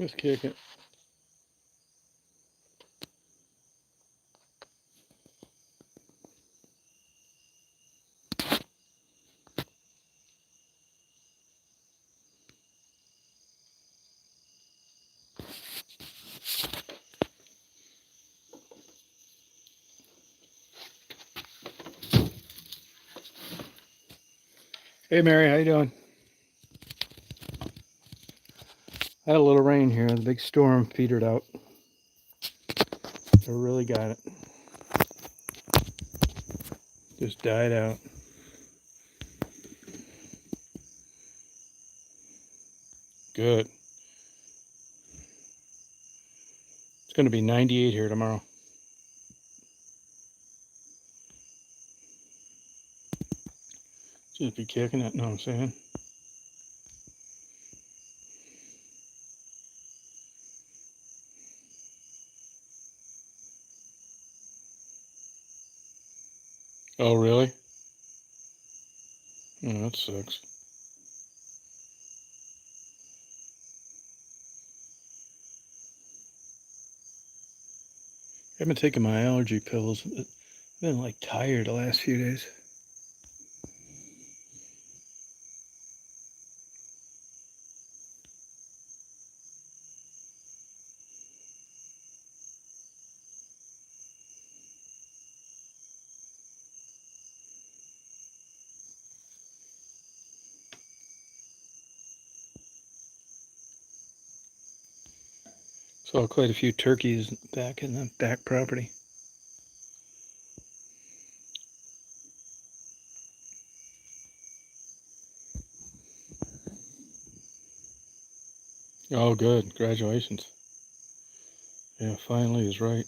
Just kick it. Hey Mary, how you doing? I had a little rain here. The big storm petered out. I really got it. Just died out. Good. It's going to be 98 here tomorrow. Just be kicking it, know what I'm saying? Oh, really? Oh, that sucks. I haven't taken my allergy pills. I've been like tired the last few days. Saw quite a few turkeys back in the back property. Oh, good. Congratulations. Yeah, finally is right.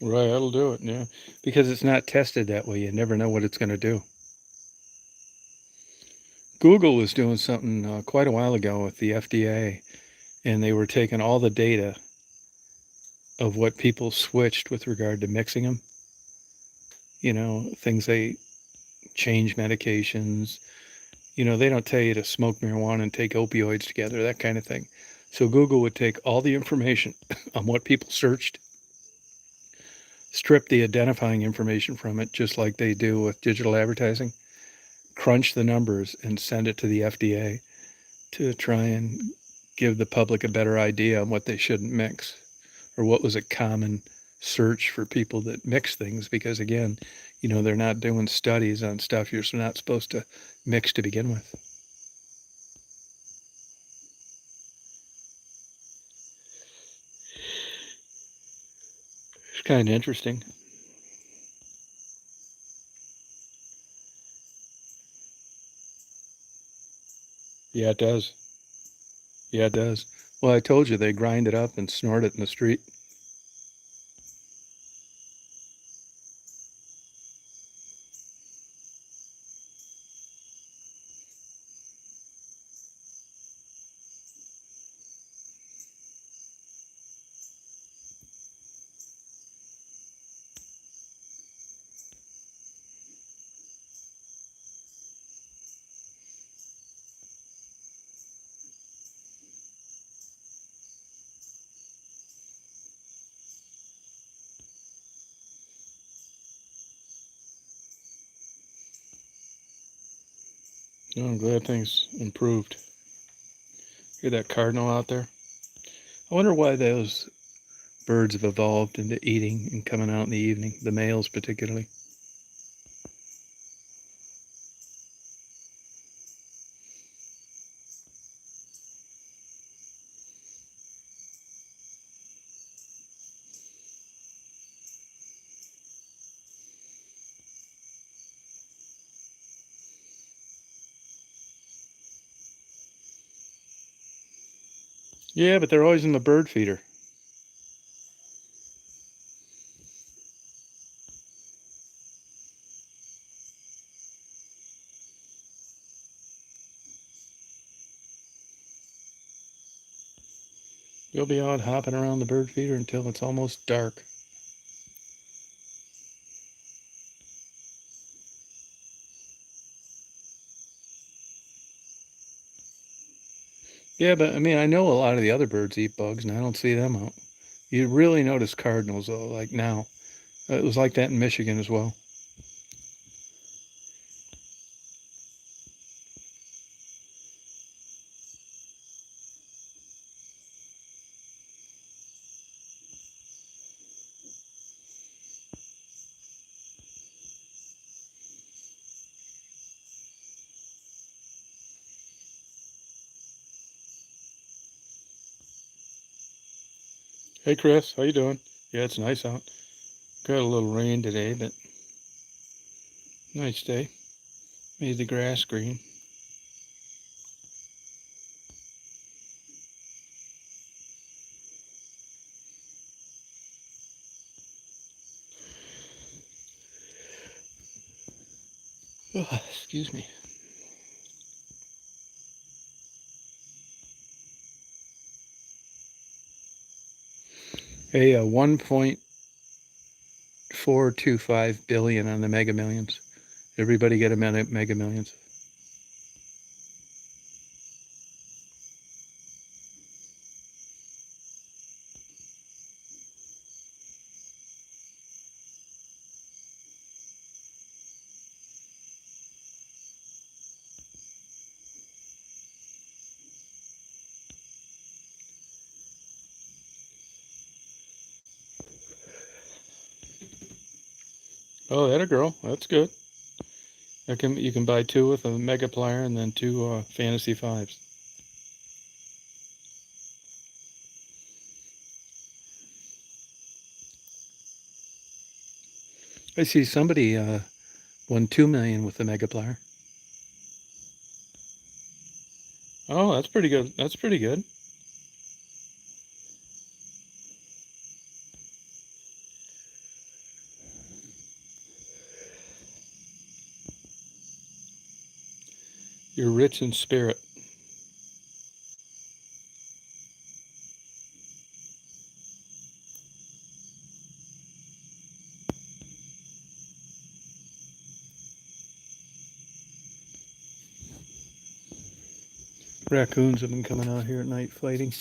Right, that'll do it. Yeah, because it's not tested that way. You never know what it's going to do. Google was doing something quite a while ago with the FDA, and they were taking all the data of what people switched with regard to mixing them. Things they change medications. They don't tell you to smoke marijuana and take opioids together, that kind of thing. So Google would take all the information on what people searched, strip the identifying information from it, just like they do with digital advertising, crunch the numbers, and send it to the FDA to try and give the public a better idea on what they shouldn't mix or what was a common search for people that mix things. Because again, they're not doing studies on stuff you're not supposed to mix to begin with. It's kind of interesting. Yeah, it does. Yeah, it does. Well, I told you they grind it up and snort it in the street. Oh, I'm glad things improved. Hear that cardinal out there? I wonder why those birds have evolved into eating and coming out in the evening, the males particularly. Yeah, but they're always in the bird feeder. You'll be out hopping around the bird feeder until it's almost dark. Yeah, but I mean, I know a lot of the other birds eat bugs, and I don't see them out. You really notice cardinals, though, like now. It was like that in Michigan as well. Hey, Chris, how you doing? Yeah, it's nice out. Got a little rain today, but nice day. Made the grass green. Oh, excuse me. Hey, 1.425 billion on the Mega Millions. Everybody get a Mega Millions. Oh, that a girl. That's good. You can buy two with a Mega Plier and then two Fantasy Fives. I see somebody won 2 million with the Mega Plier. Oh, that's pretty good. That's pretty good. You're rich in spirit. Raccoons have been coming out here at night fighting.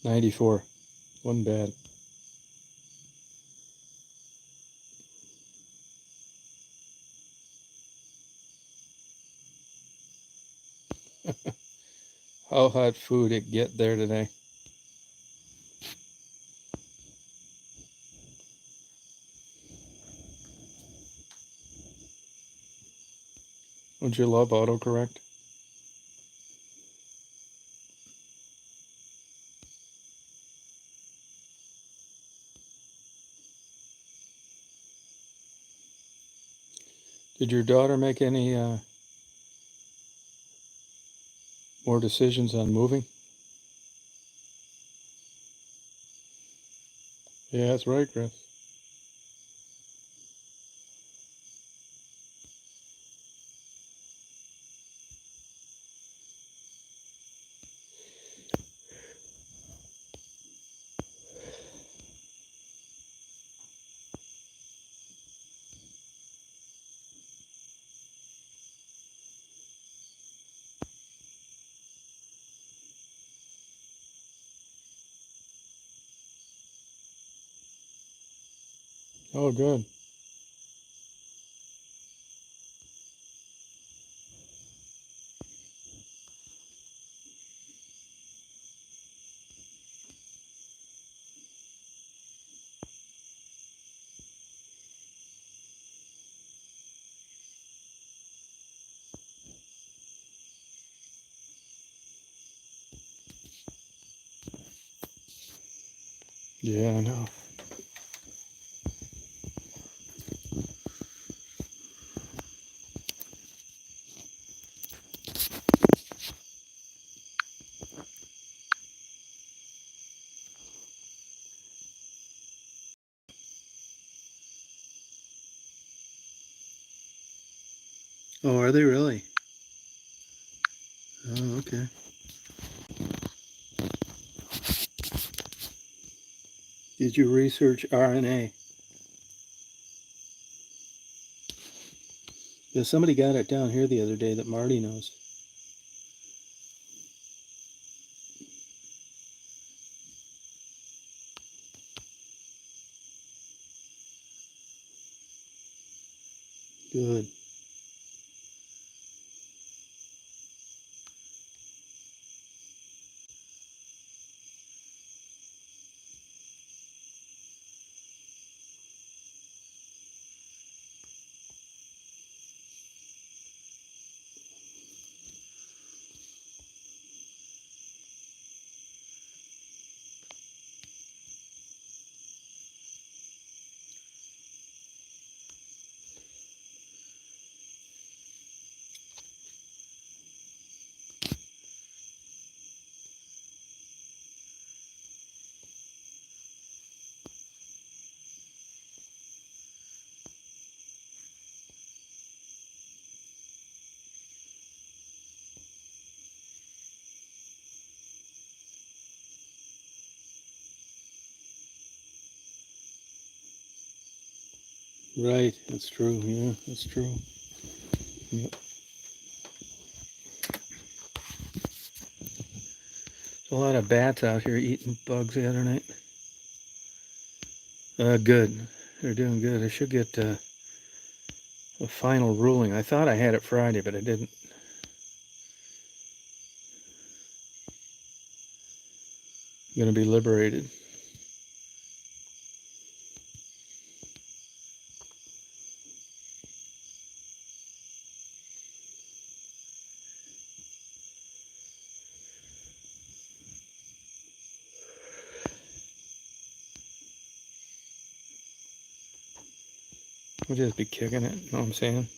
'94. Wasn't bad. How hot food it get there today? Would you love autocorrect? Did your daughter make any more decisions on moving? Yeah, that's right, Chris. Oh, good. Yeah, I know. Oh, are they really? Oh, okay. Did you research RNA? Yeah, somebody got it down here the other day that Marty knows. Good. Right, that's true. Yeah, that's true. Yep. There's a lot of bats out here eating bugs the other night. Good. They're doing good. I should get a final ruling. I thought I had it Friday, but I didn't. I'm going to be liberated. We'll just be kicking it. You know what I'm saying?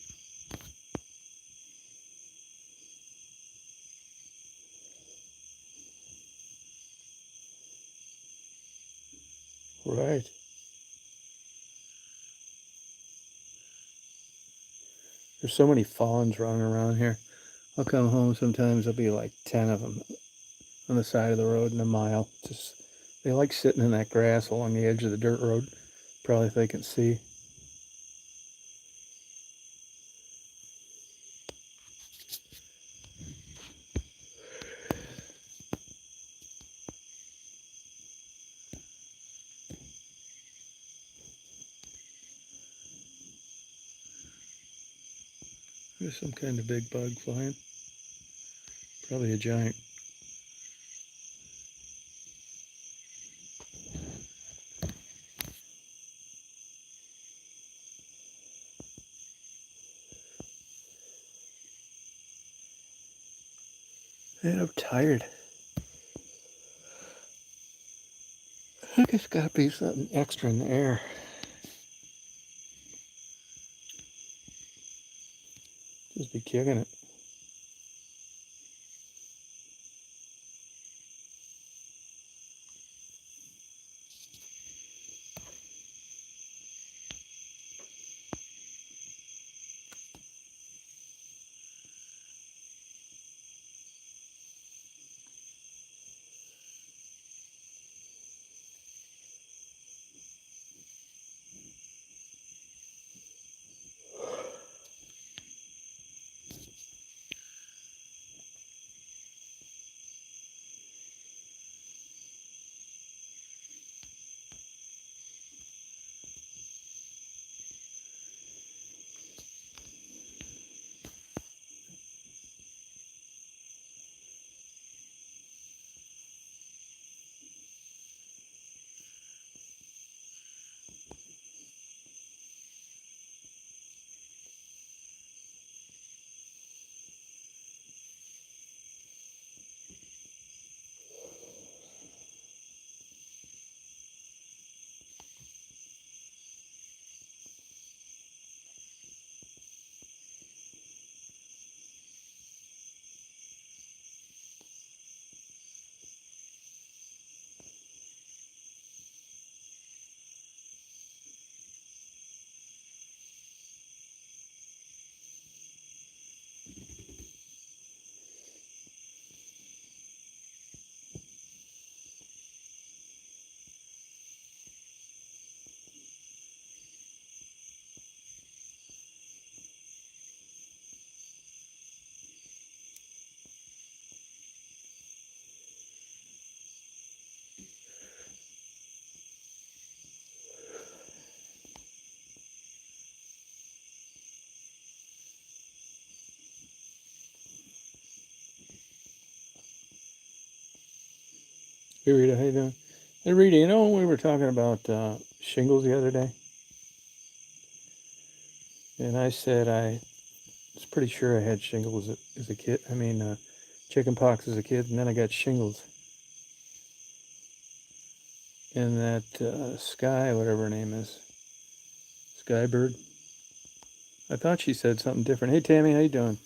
Right. There's so many fawns running around here. I'll come home sometimes, there'll be like 10 of them on the side of the road in a mile. Just they like sitting in that grass along the edge of the dirt road. Probably if they can see. There's some kind of big bug flying. Probably a giant. Man, I'm tired. I think it's got to be something extra in the air. Just be kicking it. Hey Rita, how you doing? Hey Rita, you know when we were talking about shingles the other day, and I said I was pretty sure I had shingles as a kid. I mean, chicken pox as a kid, and then I got shingles. And that Sky, whatever her name is, Skybird. I thought she said something different. Hey Tammy, how you doing?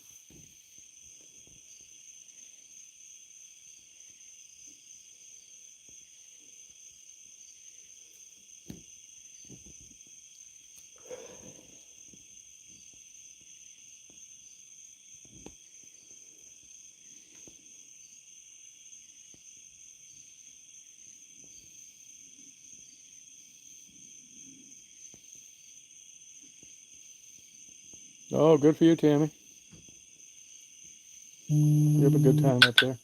Oh, good for you, Tammy. You have a good time up there.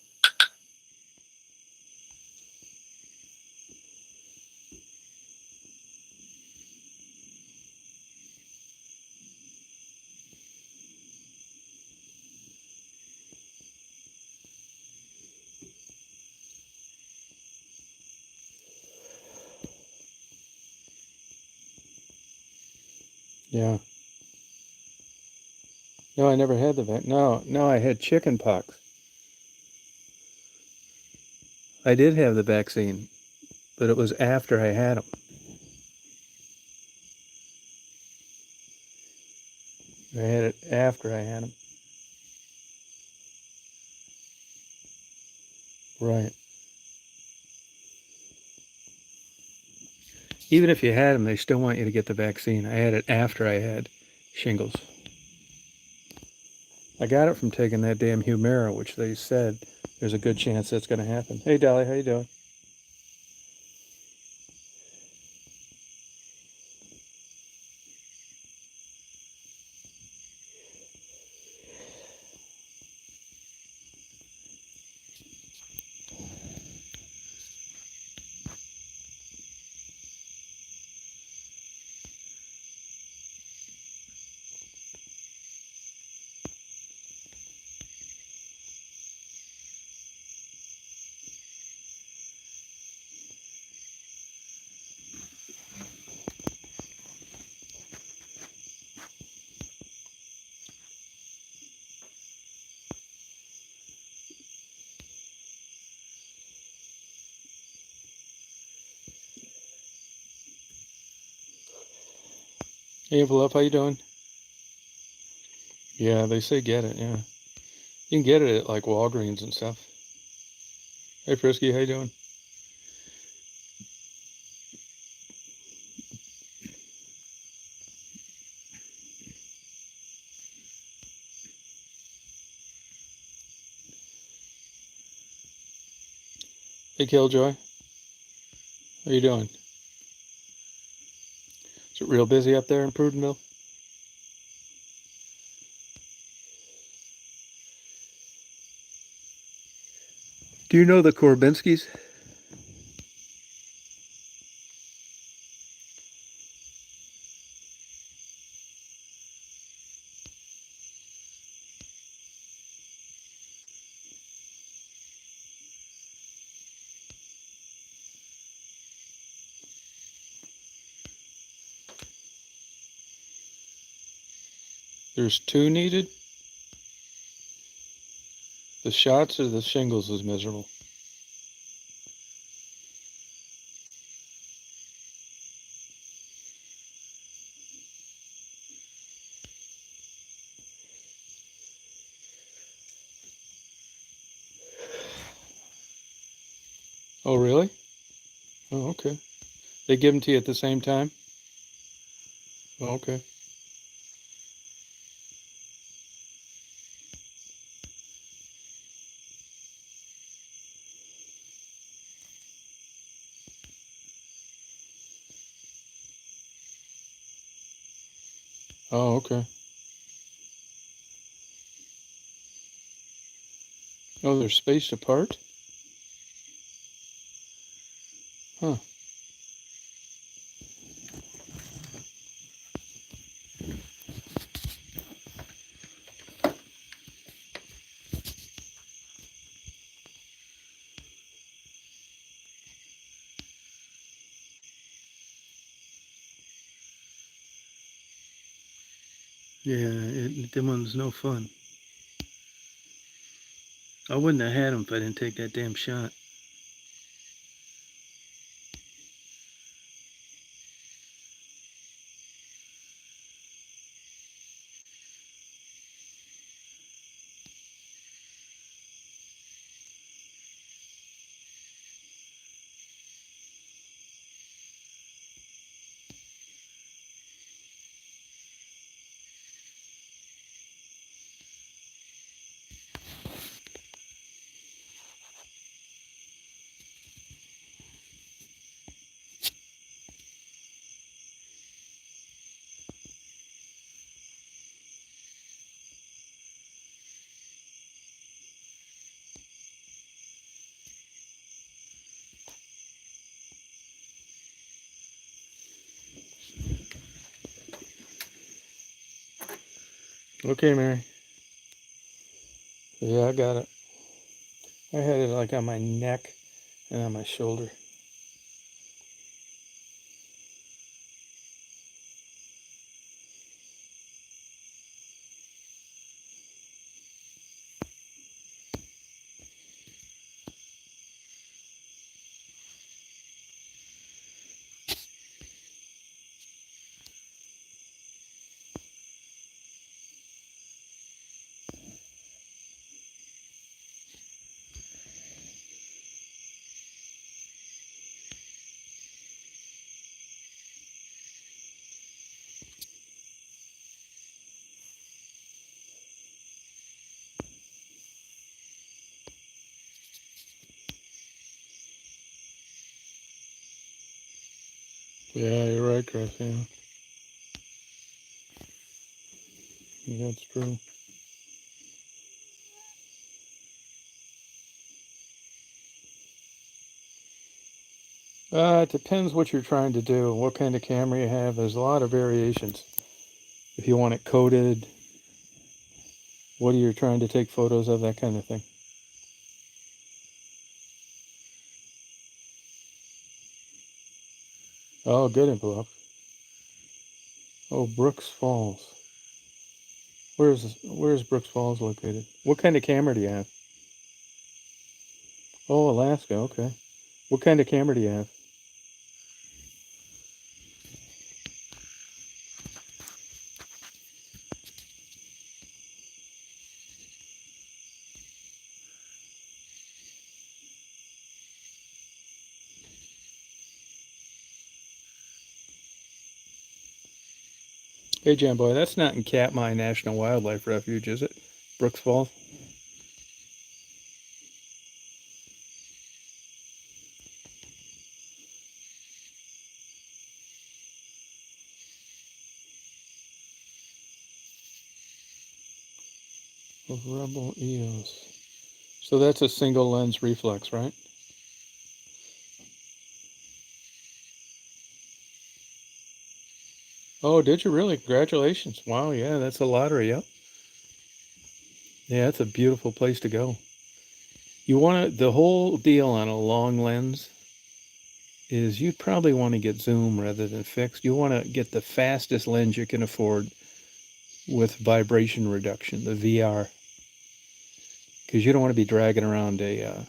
Yeah. No, I never had the No, I had chicken pox. I did have the vaccine, but it was after I had them. I had it after I had them. Right. Even if you had them, they still want you to get the vaccine. I had it after I had shingles. I got it from taking that damn Humira, which they said there's a good chance that's going to happen. Hey, Dolly, how you doing? Hey, Envelope, how you doing? Yeah, they say get it, yeah. You can get it at like Walgreens and stuff. Hey, Frisky, how you doing? Hey, Killjoy, how you doing? Is it real busy up there in Prudenville? Do you know the Korbinskis? There's two needed. The shots or the shingles is miserable. Oh, really? Oh, okay. They give them to you at the same time? Oh, okay. Oh, okay. Oh, they're spaced apart? Huh. Yeah, them one's no fun. I wouldn't have had them if I didn't take that damn shot. Okay, Mary. Yeah, I got it. I had it like on my neck and on my shoulder. Yeah, you're right, Chris. Yeah, that's true. It depends what you're trying to do, what kind of camera you have. There's a lot of variations. If you want it coated, what are you trying to take photos of, that kind of thing. Oh, good envelope. Oh, Brooks Falls. Where's Brooks Falls located? What kind of camera do you have? Oh, Alaska. Okay. What kind of camera do you have? Hey, John Boy, that's not in Katmai National Wildlife Refuge, is it? Brooks Falls? Rebel EOS. So that's a single lens reflex, right? Oh, did you really? Congratulations. Wow, yeah, that's a lottery, yep. Yeah, it's a beautiful place to go. You want to, the whole deal on a long lens is you probably want to get zoom rather than fixed. You want to get the fastest lens you can afford with vibration reduction, the VR, because you don't want to be dragging around a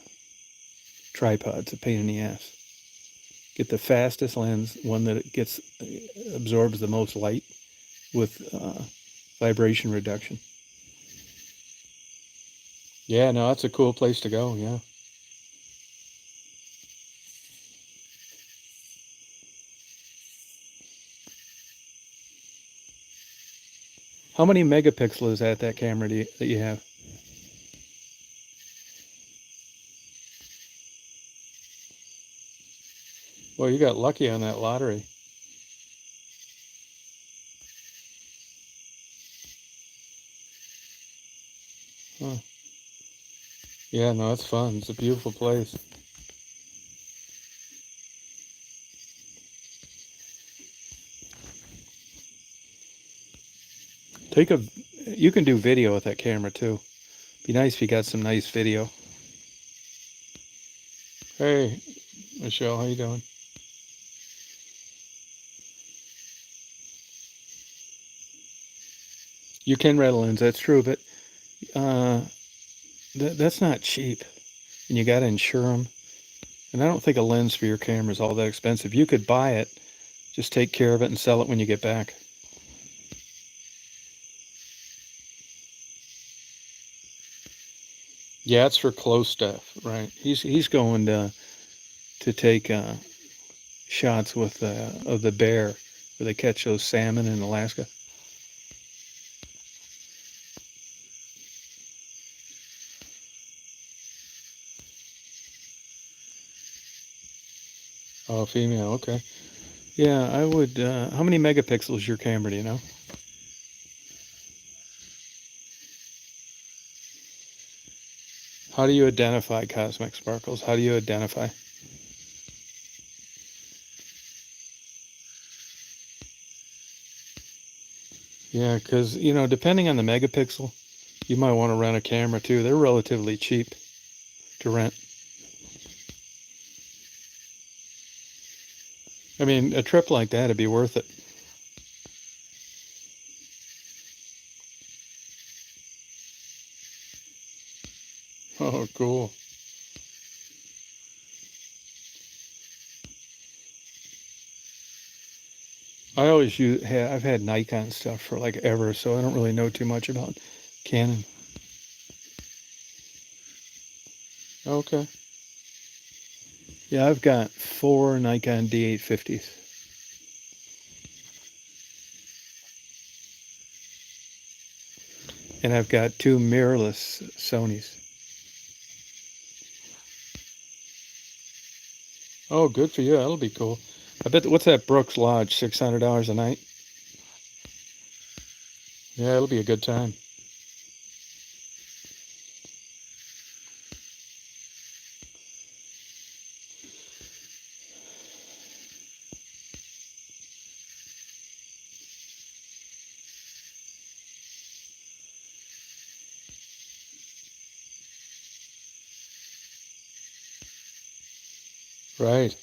tripod. It's a pain in the ass. Get the fastest lens, one that gets absorbs the most light with vibration reduction. Yeah, no, that's a cool place to go. Yeah. How many megapixels is that camera that you have? Well, you got lucky on that lottery. Huh. Yeah, no, it's fun. It's a beautiful place. Take a. You can do video with that camera too. Be nice if you got some nice video. Hey, Michelle, how you doing? You can rent a lens, that's true, but uh, that's not cheap, and you got to insure them. And I don't think a lens for your camera is all that expensive. You could buy it, just take care of it, and sell it when you get back. Yeah, it's for close stuff, right? He's going to take shots with of the bear where they catch those salmon in Alaska. Oh, female. Okay. Yeah, I would. How many megapixels is your camera? Do you know? How do you identify cosmic sparkles? How do you identify? Yeah, because depending on the megapixel, you might want to rent a camera too. They're relatively cheap to rent. I mean, a trip like that would be worth it. Oh, cool. I always use. I've had Nikon stuff for like ever, so I don't really know too much about Canon. Okay. Yeah, I've got 4 Nikon D850s, and I've got 2 mirrorless Sonys. Oh, good for you. That'll be cool. I bet. What's that Brooks Lodge? $600 a night. Yeah, it'll be a good time. Right.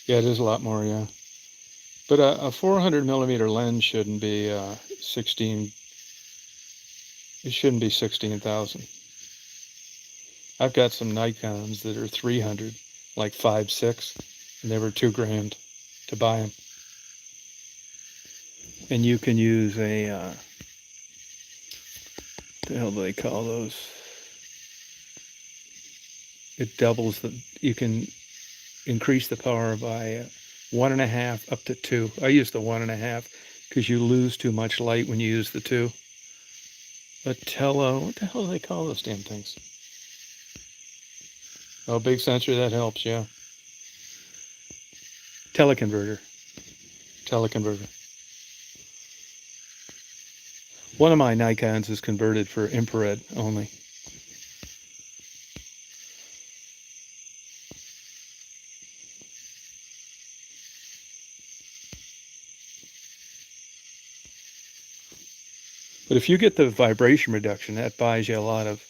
Yeah, it is a lot more. Yeah, but a 400 millimeter lens shouldn't be 16. It shouldn't be 16,000. I've got some Nikons that are 300, like 5.6, and they were 2 grand to buy them. And you can use a the hell do they call those? It doubles the. You can increase the power by 1.5 up to 2. I use the 1.5 because you lose too much light when you use the 2. A tele. What the hell do they call those damn things? Oh, big sensor, that helps. Yeah. Teleconverter. Teleconverter. One of my Nikons is converted for infrared only. But if you get the vibration reduction, that buys you a lot of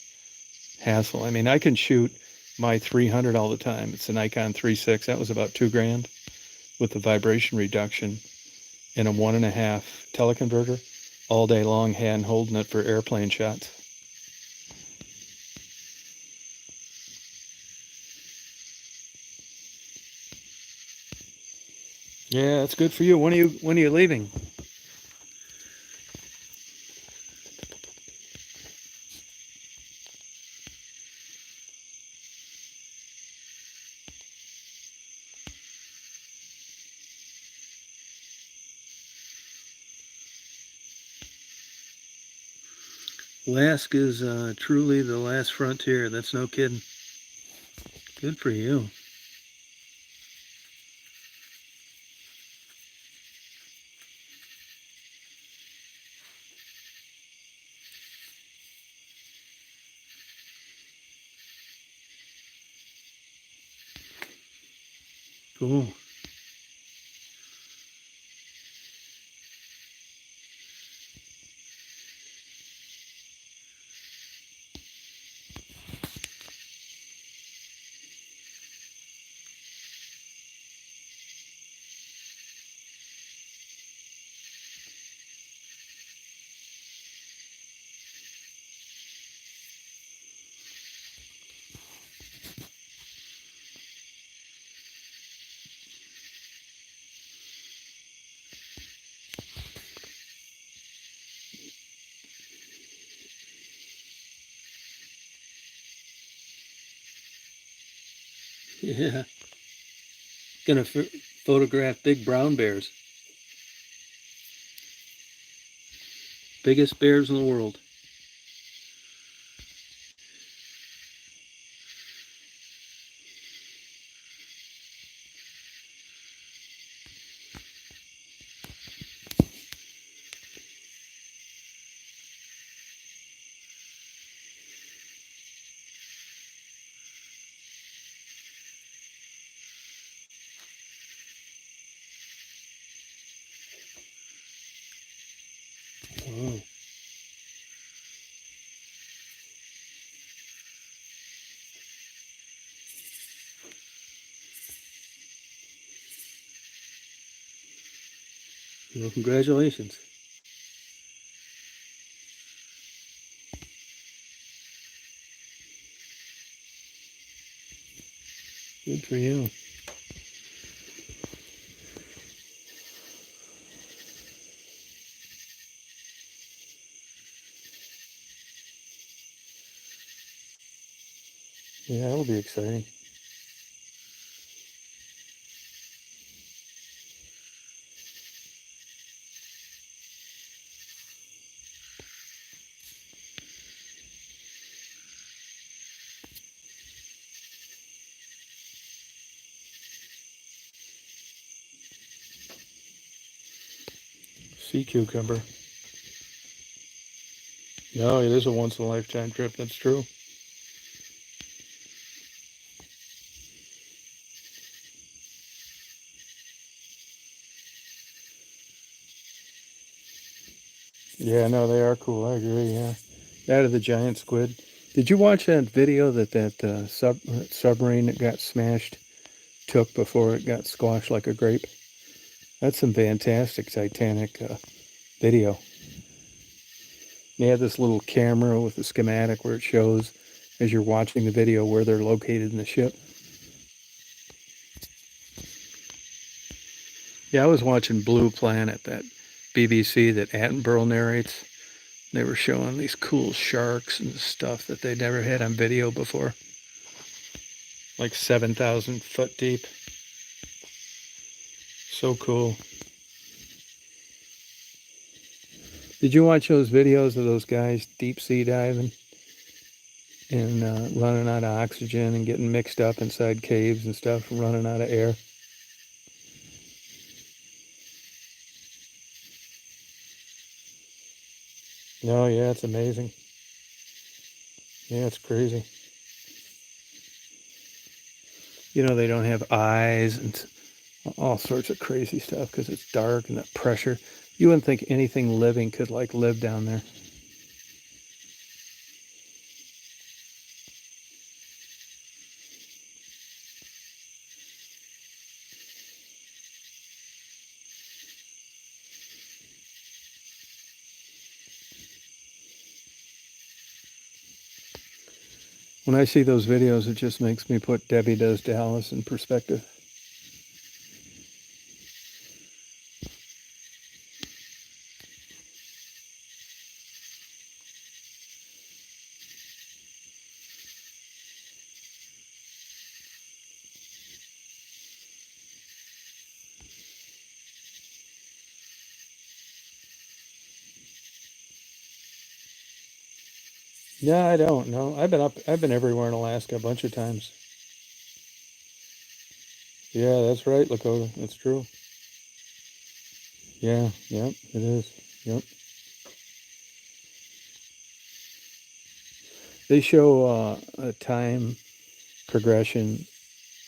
hassle. I mean, I can shoot my 300 all the time. It's a Nikon 3.6. That was about 2 grand with the vibration reduction and a 1.5 teleconverter all day long, hand holding it for airplane shots. Yeah, that's good for you. When are you leaving? Alaska is truly the last frontier. That's no kidding. Good for you. Cool. Yeah. Gonna photograph big brown bears. Biggest bears in the world. Oh. Well, congratulations. Good for you. Yeah, that'll be exciting. Sea cucumber. No, it is a once in a lifetime trip. That's true. Yeah, no, they are cool. I agree. Yeah, that of the giant squid. Did you watch that video that submarine that got smashed took before it got squashed like a grape? That's some fantastic Titanic video. They had this little camera with a schematic where it shows as you're watching the video where they're located in the ship. Yeah, I was watching Blue Planet, that BBC that Attenborough narrates. They were showing these cool sharks and stuff that they never had on video before. Like 7,000 foot deep. So cool. Did you watch those videos of those guys deep sea diving and running out of oxygen and getting mixed up inside caves and stuff, running out of air? No, yeah, it's amazing. Yeah, it's crazy. You know, they don't have eyes and all sorts of crazy stuff because it's dark and the pressure. You wouldn't think anything living could like live down there. When I see those videos, it just makes me put Debbie Does Dallas in perspective. Yeah, I don't know. I've been everywhere in Alaska a bunch of times. Yeah, that's right, Lakota. That's true. Yeah, yep, it is. Yep. They show a time progression.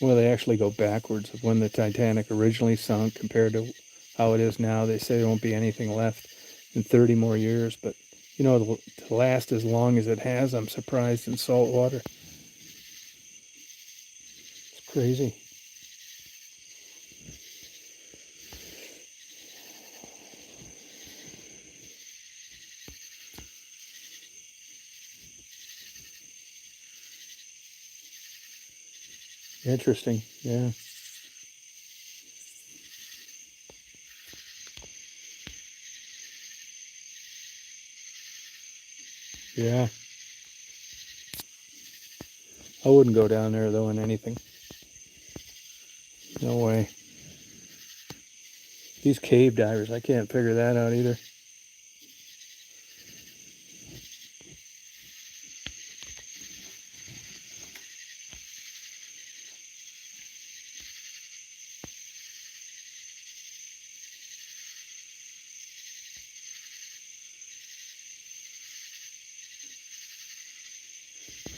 Well, they actually go backwards of when the Titanic originally sunk compared to how it is now. They say there won't be anything left in 30 more years, but you know, to last as long as it has, I'm surprised in salt water. It's crazy. Interesting. Yeah. Yeah. I wouldn't go down there though in anything. No way. These cave divers, I can't figure that out either.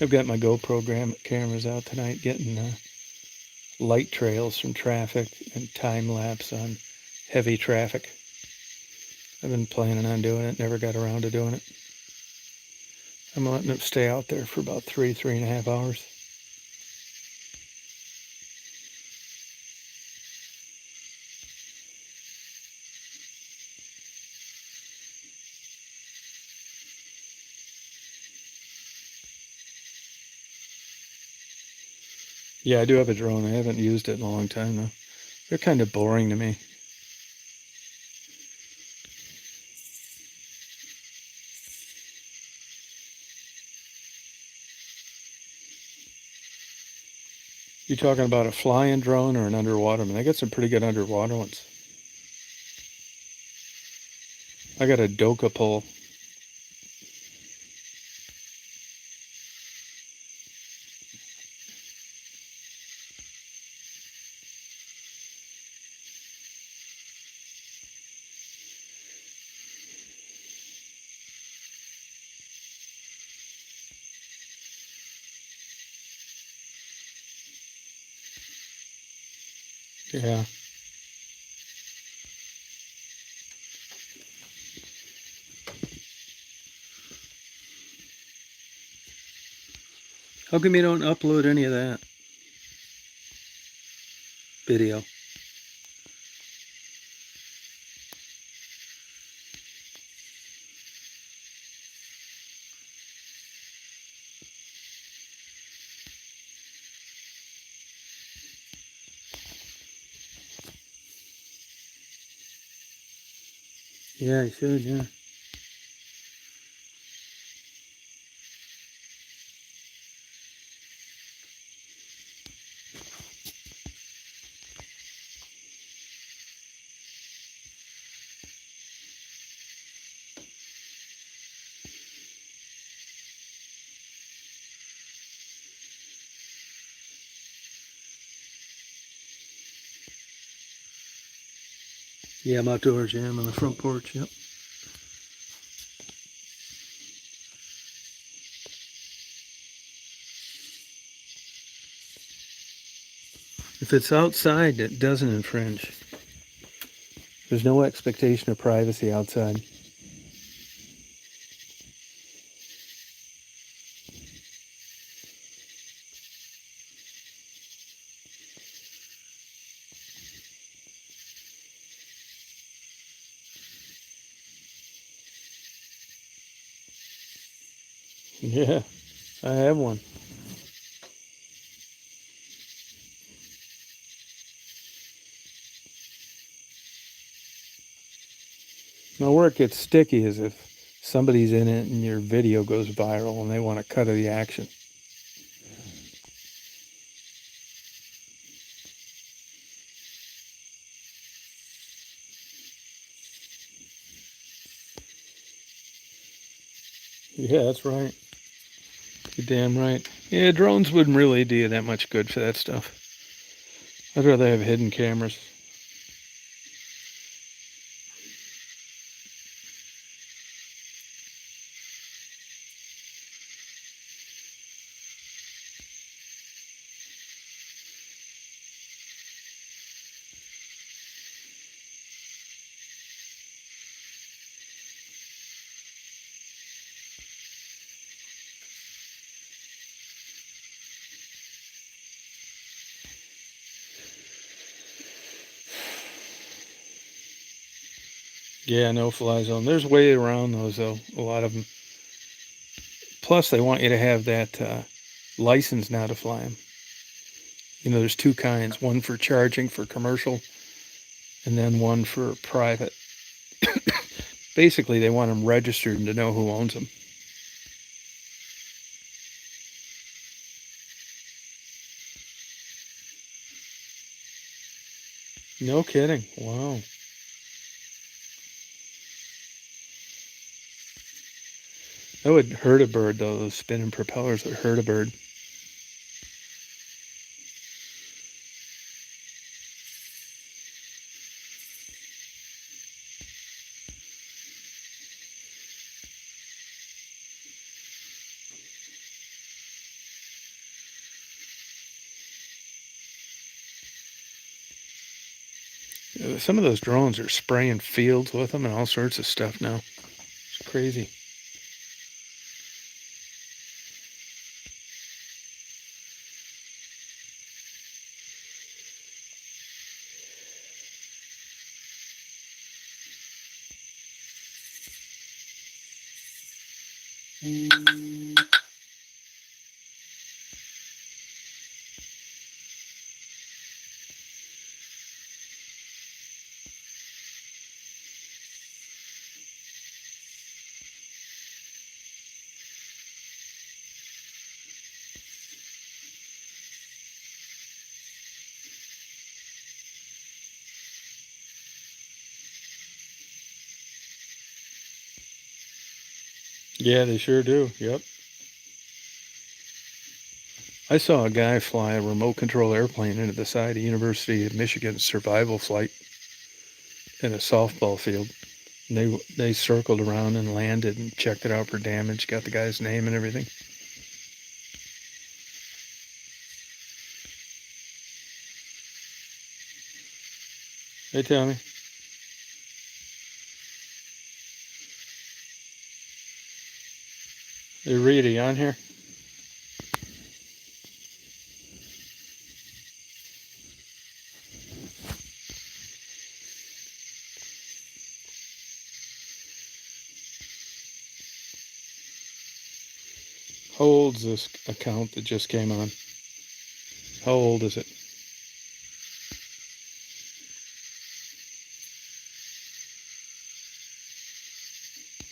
I've got my GoPro cameras out tonight getting light trails from traffic and time lapse on heavy traffic. I've been planning on doing it, never got around to doing it. I'm letting it stay out there for about 3.5 hours. Yeah, I do have a drone. I haven't used it in a long time though. They're kind of boring to me. You talking about a flying drone or an underwater one? I got some pretty good underwater ones. I got a Dokapol. Yeah. How come you don't upload any of that video? Yeah, I should, yeah. Yeah, I'm outdoors, yeah. I'm on the front porch, yep. If it's outside, it doesn't infringe. There's no expectation of privacy outside. Yeah, I have one. Now, where it gets sticky is if somebody's in it and your video goes viral and they want a cut of the action. Yeah, that's right. You're damn right. Yeah, drones wouldn't really do you that much good for that stuff. I'd rather have hidden cameras. Yeah, no fly zone. There's way around those though. A lot of them. Plus, they want you to have that license now to fly them. You know, there's two kinds. One for charging for commercial, and then one for private. Basically, they want them registered and to know who owns them. No kidding. Wow. That would hurt a bird, though. Those spinning propellers would hurt a bird. Some of those drones are spraying fields with them and all sorts of stuff now. It's crazy. Yeah, they sure do. Yep. I saw a guy fly a remote control airplane into the side of University of Michigan's survival flight in a softball field. And they circled around and landed and checked it out for damage, got the guy's name and everything. Hey, Tommy. Hey, Reed, are you on here? How old's this account that just came on? How old is it?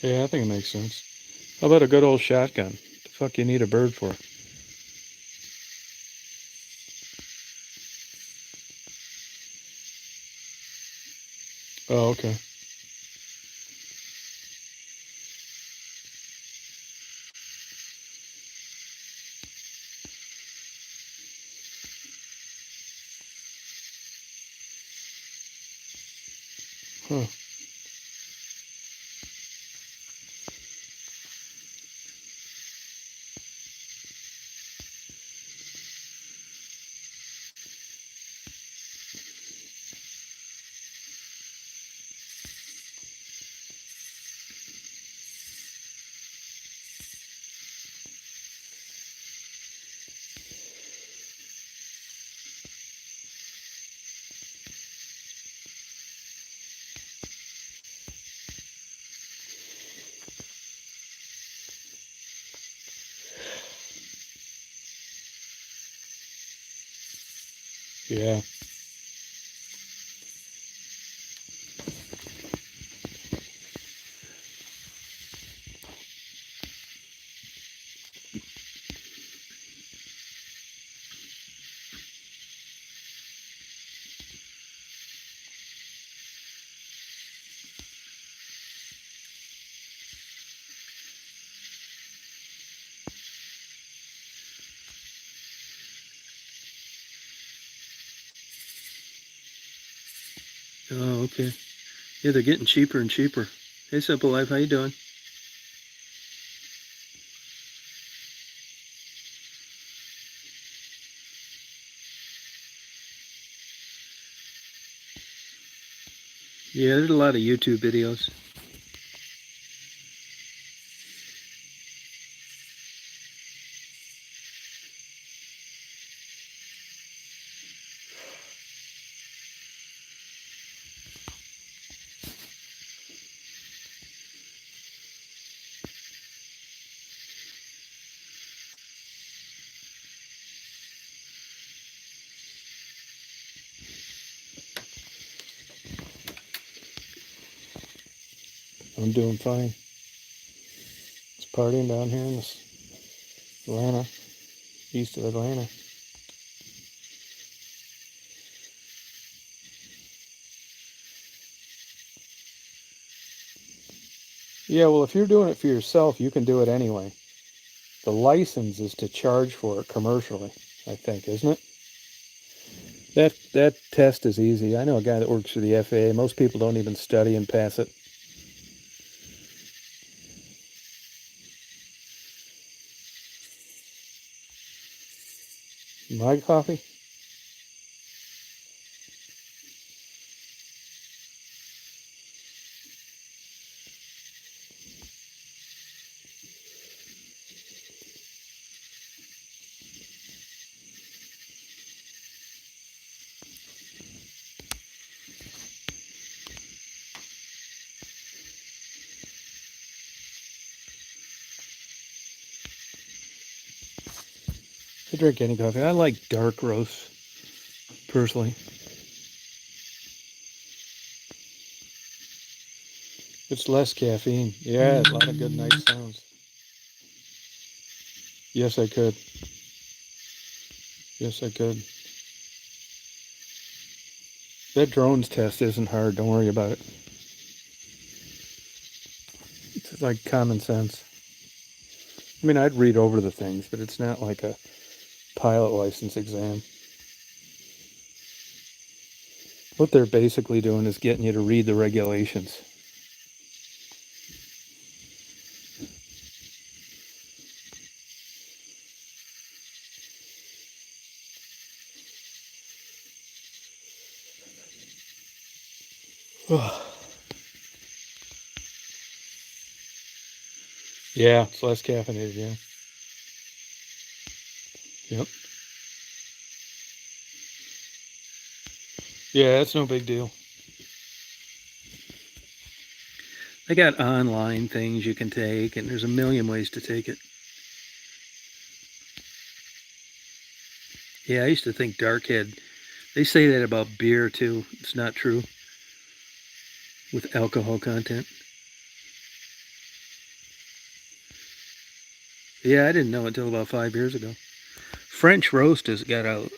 Yeah, I think it makes sense. How about a good old shotgun? The fuck you need a bird for? Oh, okay. Huh. Yeah. Oh, okay. Yeah, they're getting cheaper and cheaper. Hey, Simple Life, how you doing? Yeah, there's a lot of YouTube videos. I'm doing fine. It's partying down here in this Atlanta, east of Atlanta. Yeah, well, if you're doing it for yourself, you can do it anyway. The license is to charge for it commercially, I think, isn't it? That test is easy. I know a guy that works for the FAA. Most people don't even study and pass it. My coffee? I drink any coffee. I like dark roast, personally. It's less caffeine. Yeah, a lot of good nice sounds. Yes, I could. Yes, I could. That drones test isn't hard. Don't worry about it. It's like common sense. I mean, I'd read over the things, but it's not like a pilot license exam. What they're basically doing is getting you to read the regulations. Yeah, it's less caffeinated, yeah. Yep. Yeah, that's no big deal. They got online things you can take, and there's a million ways to take it. Yeah, I used to think Darkhead, they say that about beer too. It's not true with alcohol content. Yeah, I didn't know until about 5 years ago. French roast has got a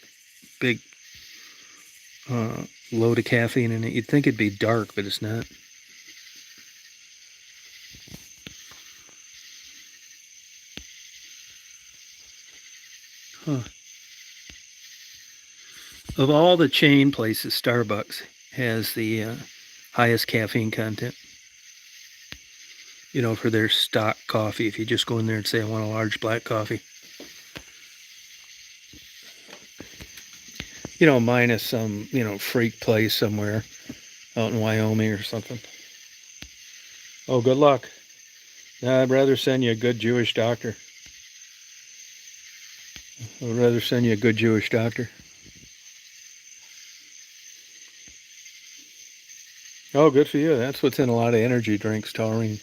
big load of caffeine in it. You'd think it'd be dark, but it's not. Huh. Of all the chain places, Starbucks has the highest caffeine content. You know, for their stock coffee, if you just go in there and say, I want a large black coffee. You know, minus some, freak place somewhere out in Wyoming or something. Oh, good luck. I'd rather send you a good Jewish doctor. I'd rather send you a good Jewish doctor. Oh, good for you. That's what's in a lot of energy drinks, taurine.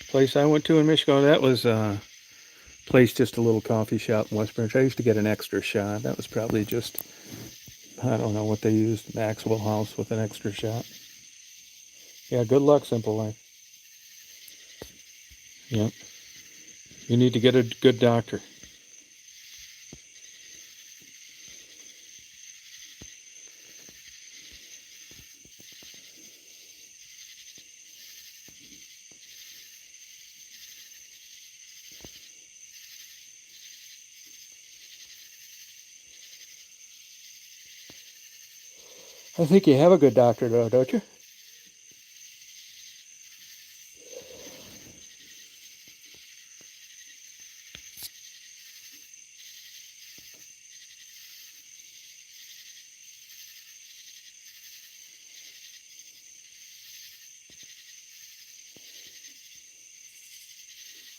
Place I went to in Michigan, that was a place, just a little coffee shop in West Branch. I used to get an extra shot. That was probably just, I don't know what they used, Maxwell House with an extra shot. Yeah, good luck, Simple Life. Yep. You need to get a good doctor. I think you have a good doctor, though, don't you?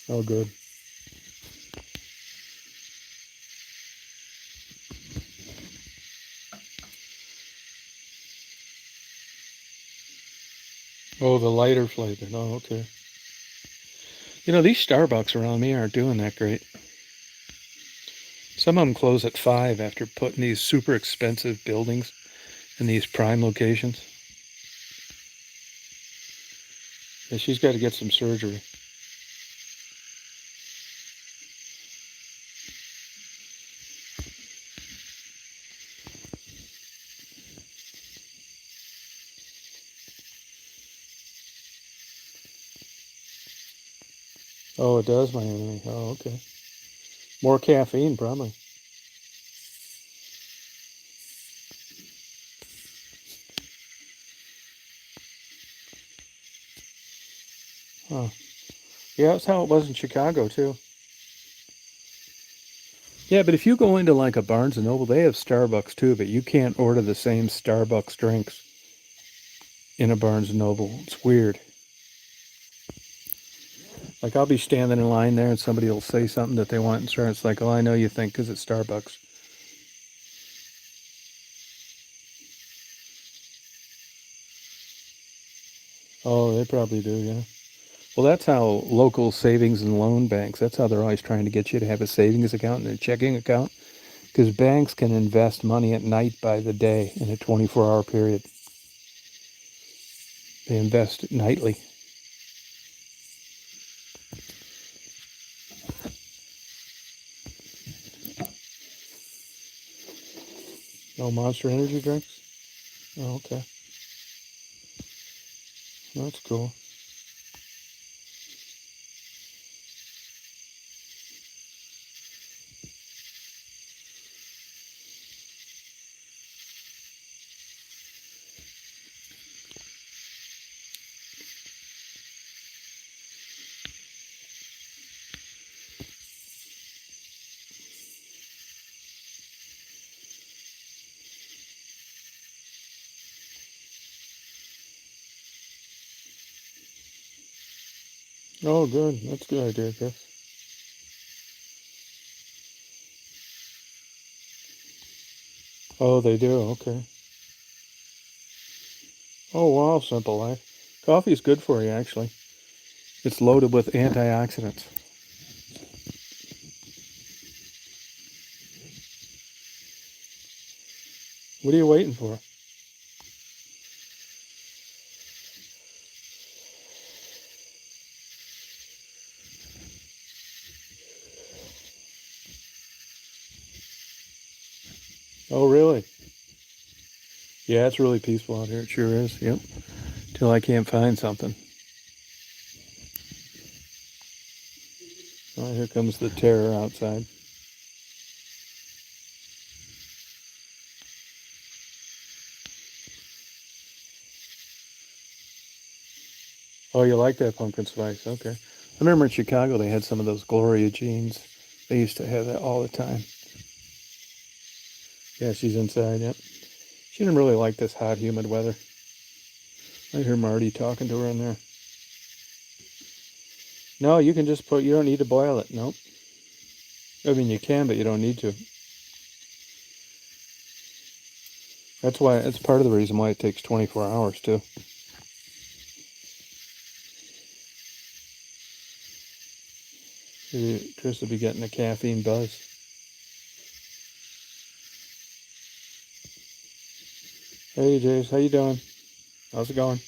Oh, good. Oh, the lighter flavor. Oh, okay. You know, these Starbucks around me aren't doing that great. Some of them close at 5 after putting these super expensive buildings in these prime locations. Yeah, she's got to get some surgery. Oh, it does, my enemy. Oh, okay. More caffeine, probably. Huh. Yeah, that's how it was in Chicago, too. Yeah, but if you go into like a Barnes and Noble, they have Starbucks too, but you can't order the same Starbucks drinks in a Barnes and Noble. It's weird. Like I'll be standing in line there and somebody will say something that they want, and it's like, oh, I know you think because it's Starbucks. Oh, they probably do, yeah. Well, that's how local savings and loan banks, that's how they're always trying to get you to have a savings account and a checking account because banks can invest money at night by the day in a 24-hour period. They invest nightly. No Monster Energy drinks? Oh, okay. That's cool. Oh, good. That's a good idea, Chris. Oh, they do. Okay. Oh, wow. Simple life. Coffee is good for you, actually. It's loaded with antioxidants. What are you waiting for? Oh, really? Yeah, it's really peaceful out here. It sure is. Yep. Till I can't find something. Oh, here comes the terror outside. Oh, you like that pumpkin spice? Okay. I remember in Chicago they had some of those Gloria jeans. They used to have that all the time. Yeah, she's inside. Yep. She didn't really like this hot, humid weather. I hear Marty talking to her in there. No, you can just put. You don't need to boil it. Nope. I mean, you can, but you don't need to. That's why. That's part of the reason why it takes 24 hours too. Chris will be getting a caffeine buzz. Hey, Jace, how you doing? How's it going?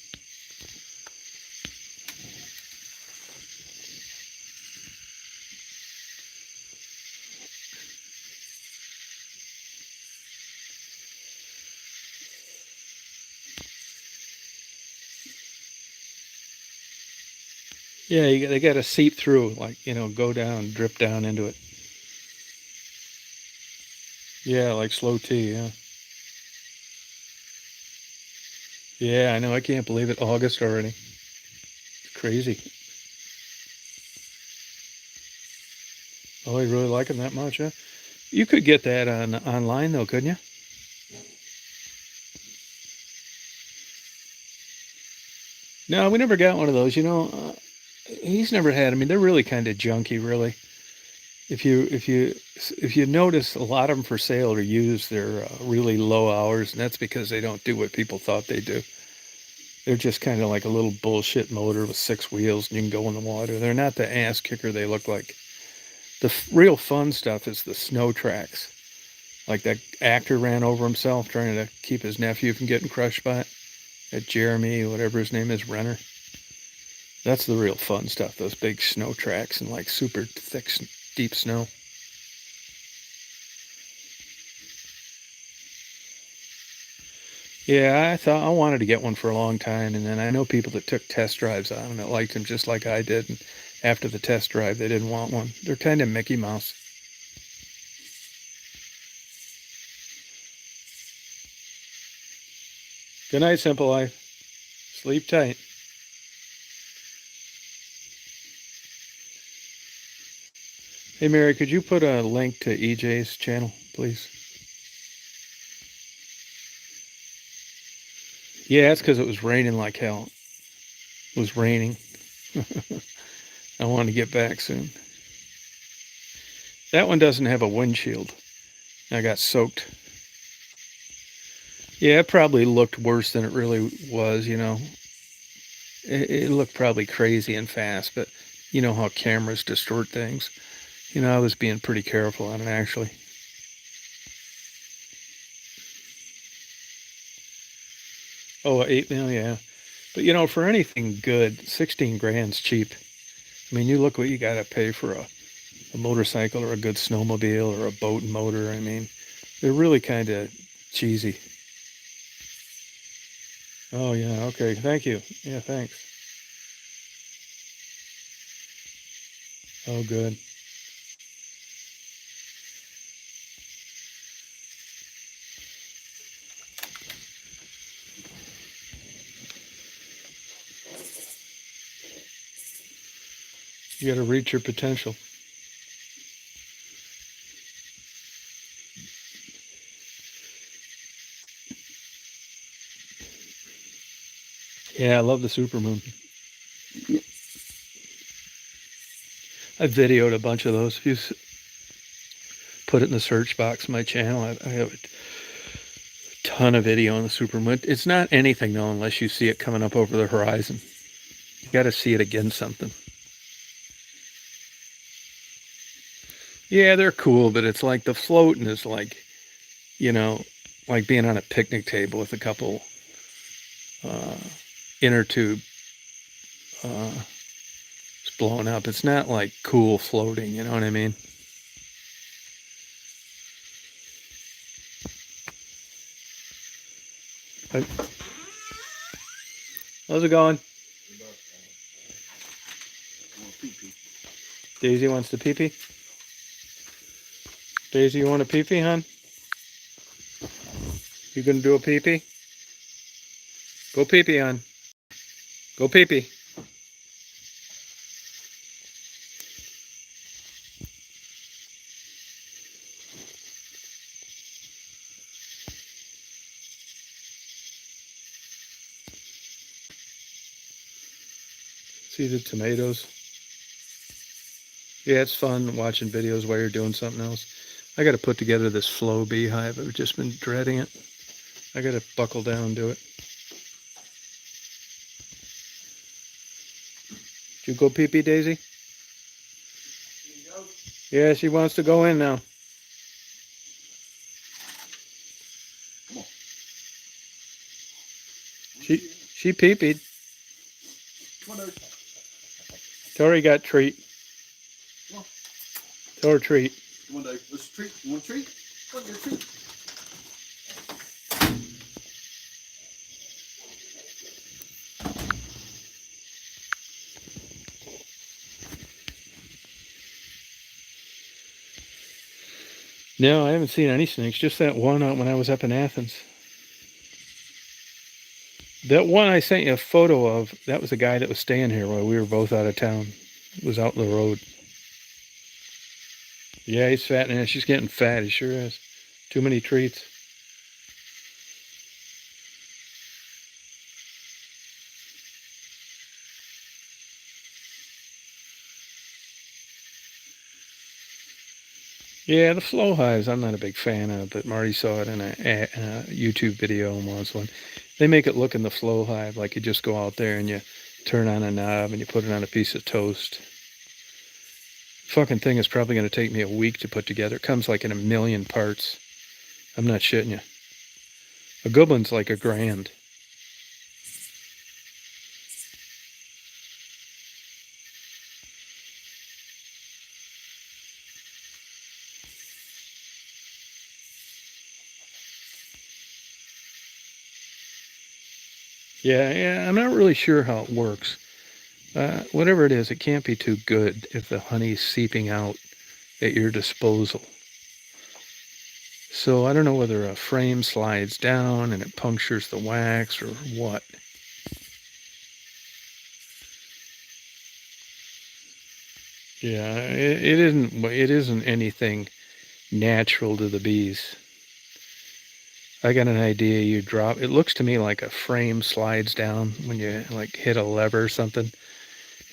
Yeah, they got to seep through, like go down, drip down into it. Yeah, like slow tea. Yeah. Yeah, I know. I can't believe it. August already. It's crazy. Oh, you really like them that much, huh? You could get that on online though, couldn't you? No, we never got one of those. He's never had. I mean, they're really kind of junky, really. If you notice, a lot of them for sale are used. They're really low hours, and that's because they don't do what people thought they do. They're just kind of like a little bullshit motor with six wheels, and you can go in the water. They're not the ass kicker they look like. The real fun stuff is the snow tracks. Like that actor ran over himself trying to keep his nephew from getting crushed by it. That Jeremy, whatever his name is, Renner. That's the real fun stuff. Those big snow tracks and like super thick, deep snow. Yeah, I thought I wanted to get one for a long time, and then I know people that took test drives on them that liked them just like I did, and after the test drive, they didn't want one. They're kind of Mickey Mouse. Good night, Simple Life. Sleep tight. Hey, Mary, could you put a link to EJ's channel, please? Yeah, it's because it was raining like hell. It was raining. I want to get back soon. That one doesn't have a windshield. I got soaked. Yeah, it probably looked worse than it really was, you know. It looked probably crazy and fast, but you know how cameras distort things. You know, I was being pretty careful on it, actually. Oh, 8 mil, yeah. But you know, for anything good, 16 grand's cheap. I mean, you look what you got to pay for a motorcycle or a good snowmobile or a boat and motor. I mean, they're really kind of cheesy. Oh, yeah, okay. Thank you. Yeah, thanks. Oh, good. You got to reach your potential. Yeah, I love the supermoon. I videoed a bunch of those. If you put it in the search box of my channel, I have a ton of video on the supermoon. It's not anything, though, unless you see it coming up over the horizon. You got to see it against something. Yeah, they're cool, but it's like the floating is like, you know, like being on a picnic table with a couple inner tube it's blowing up. It's not like cool floating, you know what I mean? How's it going? Daisy wants to pee pee. Daisy, you want a pee pee, hon? You gonna do a pee pee? Go pee pee, hon. Go pee pee. See the tomatoes? Yeah, it's fun watching videos while you're doing something else. I got to put together this flow beehive. I've just been dreading it. I got to buckle down and do it. Did you go pee pee, Daisy? Yeah, she wants to go in now. She pee peed. Tori got treat. Tell her treat. You want a treat? You want a treat? What a treat? No, I haven't seen any snakes. Just that one when I was up in Athens. That one I sent you a photo of, that was a guy that was staying here while we were both out of town. It was out in the road. Yeah, he's fat now. She's getting fat. He sure is. Too many treats. Yeah, the flow hives I'm not a big fan of, but Marty saw it in a YouTube video once. One, they make it look in the flow hive like you just go out there and you turn on a knob and you put it on a piece of toast. Fucking thing is probably going to take me a week to put together. It comes like in a million parts. I'm not shitting you. A good one's like $1,000. Yeah, I'm not really sure how it works. Whatever it is, it can't be too good if the honey's seeping out at your disposal. So I don't know whether a frame slides down and it punctures the wax or what. Yeah, it isn't anything natural to the bees. I got an idea. You drop, it looks to me like a frame slides down when you like hit a lever or something,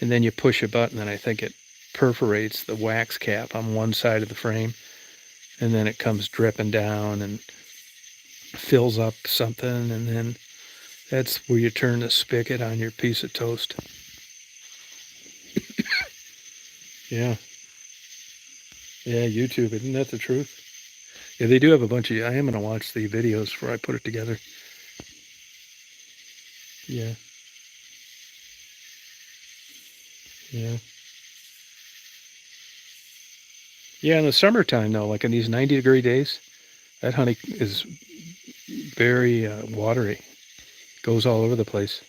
and then you push a button and I think it perforates the wax cap on one side of the frame, and then it comes dripping down and fills up something, and then that's where you turn the spigot on your piece of toast. Yeah. Yeah, YouTube, isn't that the truth? Yeah, they do have a bunch of, I am going to watch the videos before I put it together. Yeah. Yeah. Yeah, in the summertime though, like in these 90-degree days, that honey is very watery. Goes all over the place.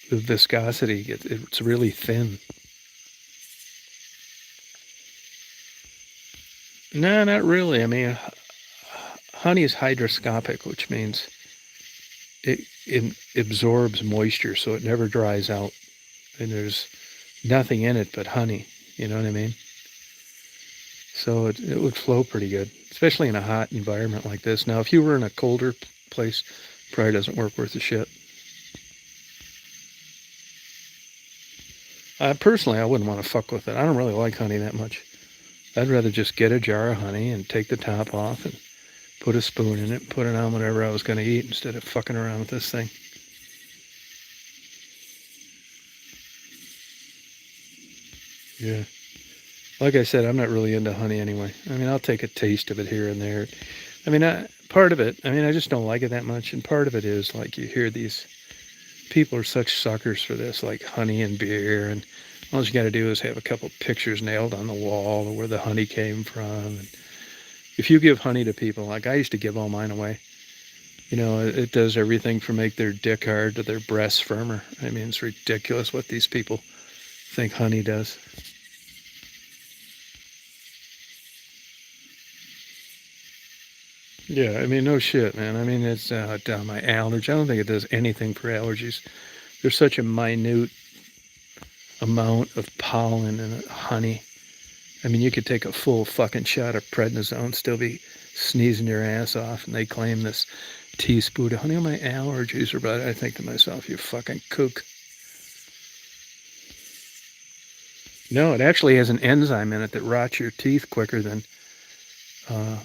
The viscosity, it's really thin. No, not really. I mean, honey is hygroscopic, which means it absorbs moisture, so it never dries out. And there's nothing in it but honey. You know what I mean? So it would flow pretty good, especially in a hot environment like this. Now, if you were in a colder place, probably doesn't work worth a shit. Personally, I wouldn't want to fuck with it. I don't really like honey that much. I'd rather just get a jar of honey and take the top off and put a spoon in it, put it on whatever I was going to eat instead of fucking around with this thing. Yeah. Like I said, I'm not really into honey anyway. I mean, I'll take a taste of it here and there. I mean, part of it, I mean, I just don't like it that much. And part of it is like you hear these people are such suckers for this, like honey and beer. And all you got to do is have a couple pictures nailed on the wall of where the honey came from. And if you give honey to people, like I used to give all mine away, you know, it does everything from make their dick hard to their breasts firmer. I mean, it's ridiculous what these people think honey does. Yeah, I mean, no shit, man. I mean, it's down my allergy. I don't think it does anything for allergies. There's such a minute amount of pollen in honey. I mean, you could take a full fucking shot of prednisone, still be sneezing your ass off, and they claim this teaspoon of honey. Oh, my allergies are bad. I think to myself, you fucking kook. No, it actually has an enzyme in it that rots your teeth quicker than uh,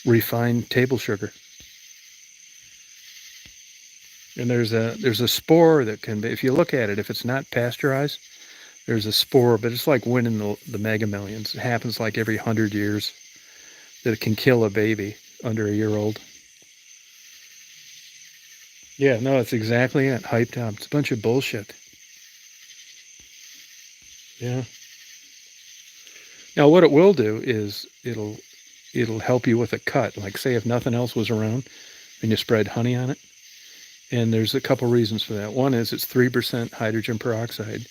refined table sugar. And there's a spore that can be, if you look at it, if it's not pasteurized, there's a spore, but it's like winning the Mega Millions. It happens like every 100 years that it can kill a baby under a year old. Yeah, no, it's exactly it. Hyped up. It's a bunch of bullshit. Yeah. Now, what it will do is it'll help you with a cut. Like, say if nothing else was around and you spread honey on it. And there's a couple reasons for that. One is it's 3% hydrogen peroxide.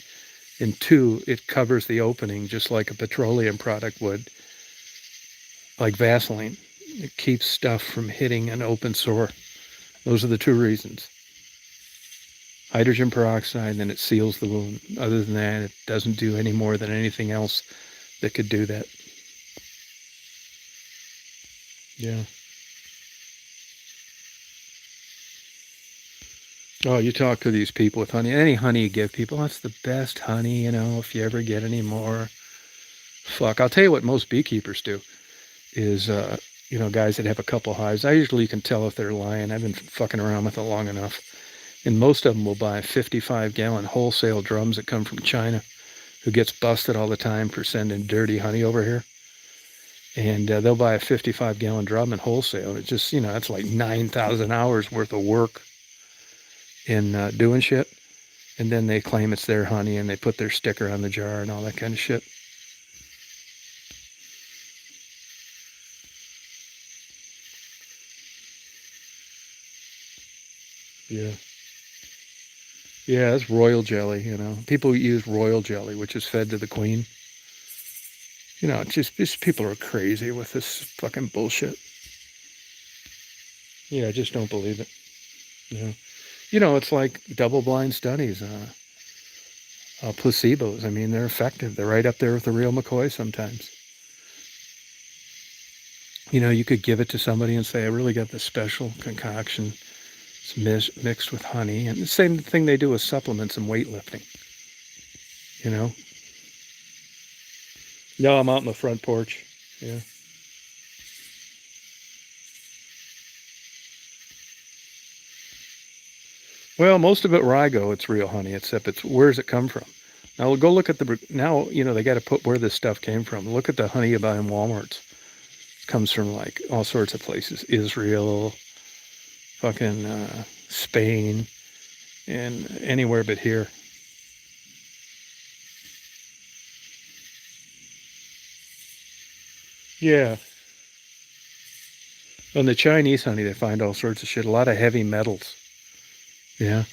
And two, it covers the opening just like a petroleum product would, like Vaseline. It keeps stuff from hitting an open sore. Those are the two reasons. Hydrogen peroxide, then it seals the wound. Other than that, it doesn't do any more than anything else that could do that. Yeah. Oh, you talk to these people with honey. Any honey you give people, that's the best honey, you know, if you ever get any more. Fuck, I'll tell you what most beekeepers do is, you know, guys that have a couple hives. I usually can tell if they're lying. I've been fucking around with it long enough. And most of them will buy 55-gallon wholesale drums that come from China, who gets busted all the time for sending dirty honey over here. And they'll buy a 55-gallon drum in wholesale. It's just, you know, that's like 9,000 hours worth of work in doing shit. And then they claim it's their honey and they put their sticker on the jar and all that kind of shit. Yeah. Yeah, it's royal jelly, People use royal jelly, which is fed to the queen. It's just people are crazy with this fucking bullshit. Yeah, I just don't believe it. Yeah. It's like double-blind studies, placebos. I mean, they're effective. They're right up there with the real McCoy sometimes. You could give it to somebody and say, I really got this special concoction. It's mixed with honey. And the same thing they do with supplements and weightlifting. You know? No, I'm out on the front porch. Yeah. Well, most of it where I go, it's real honey, except where's it come from? Now, go look at they got to put where this stuff came from. Look at the honey you buy in Walmarts. It comes from like all sorts of places. Israel, fucking Spain, and anywhere but here. Yeah. On the Chinese honey, they find all sorts of shit. A lot of heavy metals. Yeah.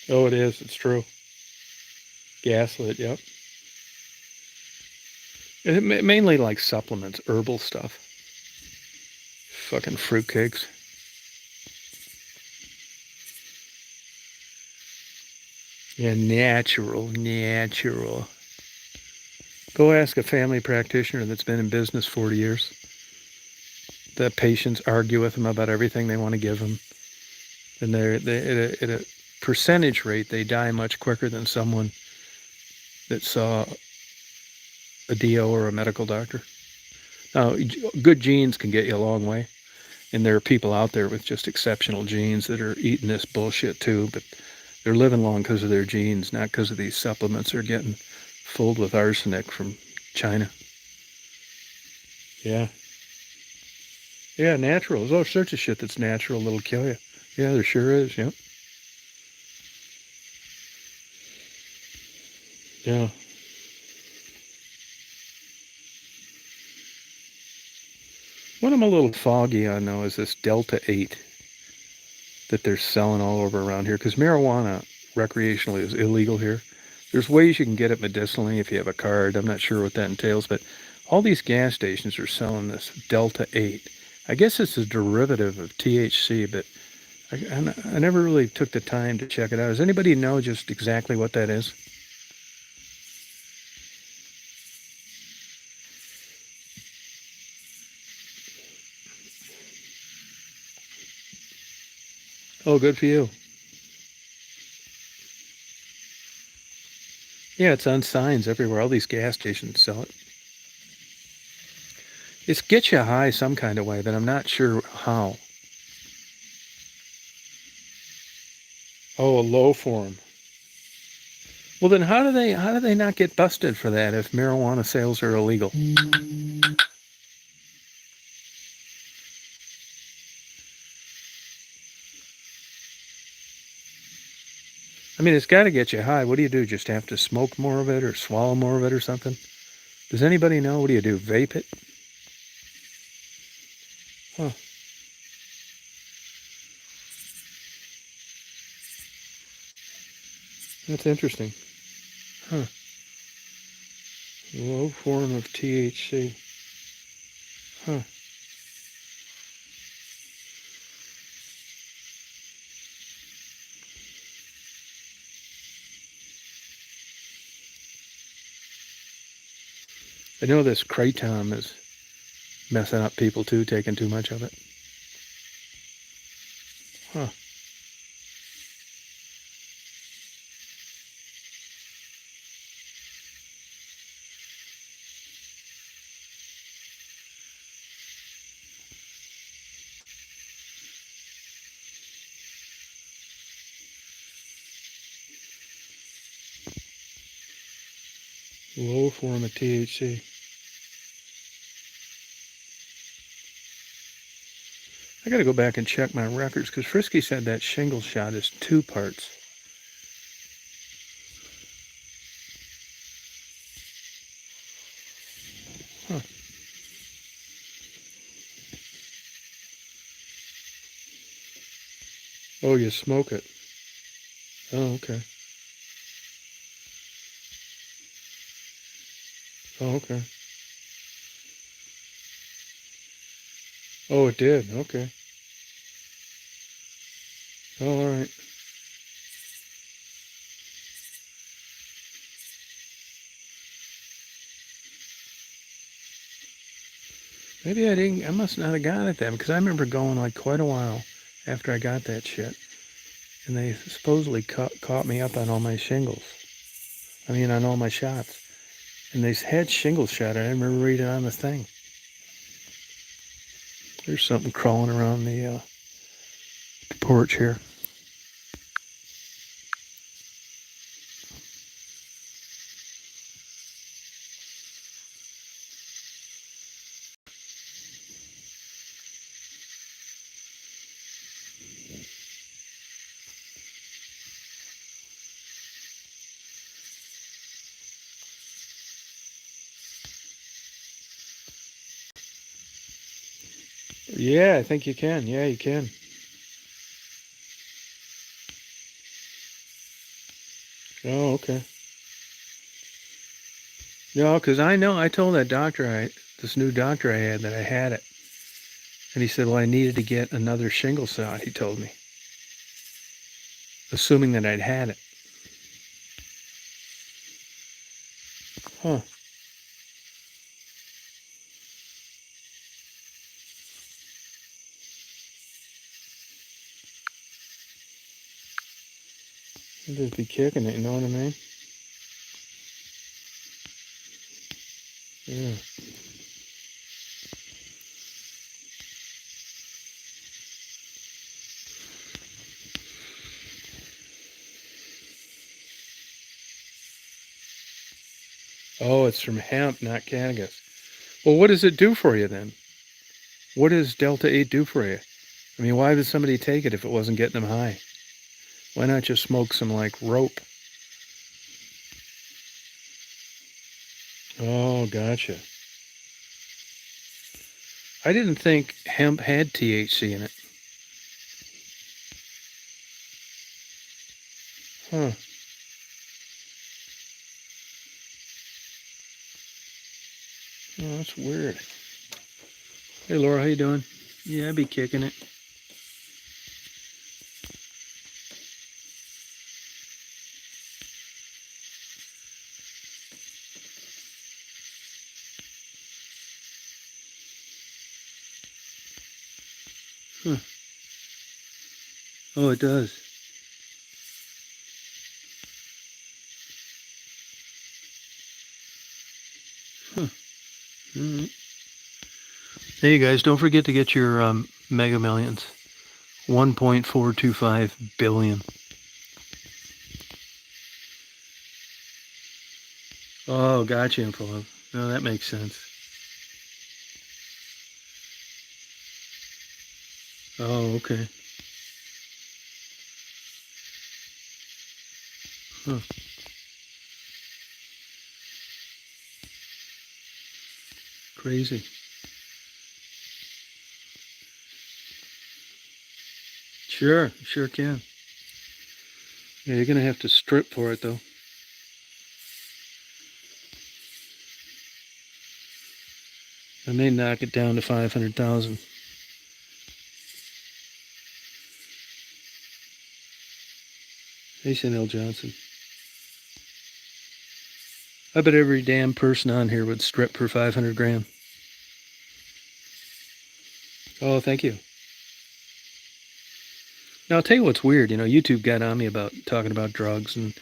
Oh, it is. It's true. Gaslit. Yep. Mainly like supplements, herbal stuff. Fucking fruitcakes. Yeah, natural. Go ask a family practitioner that's been in business 40 years. The patients argue with them about everything they want to give them. And at a percentage rate, they die much quicker than someone that saw a DO or a medical doctor. Now, good genes can get you a long way. And there are people out there with just exceptional genes that are eating this bullshit too, but they're living long because of their genes, not because of these supplements they're getting filled with arsenic from China. Yeah. Yeah, natural. There's all sorts of shit that's natural that'll kill you. Yeah, there sure is. Yep. Yeah. What I'm a little foggy on, though, is this Delta 8 that they're selling all over around here, because marijuana recreationally is illegal here. There's ways you can get it medicinally if you have a card. I'm not sure what that entails, but all these gas stations are selling this Delta 8. I guess it's a derivative of THC, but I never really took the time to check it out. Does anybody know just exactly what that is? Oh, good for you. Yeah, it's on signs everywhere. All these gas stations sell it. It gets you high some kind of way, but I'm not sure how. Oh, a low form. Well, then how do they not get busted for that if marijuana sales are illegal? I mean, it's got to get you high. What do you do? Just have to smoke more of it or swallow more of it or something? Does anybody know? What do you do? Vape it? Huh. That's interesting. Huh. Low form of THC. Huh. I know this kratom is messing up people too, taking too much of it. Huh. Low form of THC. I got to go back and check my records because Frisky said that shingle shot is 2 parts. Huh. Oh, you smoke it. Oh, okay. Oh, okay. Oh, it did. Okay. Oh, all right. Maybe I didn't. I must not have got it then, because I remember going like quite a while after I got that shit, and they supposedly caught me up on all my shingles. I mean, on all my shots, and they had shingles shot. I remember reading on the thing. There's something crawling around the porch here. Yeah, I think you can. Yeah, you can. Oh, okay. No, because I know I told that doctor, this new doctor I had, that I had it. And he said, well, I needed to get another shingle shot, he told me, assuming that I'd had it. Huh. I'd just be kicking it, you know what I mean? Yeah. Oh, it's from hemp, not cannabis. Well, what does it do for you then? What does Delta 8 do for you? I mean, why would somebody take it if it wasn't getting them high? Why not just smoke some, like, rope? Oh, gotcha. I didn't think hemp had THC in it. Huh. Oh, that's weird. Hey, Laura, how you doing? Yeah, I'd be kicking it. Huh. Oh, it does. Huh. All right. Hey, you guys, don't forget to get your Mega Millions. 1.425 billion. Oh, gotcha, Info. No, that makes sense. Oh, okay. Huh. Crazy. Sure can. Yeah, you're gonna have to strip for it though. I may knock it down to 500,000. Hey, Chanel Johnson. I bet every damn person on here would strip for 500 grand. Oh, thank you. Now, I'll tell you what's weird. You know, YouTube got on me about talking about drugs, and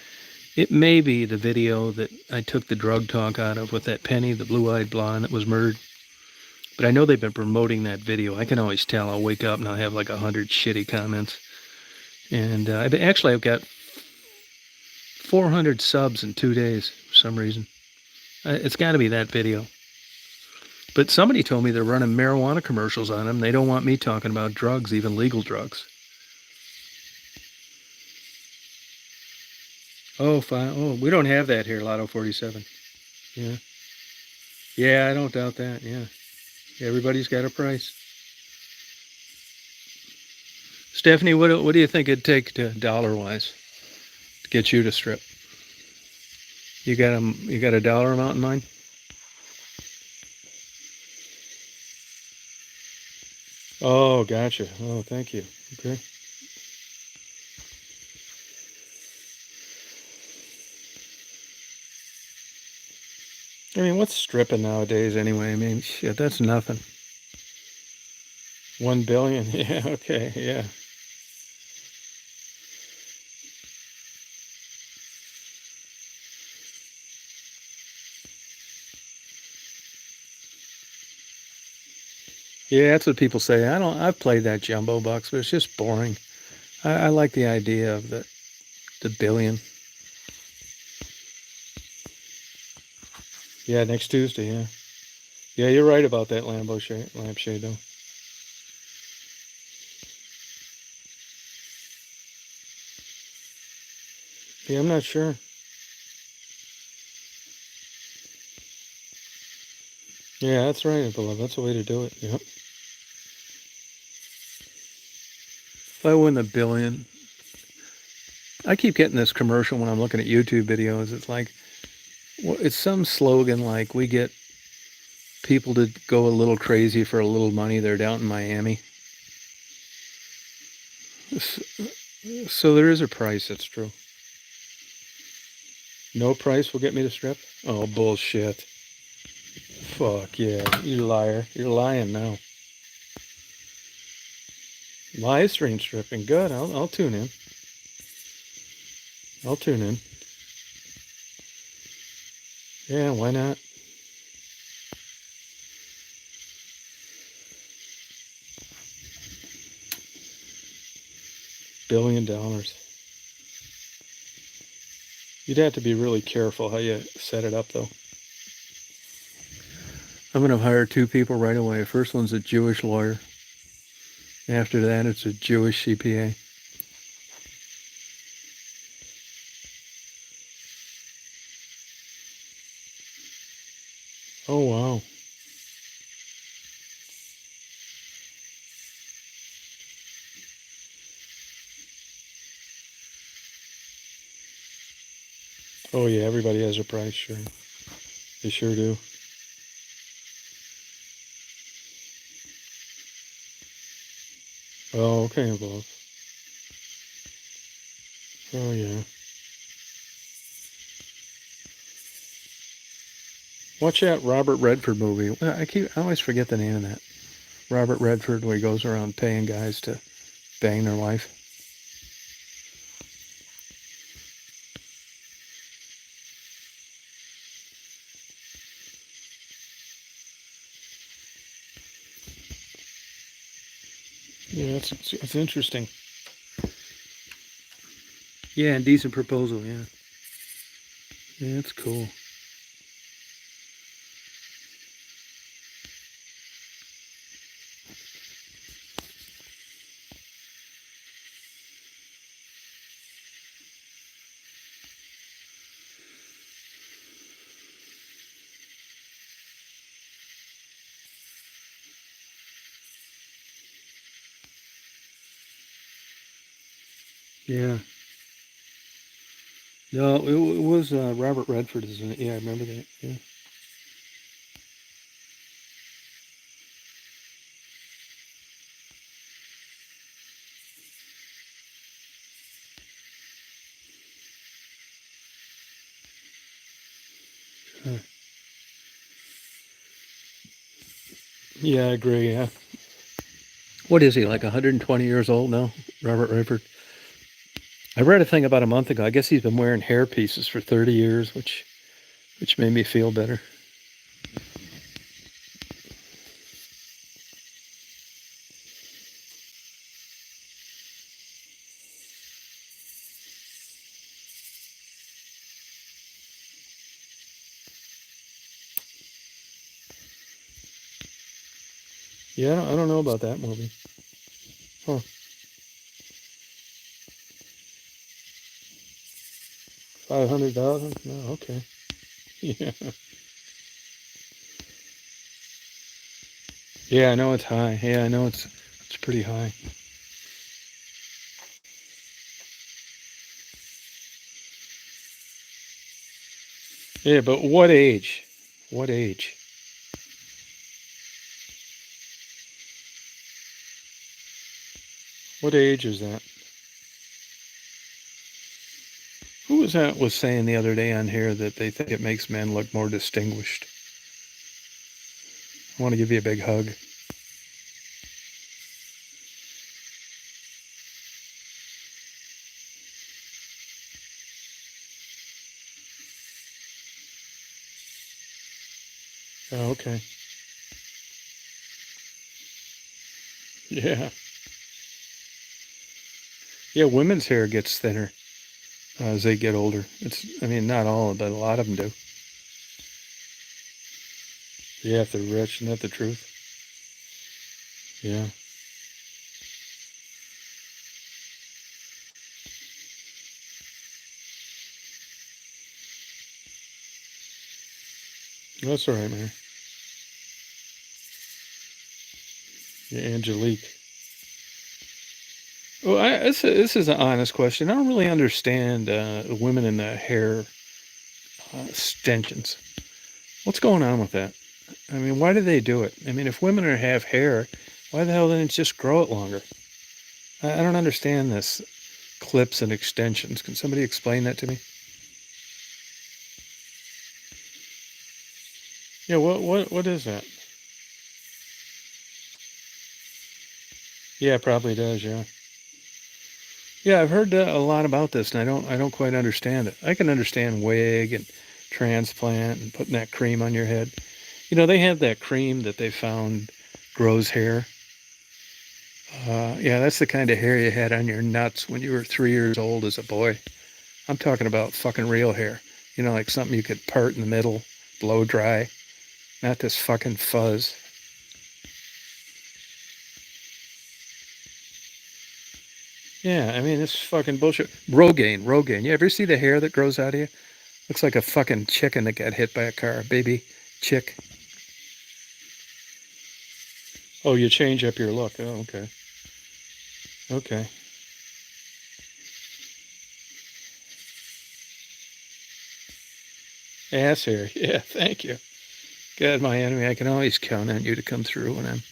it may be the video that I took the drug talk out of with that Penny, the blue-eyed blonde that was murdered. But I know they've been promoting that video. I can always tell. I'll wake up and I'll have like 100 shitty comments. And I've got 400 subs in 2 days for some reason. It's got to be that video. But somebody told me they're running marijuana commercials on them. They don't want me talking about drugs, even legal drugs. Oh, fine. Oh, we don't have that here, Lotto 47. Yeah. Yeah, I don't doubt that. Yeah. Everybody's got a price. Stephanie, what do you think it'd take to dollar wise to get you to strip? You got a dollar amount in mind? Oh, gotcha. Oh, thank you. Okay. I mean, what's stripping nowadays anyway? I mean, shit, that's nothing. 1 billion. Yeah. Okay. Yeah. Yeah, that's what people say. I've played that jumbo box, but it's just boring. I like the idea of the billion. Yeah, next Tuesday. Yeah. Yeah, you're right about that lampshade though. Yeah, I'm not sure. Yeah, that's right, beloved. That's the way to do it. Yep. If I win the billion, I keep getting this commercial when I'm looking at YouTube videos. It's like, well, it's some slogan like we get people to go a little crazy for a little money. They're down in Miami. So there is a price. That's true. No price will get me to strip? Oh, bullshit. Fuck yeah. You liar. You're lying now. Live stream stripping. Good. I'll tune in. I'll tune in. Yeah, why not? $1 billion. You'd have to be really careful how you set it up, though. I'm going to hire 2 people right away. First one's a Jewish lawyer. After that, it's a Jewish CPA. Oh, wow. Oh, yeah, everybody has a price, sure. They sure do. Oh, okay, above. Oh, yeah. Watch that Robert Redford movie. I always forget the name of that. Robert Redford, where he goes around paying guys to bang their wife. Yeah, it's interesting. Yeah, Indecent Proposal, yeah. Yeah, that's cool. Yeah. No, it was Robert Redford, isn't it? Yeah, I remember that. Yeah. Huh. Yeah, I agree. Yeah. What is he, like 120 years old now? Robert Redford. I read a thing about a month ago. I guess he's been wearing hair pieces for 30 years, which made me feel better. Yeah, I don't know about that movie. Huh. 500,000? No, okay. Yeah. Yeah, I know it's high. Yeah, I know it's pretty high. Yeah, but what age? What age? What age is that? Who was that was saying the other day on here that they think it makes men look more distinguished? I want to give you a big hug. Oh, okay. Yeah. Yeah, women's hair gets thinner as they get older. I mean, not all, but a lot of them do. Yeah, if they're rich, isn't that the truth? Yeah. That's all right, man. Yeah, Angelique. Well, this is an honest question. I don't really understand the women in the hair extensions. What's going on with that? I mean, why do they do it? I mean, if women have hair, why the hell didn't it just grow it longer? I don't understand this clips and extensions. Can somebody explain that to me? Yeah, what is that? Yeah, it probably does. Yeah, yeah. I've heard a lot about this, and I don't quite understand it. I can understand wig and transplant and putting that cream on your head. You know, they have that cream that they found grows hair. Yeah, that's the kind of hair you had on your nuts when you were 3 years old as a boy. I'm talking about fucking real hair. You know, like something you could part in the middle, blow dry, not this fucking fuzz. Yeah, I mean, it's fucking bullshit. Rogaine. You ever see the hair that grows out of you? Looks like a fucking chicken that got hit by a car. Baby chick. Oh, you change up your look. Oh, okay. Okay. Ass hair. Yeah, thank you. God, my enemy, I can always count on you to come through when I'm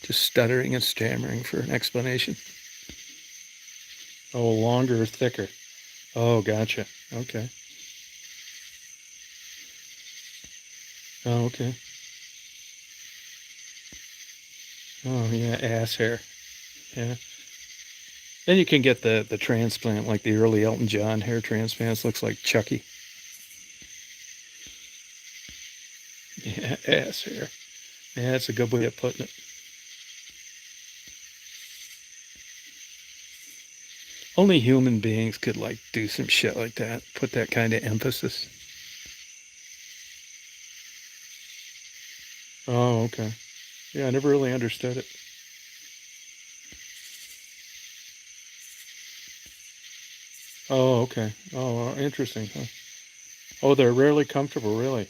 just stuttering and stammering for an explanation. Oh, longer, thicker. Oh, gotcha. Okay. Oh, okay. Oh, yeah, ass hair. Yeah. Then you can get the transplant, like the early Elton John hair transplants. Looks like Chucky. Yeah, ass hair. Yeah, that's a good way of putting it. Only human beings could like do some shit like that. Put that kind of emphasis. Oh, okay. Yeah, I never really understood it. Oh, okay. Oh, interesting. Huh? Oh, they're rarely comfortable, really.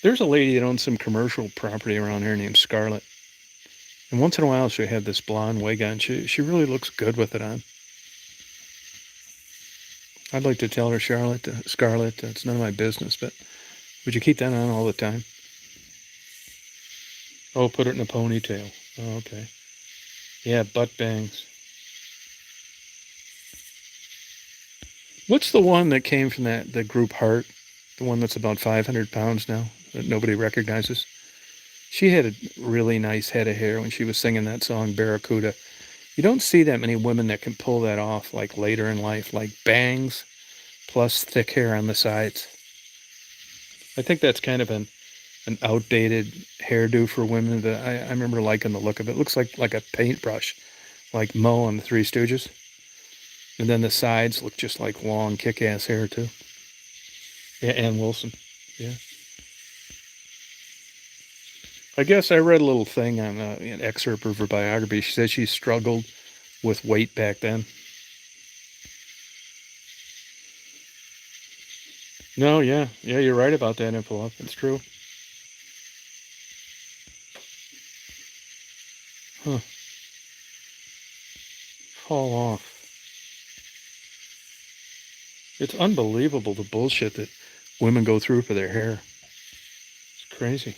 There's a lady that owns some commercial property around here named Scarlett. And once in a while she'll have this blonde wig on. She really looks good with it on. I'd like to tell her, Scarlett, it's none of my business, but would you keep that on all the time? Oh, put it in a ponytail. Oh, okay. Yeah, butt bangs. What's the one that came from the group Heart? The one that's about 500 pounds now that nobody recognizes? She had a really nice head of hair when she was singing that song Barracuda. You don't see that many women that can pull that off like later in life, like bangs plus thick hair on the sides. I think that's kind of an outdated hairdo for women. That I remember liking the look of it. It looks like a paintbrush, like Moe on the Three Stooges. And then the sides look just like long kick-ass hair too. Yeah, Ann Wilson. Yeah. I guess I read a little thing on an excerpt of her biography. She said she struggled with weight back then. No, yeah, yeah, you're right about that info. It's true. Huh. Fall off. It's unbelievable the bullshit that women go through for their hair. It's crazy.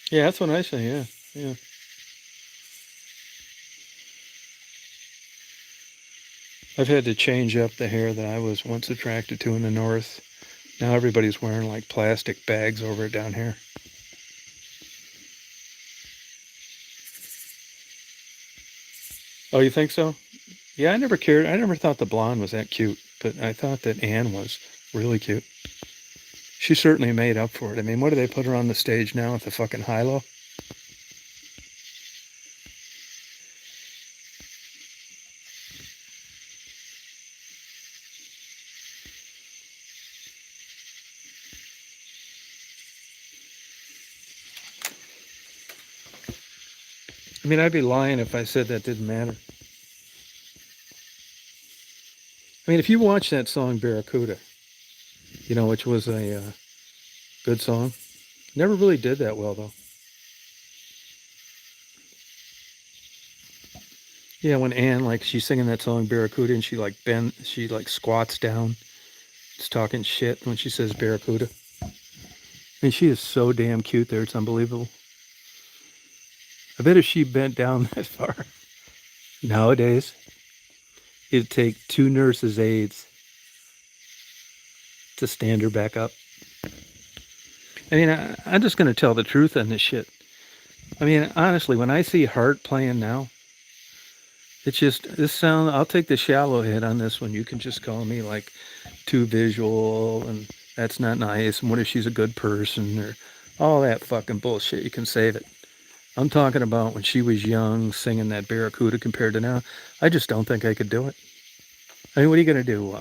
Yeah, that's what I say. Yeah, yeah. I've had to change up the hair that I was once attracted to in the north. Now everybody's wearing like plastic bags over it down here. Oh, you think so? Yeah, I never cared. I never thought the blonde was that cute, but I thought that Anne was really cute. She certainly made up for it. I mean, what do they put her on the stage now with the fucking high-low? I mean, I'd be lying if I said that didn't matter. I mean, if you watch that song Barracuda, you know, which was a good song, never really did that well though. Yeah, when Anne, like, she's singing that song Barracuda and she like squats down, just talking shit when she says Barracuda. I mean, she is so damn cute there, it's unbelievable. I bet if she bent down that far nowadays, it'd take 2 nurses' aides to stand her back up. I mean, I'm just going to tell the truth on this shit. I mean, honestly, when I see Heart playing now, it's just, this sound, I'll take the shallow hit on this one. You can just call me like too visual and that's not nice. And what if she's a good person or all that fucking bullshit. You can save it. I'm talking about when she was young singing that Barracuda compared to now. I just don't think I could do it. I mean, what are you going to do?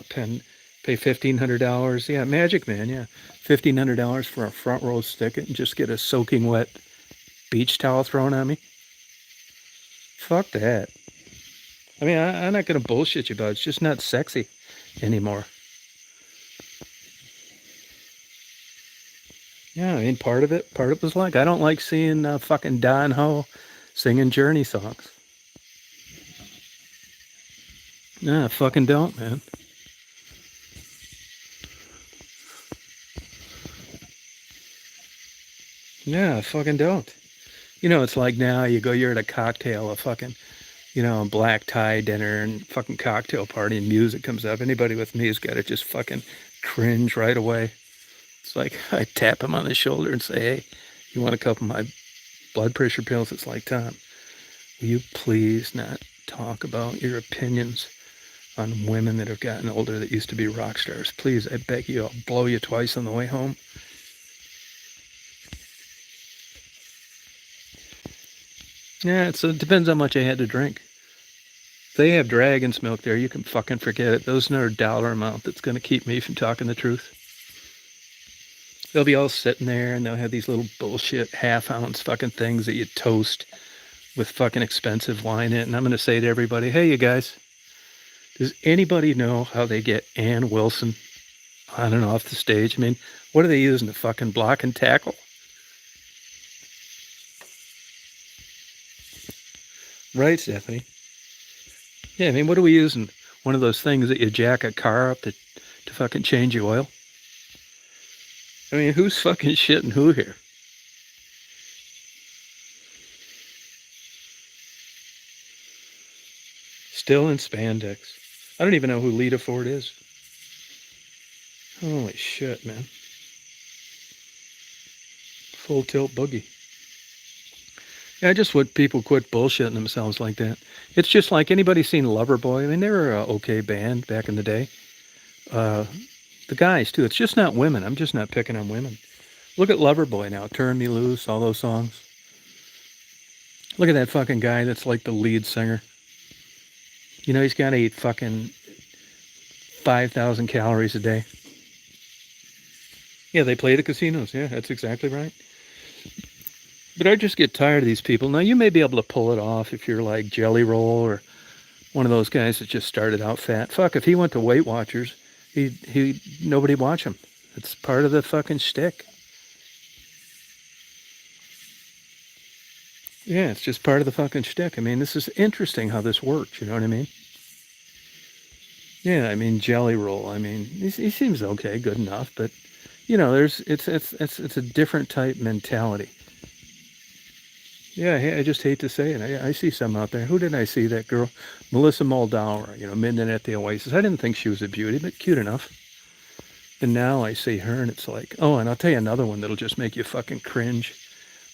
Pay $1,500? Yeah, Magic Man, yeah. $1,500 for a front row ticket and just get a soaking wet beach towel thrown on me? Fuck that. I mean, I'm not going to bullshit you about it. It's just not sexy anymore. Yeah, I mean, part of it was like, I don't like seeing fucking Don Ho singing Journey songs. Nah, I fucking don't, man. Yeah, I fucking don't. You know, it's like now you're at a cocktail, a fucking, you know, a black tie dinner and fucking cocktail party and music comes up. Anybody with me has got to just fucking cringe right away. It's like I tap him on the shoulder and say, hey, you want a couple of my blood pressure pills? It's like, Tom, will you please not talk about your opinions on women that have gotten older that used to be rock stars? Please, I beg you, I'll blow you twice on the way home. Yeah, it depends how much I had to drink. If they have dragon's milk there, you can fucking forget it. Those are a dollar amount that's going to keep me from talking the truth. They'll be all sitting there and they'll have these little bullshit half-ounce fucking things that you toast with fucking expensive wine in it. And I'm going to say to everybody, hey, you guys, does anybody know how they get Ann Wilson on and off the stage? I mean, what are they using to fucking block and tackle? Right, Stephanie? Yeah, I mean, what are we using? One of those things that you jack a car up to fucking change your oil? I mean, who's fucking shitting who here? Still in spandex. I don't even know who Lita Ford is. Holy shit, man. Full tilt boogie. Yeah, I just would people quit bullshitting themselves like that. It's just like, anybody seen Loverboy? I mean, they were an okay band back in the day. The guys, too. It's just not women. I'm just not picking on women. Look at Loverboy now. Turn Me Loose, all those songs. Look at that fucking guy that's like the lead singer. You know, he's got to eat fucking 5,000 calories a day. Yeah, they play the casinos. Yeah, that's exactly right. But I just get tired of these people. Now, you may be able to pull it off if you're like Jelly Roll or one of those guys that just started out fat. Fuck, if he went to Weight Watchers, nobody'd watch him. It's part of the fucking shtick. Yeah, it's just part of the fucking shtick. I mean, this is interesting how this works. You know what I mean? Yeah, I mean, Jelly Roll. I mean, he seems okay, good enough, but you know, it's a different type mentality. Yeah, I just hate to say it. I see some out there. Who did I see? That girl, Melissa Muldaur. You know, Midnight at the Oasis. I didn't think she was a beauty, but cute enough. And now I see her, and it's like, oh, and I'll tell you another one that'll just make you fucking cringe.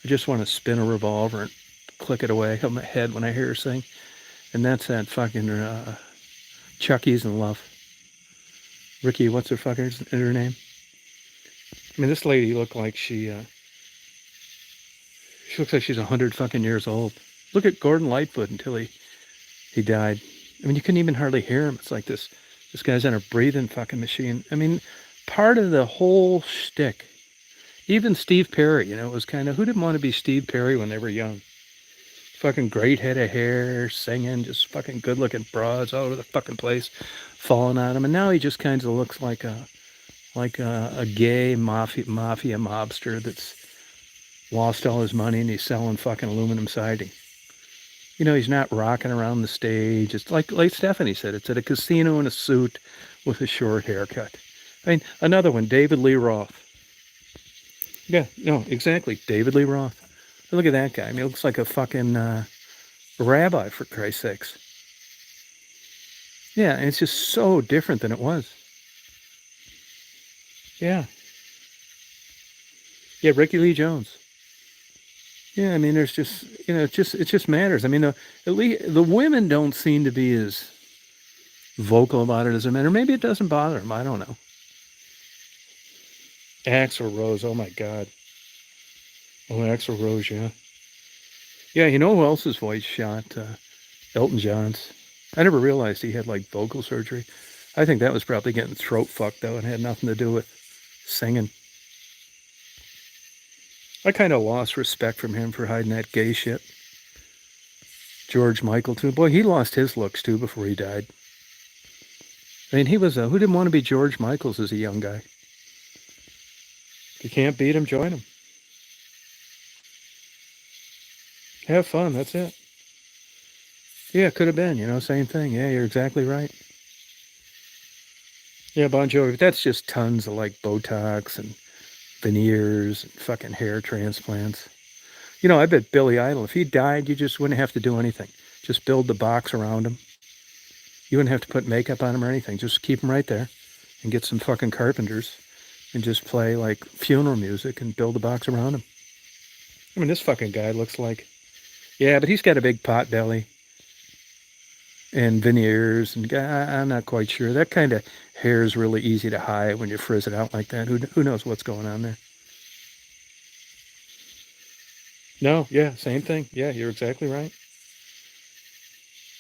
I just want to spin a revolver and click it away on my head when I hear her sing. And that's that fucking Chucky's in Love. Ricky, what's her name? I mean, this lady looked like she looks like she's 100 fucking years old. Look at Gordon Lightfoot until he died. I mean, you couldn't even hardly hear him. It's like this guy's on a breathing fucking machine. I mean, part of the whole shtick. Even Steve Perry, you know, it was kind of, who didn't want to be Steve Perry when they were young? Fucking great head of hair, singing, just fucking good looking broads all over the fucking place, falling on him. And now he just kind of looks like a gay mafia mobster that's lost all his money and he's selling fucking aluminum siding. You know, he's not rocking around the stage. It's like Stephanie said, it's at a casino in a suit with a short haircut. I mean, another one, David Lee Roth. Yeah, no, exactly. David Lee Roth. Look at that guy. I mean, he looks like a fucking rabbi, for Christ's sakes. Yeah, and it's just so different than it was. Yeah. Yeah, Ricky Lee Jones. Yeah, I mean, there's just, you know, it just matters. I mean, at least the women don't seem to be as vocal about it as the men, or maybe it doesn't bother them. I don't know. Axl Rose, oh my God. Oh, Axl Rose, yeah. Yeah, you know who else's voice shot? Elton John's. I never realized he had like vocal surgery. I think that was probably getting throat fucked though, and had nothing to do with singing. I kind of lost respect from him for hiding that gay shit. George Michael too. Boy, he lost his looks too before he died. I mean, he was who didn't want to be George Michaels as a young guy? If you can't beat him, join him. Have fun. That's it. Yeah, could have been. You know, same thing. Yeah, you're exactly right. Yeah, Bon Jovi. That's just tons of like Botox and veneers and fucking hair transplants. You know, I bet Billy Idol, if he died, you just wouldn't have to do anything. Just build the box around him. You wouldn't have to put makeup on him or anything. Just keep him right there and get some fucking carpenters and just play like funeral music and build the box around him. I mean, this fucking guy looks like, yeah, but he's got a big pot belly and veneers, and I'm not quite sure. That kind of hair is really easy to hide when you frizz it out like that. Who knows what's going on there? No, yeah, same thing. Yeah, you're exactly right.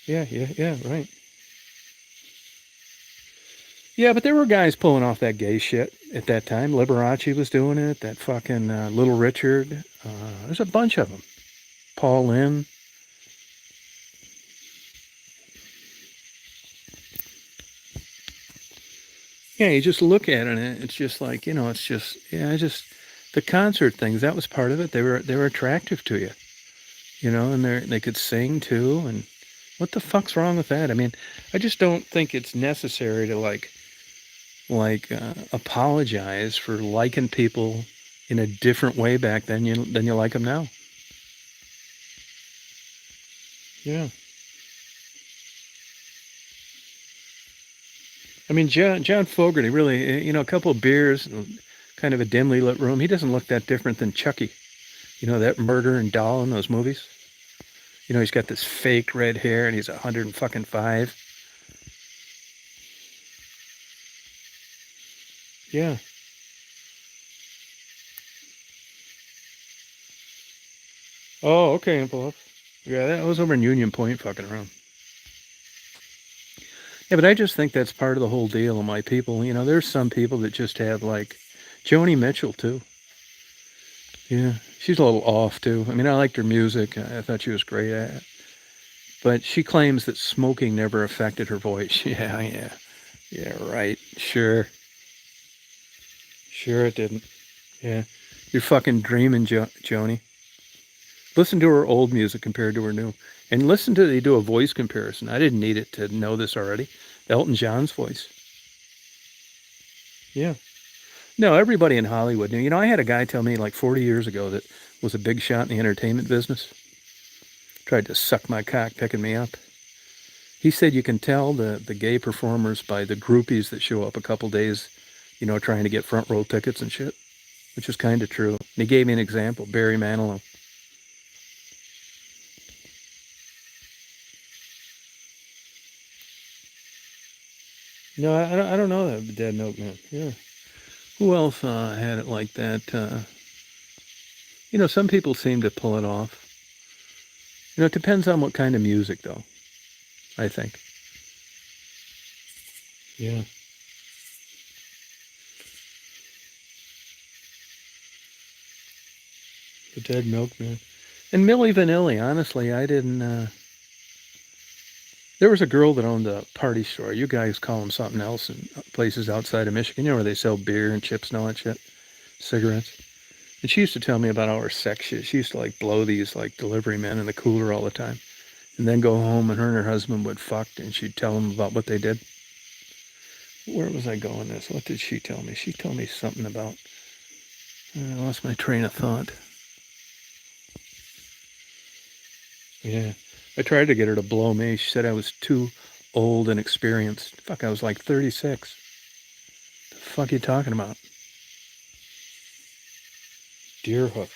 Yeah, right. Yeah, but there were guys pulling off that gay shit at that time. Liberace was doing it. That fucking Little Richard. There's a bunch of them. Paul Lynde. Yeah, you just look at it and it's just like, you know, it's just, yeah, just the concert things, that was part of it. They were attractive to you, you know, and they could sing too. And what the fuck's wrong with that? I mean, I just don't think it's necessary to apologize for liking people in a different way back then than you like them now. Yeah. I mean, John Fogerty really, you know, a couple of beers, kind of a dimly lit room. He doesn't look that different than Chucky. You know, that murder and doll in those movies. You know, he's got this fake red hair and he's 105. Yeah. Oh, okay, envelope. Yeah, that was over in Union Point fucking around. Yeah, but I just think that's part of the whole deal of my people. You know, there's some people that just have like Joni Mitchell too. Yeah, she's a little off too. I mean, I liked her music. I thought she was great at it. But she claims that smoking never affected her voice. Yeah, right. Sure. Sure it didn't. Yeah. You're fucking dreaming, Joni. Listen to her old music compared to her new. And listen to, they do a voice comparison. I didn't need it to know this already. Elton John's voice. Yeah. No, everybody in Hollywood knew. You know, I had a guy tell me like 40 years ago that was a big shot in the entertainment business. Tried to suck my cock picking me up. He said you can tell the gay performers by the groupies that show up a couple days, you know, trying to get front row tickets and shit, which is kind of true. And he gave me an example, Barry Manilow. No, I don't know that Dead Milkman. Yeah. Who else had it like that? You know, some people seem to pull it off. You know, it depends on what kind of music, though, I think. Yeah. The Dead Milkman. And Milli Vanilli, honestly, I didn't. There was a girl that owned a party store. You guys call them something else in places outside of Michigan, you know, where they sell beer and chips and all that shit, cigarettes. And she used to tell me about all her sex shit. She used to like blow these like delivery men in the cooler all the time, and then go home and her and her husband would fuck, and she'd tell them about what they did. Where was I going this? What did she tell me? She told me something about. I lost my train of thought. Yeah. I tried to get her to blow me. She said I was too old and experienced. Fuck, I was like 36. The fuck you talking about? Deerhoof.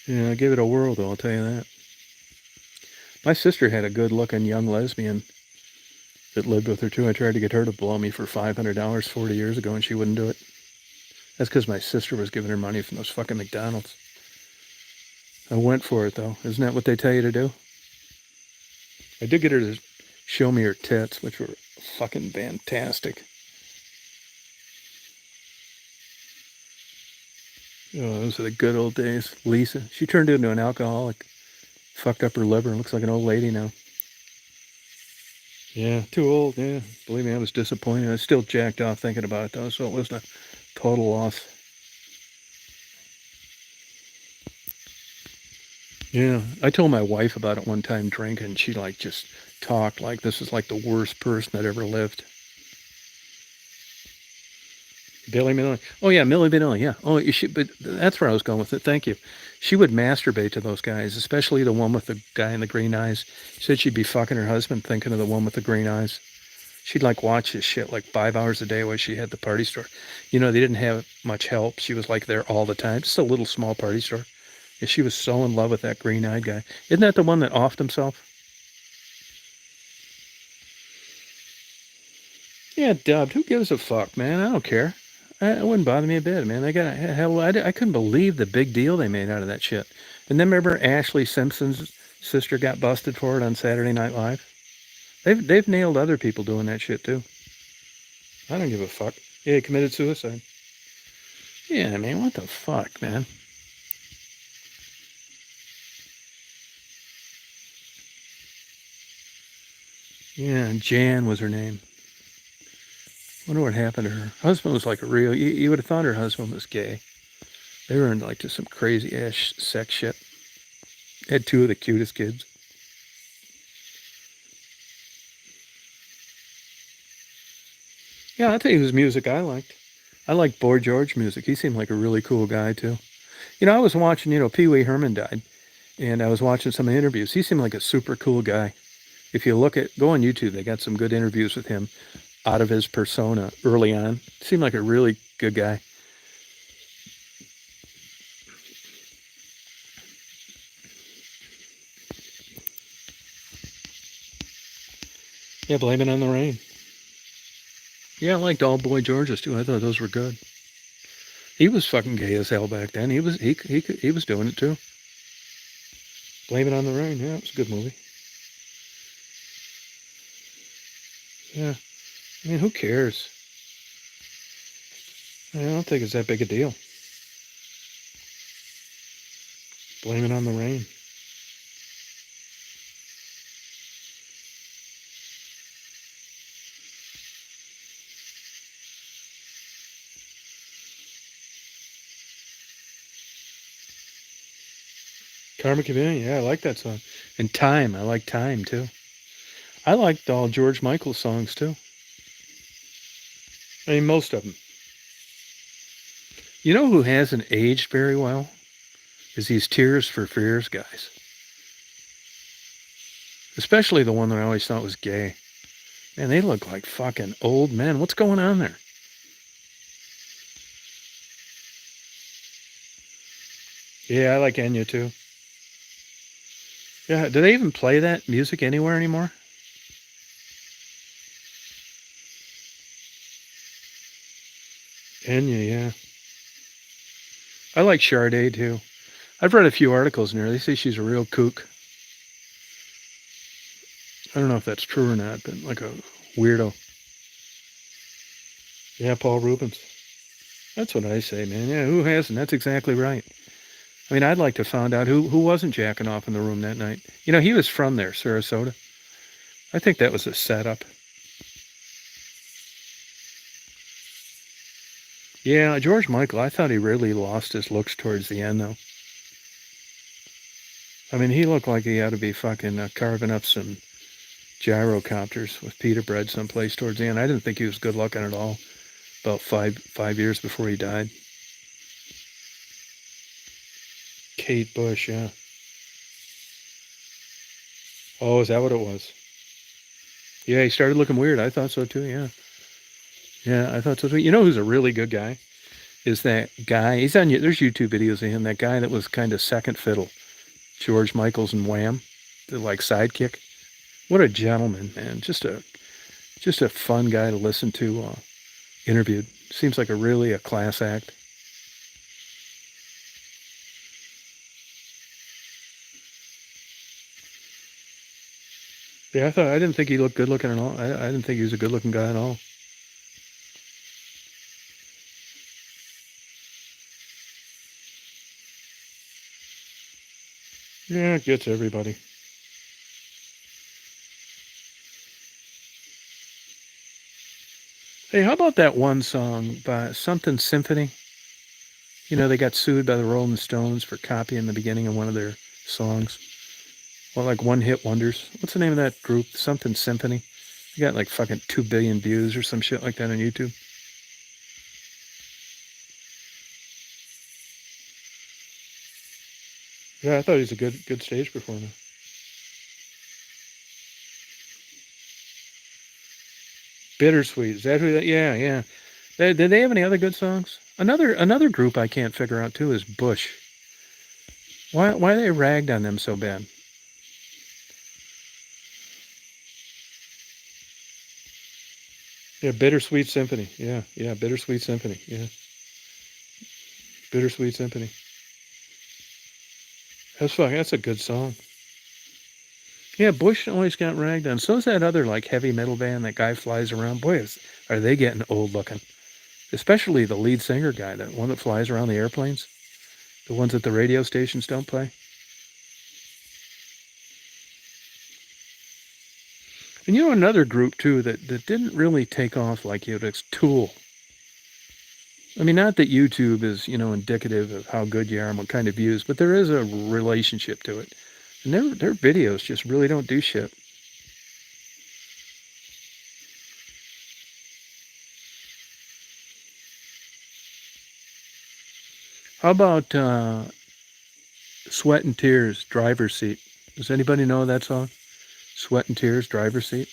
Yeah, give it a whirl, though, I'll tell you that. My sister had a good-looking young lesbian that lived with her, too. I tried to get her to blow me for $500 40 years ago, and she wouldn't do it. That's because my sister was giving her money from those fucking McDonald's. I went for it, though. Isn't that what they tell you to do? I did get her to show me her tits, which were fucking fantastic. Oh, those are the good old days. Lisa, she turned into an alcoholic. Fucked up her liver and looks like an old lady now. Yeah, too old, yeah. Believe me, I was disappointed. I was still jacked off thinking about it, though, so it wasn't a total loss. Yeah, I told my wife about it one time drinking. She like just talked like this is like the worst person that ever lived. Billy Manili. Oh yeah, Millie Vanilli. Yeah. Oh, but that's where I was going with it. Thank you. She would masturbate to those guys, especially the one with the guy in the green eyes. She said she'd be fucking her husband thinking of the one with the green eyes. She'd like watch his shit like 5 hours a day while she had the party store. You know, they didn't have much help. She was like there all the time. Just a little small party store. And she was so in love with that green-eyed guy. Isn't that the one that offed himself? Yeah, dubbed. Who gives a fuck, man? I don't care. It wouldn't bother me a bit, man. I couldn't believe the big deal they made out of that shit. And then remember Ashley Simpson's sister got busted for it on Saturday Night Live? They've nailed other people doing that shit too. I don't give a fuck. Yeah, he committed suicide. Yeah, man, what the fuck, man? Yeah, Jan was her name. Wonder what happened to her. Husband was like a real. You would have thought her husband was gay. They were into like just some crazy ass sex shit. Had two of the cutest kids. Yeah, I'll tell you whose music I liked. I liked Boy George music. He seemed like a really cool guy too. You know, I was watching. You know, Pee Wee Herman died, and I was watching some interviews. He seemed like a super cool guy. If you go on YouTube, they got some good interviews with him out of his persona early on. Seemed like a really good guy. Yeah, Blame It on the Rain. Yeah, I liked all Boy Georges too. I thought those were good. He was fucking gay as hell back then. He was doing it too. Blame It on the Rain. Yeah, it was a good movie. Yeah, I mean, who cares? I don't think it's that big a deal. Blame It on the Rain. Karma Chameleon, yeah, I like that song. And Time, I like Time too. I liked all George Michael songs too. I mean, most of them. You know who hasn't aged very well? Is these Tears for Fears guys. Especially the one that I always thought was gay. Man, they look like fucking old men. What's going on there? Yeah, I like Enya too. Yeah, do they even play that music anywhere anymore? Enya, yeah. I like Sade too. I've read a few articles in there. They say she's a real kook. I don't know if that's true or not, but like a weirdo. Yeah, Paul Rubens. That's what I say, man. Yeah, who hasn't? That's exactly right. I mean, I'd like to find out who wasn't jacking off in the room that night. You know, he was from there, Sarasota. I think that was a setup. Yeah, George Michael, I thought he really lost his looks towards the end, though. I mean, he looked like he ought to be fucking carving up some gyrocopters with pita bread someplace towards the end. I didn't think he was good looking at all. About five years before he died. Kate Bush, yeah. Oh, is that what it was? Yeah, he started looking weird. I thought so too, yeah. Yeah, I thought so too. You know who's a really good guy? Is that guy. He's on, there's YouTube videos of him, that guy that was kind of second fiddle. George Michaels and Wham, the like sidekick. What a gentleman, man. Just a fun guy to listen to interviewed. Seems like a class act. Yeah, I didn't think he looked good looking at all. I didn't think he was a good looking guy at all. Yeah, it gets everybody. Hey, how about that one song by Something Symphony? You know, they got sued by the Rolling Stones for copying the beginning of one of their songs. Well, like one hit wonders. What's the name of that group? Something Symphony. They got like fucking 2 billion views or some shit like that on YouTube. Yeah, I thought he was a good stage performer. Bittersweet. Is that who that? Yeah, yeah. Did they have any other good songs? Another group I can't figure out too is Bush. Why they ragged on them so bad? Yeah, Bittersweet Symphony. Yeah, yeah, Bittersweet Symphony. Yeah, Bittersweet Symphony. That's a good song. Yeah, Bush always got ragged on. So's that other like heavy metal band. That guy flies around. Boy, are they getting old looking? Especially the lead singer guy, that one that flies around the airplanes, the ones that the radio stations don't play. And you know another group too that didn't really take off like you. It's Tool. I mean, not that YouTube is, indicative of how good you are and what kind of views, but there is a relationship to it. And their videos just really don't do shit. How about Sweat and Tears, Driver's Seat? Does anybody know that song? Sweat and Tears, Driver's Seat?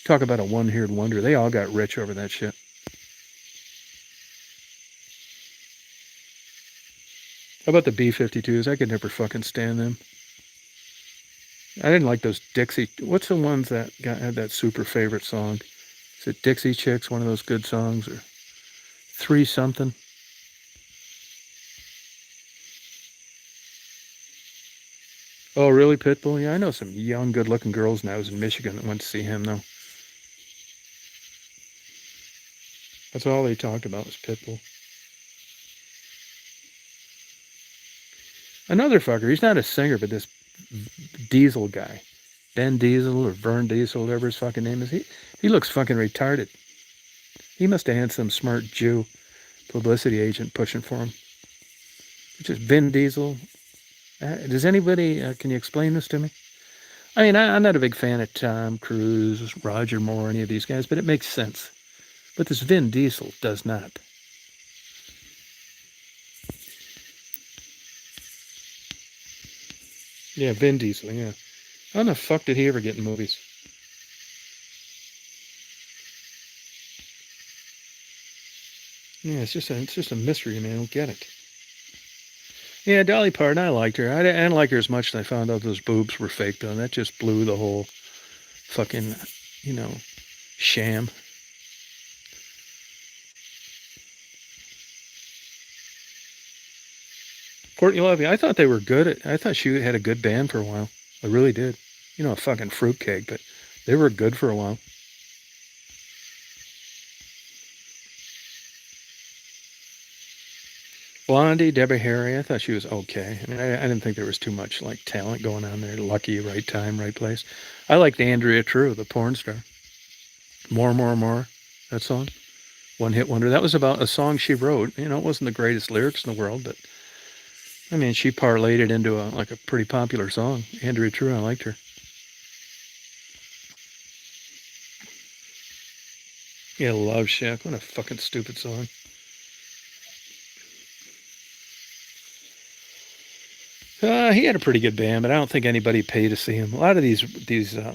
Talk about a one-hit wonder. They all got rich over that shit. How about the B-52s? I could never fucking stand them. I didn't like those Dixie. What's the ones that had that super favorite song? Is it Dixie Chicks, one of those good songs, or Three Something? Oh, really, Pitbull? Yeah, I know some young, good-looking girls now. I was in Michigan that went to see him, though. That's all they talked about was Pitbull. Another fucker. He's not a singer, but this Diesel guy, Ben Diesel or Vern Diesel, whatever his fucking name is. He looks fucking retarded. He must have had some smart Jew publicity agent pushing for him. It's just Vin Diesel. Does anybody, can you explain this to me? I mean, I'm not a big fan of Tom Cruise, Roger Moore, any of these guys, but it makes sense. But this Vin Diesel does not. Yeah, Vin Diesel, yeah. How the fuck did he ever get in movies? Yeah, it's just a mystery, man. I don't get it. Yeah, Dolly Parton, I liked her. I didn't like her as much as I found out those boobs were fake, though. That just blew the whole fucking, you know, sham. Courtney Love, I thought they were good. I thought she had a good band for a while. I really did. You know, a fucking fruitcake, but they were good for a while. Blondie, Debbie Harry, I thought she was okay. I mean, I didn't think there was too much like talent going on there. Lucky, right time, right place. I liked Andrea True, the porn star. More, that song. One hit wonder. That was about a song she wrote. You know, it wasn't the greatest lyrics in the world, but I mean, she parlayed it into a pretty popular song. Andrea True, I liked her. Yeah, Love Shack. What a fucking stupid song. He had a pretty good band, but I don't think anybody paid to see him. A lot of these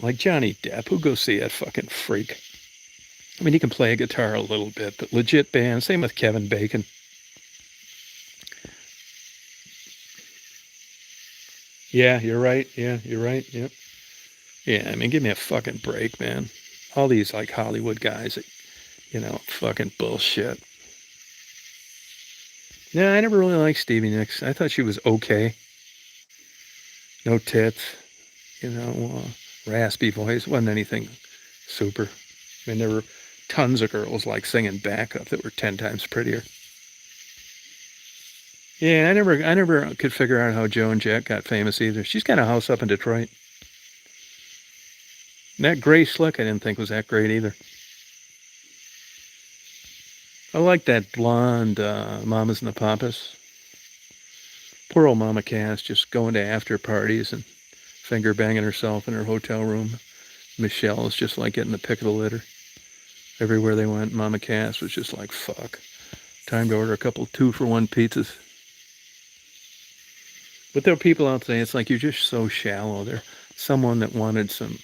like Johnny Depp, who goes see that fucking freak? I mean, he can play a guitar a little bit, but legit band. Same with Kevin Bacon. Yeah, you're right. Yeah, you're right. Yep. Yeah, I mean, give me a fucking break, man. All these like Hollywood guys, that, fucking bullshit. Yeah, I never really liked Stevie Nicks. I thought she was okay. No tits, raspy voice. Wasn't anything super. I mean, there were tons of girls like singing backup that were 10 times prettier. Yeah, I never could figure out how Joan Jett got famous either. She's got a house up in Detroit. And that Grace Slick, I didn't think was that great either. I like that blonde Mamas and the Papas. Poor old Mama Cass just going to after parties and finger banging herself in her hotel room. Michelle is just like getting the pick of the litter. Everywhere they went, Mama Cass was just like, fuck. Time to order a couple 2-for-1 pizzas. But there are people out there, it's like you're just so shallow. They're someone that wanted some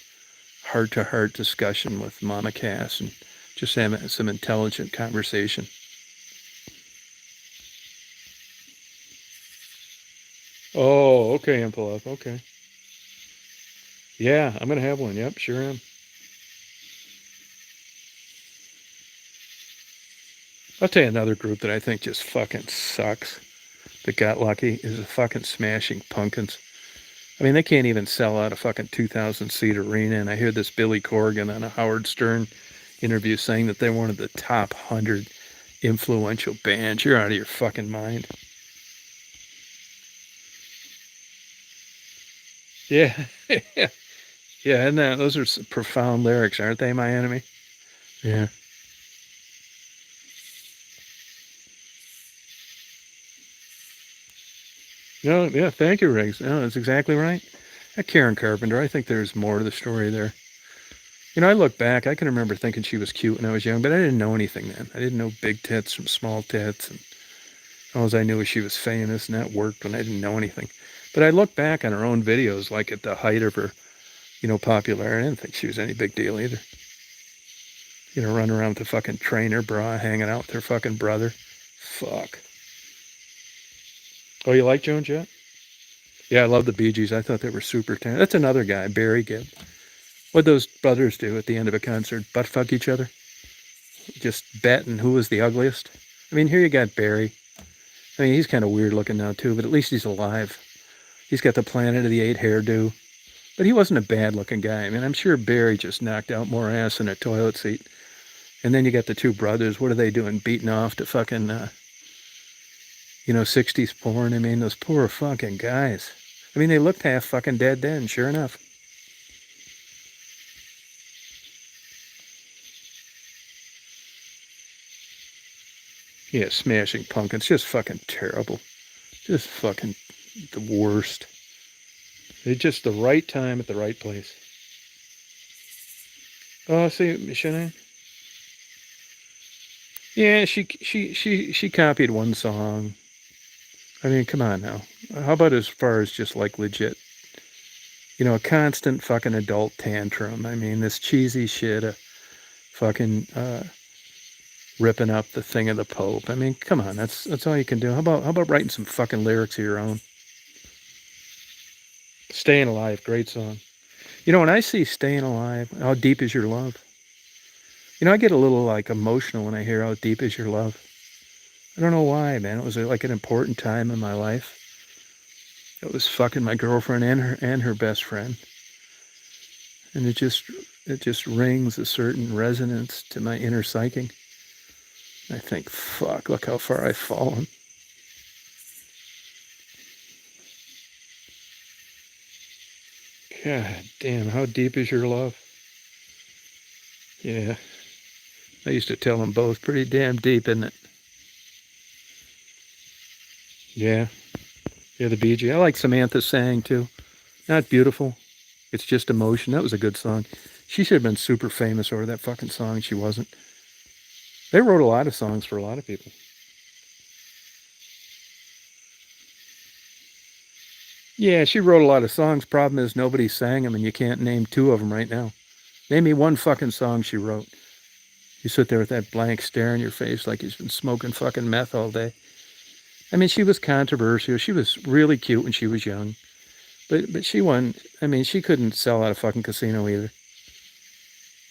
heart-to-heart discussion with Mama Cass and just have some intelligent conversation. Oh, okay, Impulse. Okay. Yeah, I'm going to have one. Yep, sure am. I'll tell you another group that I think just fucking sucks that got lucky is the fucking Smashing Pumpkins. I mean, they can't even sell out a fucking 2,000-seat arena. And I hear this Billy Corgan on a Howard Stern interview saying that they're one of the top 100 influential bands. You're out of your fucking mind. Yeah. Yeah, and those are some profound lyrics, aren't they, my enemy? Yeah. No, yeah, thank you, Riggs. No, that's exactly right. Karen Carpenter, I think there's more to the story there. I look back, I can remember thinking she was cute when I was young, but I didn't know anything then. I didn't know big tits from small tits, and all I knew was she was famous, and that worked when I didn't know anything. But I look back on her own videos, like at the height of her, popularity. I didn't think she was any big deal either. Running around with a fucking trainer bra, hanging out with her fucking brother. Fuck. Oh, you like Joan Jett? Yeah, I love the Bee Gees. I thought they were super talented. That's another guy, Barry Gibb. What'd those brothers do at the end of a concert? Butt fuck each other? Just betting who was the ugliest? I mean, here you got Barry. I mean, he's kind of weird looking now, too, but at least he's alive. He's got the Planet of the Apes hairdo. But he wasn't a bad looking guy. I mean, I'm sure Barry just knocked out more ass in a toilet seat. And then you got the two brothers. What are they doing? Beating off to fucking, 60s porn. I mean, those poor fucking guys. I mean, they looked half fucking dead then, sure enough. Yeah, Smashing Pumpkins. Just fucking terrible. Just fucking the worst. It's just the right time at the right place. Oh, see, Shanae? Yeah, she copied one song. I mean, come on now. How about as far as just like legit? A constant fucking adult tantrum. I mean, this cheesy shit of fucking ripping up the thing of the Pope. I mean, come on, that's all you can do. How about writing some fucking lyrics of your own? Staying Alive, great song. When I see Staying Alive, How Deep Is Your Love? I get a little like emotional when I hear How Deep Is Your Love. I don't know why, man. It was like an important time in my life. It was fucking my girlfriend and her best friend. And it just rings a certain resonance to my inner psyche. I think, fuck, look how far I've fallen. God damn, how deep is your love? Yeah. I used to tell them both, pretty damn deep, isn't it? Yeah. Yeah, the Bee Gees. I like Samantha Sang too. Not beautiful. It's just emotion. That was a good song. She should have been super famous over that fucking song. She wasn't. They wrote a lot of songs for a lot of people. Yeah, she wrote a lot of songs. Problem is nobody sang them, and you can't name two of them right now. Name me one fucking song she wrote. You sit there with that blank stare in your face like you've been smoking fucking meth all day. I mean, she was controversial. She was really cute when she was young. But she won. I mean, she couldn't sell out a fucking casino either.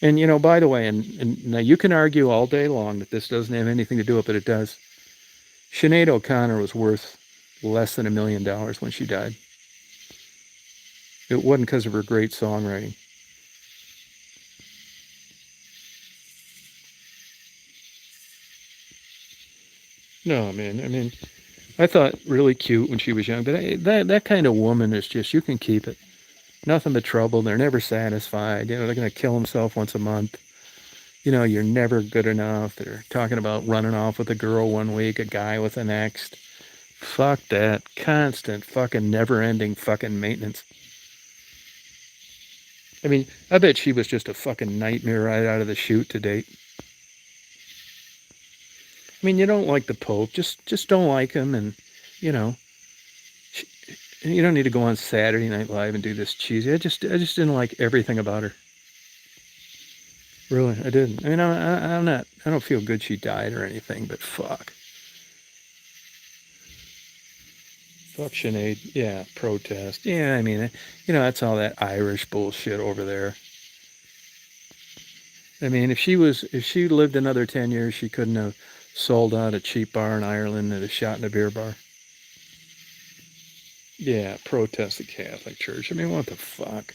And by the way, and now you can argue all day long that this doesn't have anything to do with it, but it does. Sinead O'Connor was worth less than $1 million when she died. It wasn't because of her great songwriting. No, man. I mean, I thought really cute when she was young, but that kind of woman is just, you can keep it. Nothing but trouble. They're never satisfied. They're going to kill themselves once a month. You're never good enough. They're talking about running off with a girl one week, a guy with the next. Fuck that. Constant fucking never ending fucking maintenance. I mean, I bet she was just a fucking nightmare right out of the chute to date. I mean, you don't like the Pope. Just don't like him. And, you know, you don't need to go on Saturday Night Live and do this cheesy. I just didn't like everything about her. Really, I didn't. I mean, I'm not. I don't feel good she died or anything, but fuck. Fuck Sinead. Yeah, protest. Yeah, I mean, that's all that Irish bullshit over there. I mean, if she lived another 10 years, she couldn't have sold out a cheap bar in Ireland at a shot in a beer bar. Yeah, protest the Catholic Church. I mean, what the fuck?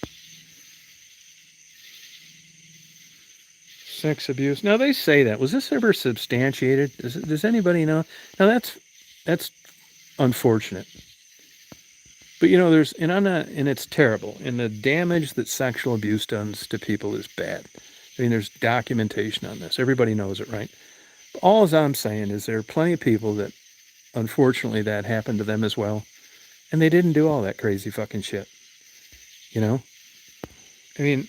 Sex abuse. Now they say that. Was this ever substantiated? Does anybody know? Now that's unfortunate. But there's, and I'm not, and it's terrible. And the damage that sexual abuse does to people is bad. I mean, there's documentation on this. Everybody knows it, right? All I'm saying is there are plenty of people that, unfortunately, that happened to them as well. And they didn't do all that crazy fucking shit. You know? I mean,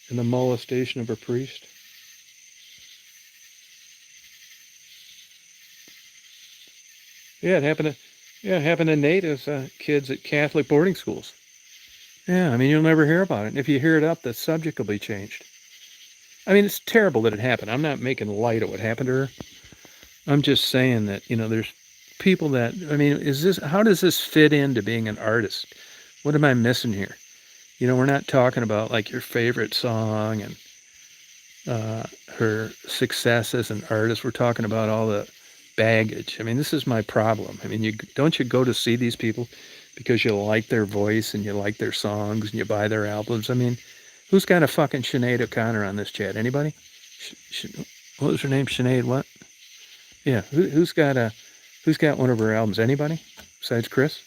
in the molestation of a priest. Yeah, it happened to native kids at Catholic boarding schools. Yeah, I mean, you'll never hear about it. And if you hear it up, the subject will be changed. I mean, it's terrible that it happened. I'm not making light of what happened to her. I'm just saying that, there's people that, I mean, how does this fit into being an artist? What am I missing here? We're not talking about like your favorite song and her success as an artist. We're talking about all the baggage. I mean, this is my problem. I mean, don't you go to see these people because you like their voice and you like their songs and you buy their albums? I mean, who's got a fucking Sinead O'Connor on this chat? Anybody? What was her name? Sinead what? Yeah, who's got one of her albums? Anybody besides Chris?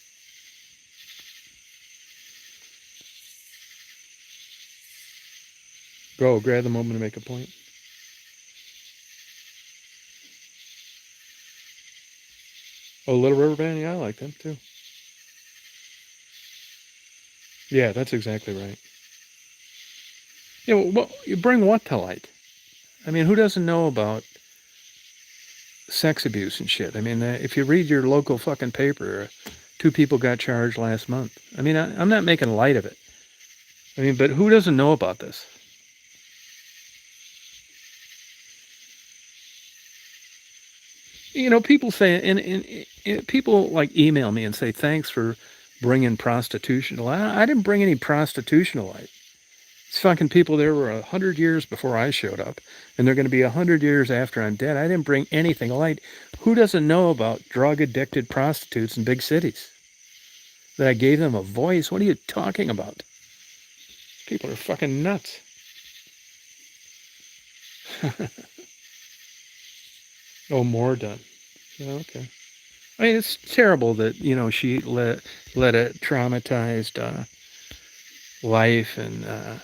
Go grab the moment to make a point. Oh, Little River Band, yeah, I like them too. Yeah, that's exactly right. Yeah, well, you bring what to light? I mean, who doesn't know about sex abuse and shit? I mean, if you read your local fucking paper, 2 people got charged last month. I mean, I'm not making light of it. I mean, but who doesn't know about this? You know, people say, and people like email me and say, thanks for bringing prostitution to light. I didn't bring any prostitution to light. It's fucking people there were 100 years before I showed up, and they're going to be 100 years after I'm dead. I didn't bring anything to light. Who doesn't know about drug-addicted prostitutes in big cities? That I gave them a voice? What are you talking about? People are fucking nuts. Oh, more done. Yeah, okay. I mean, it's terrible that, you know, she led a traumatized life and,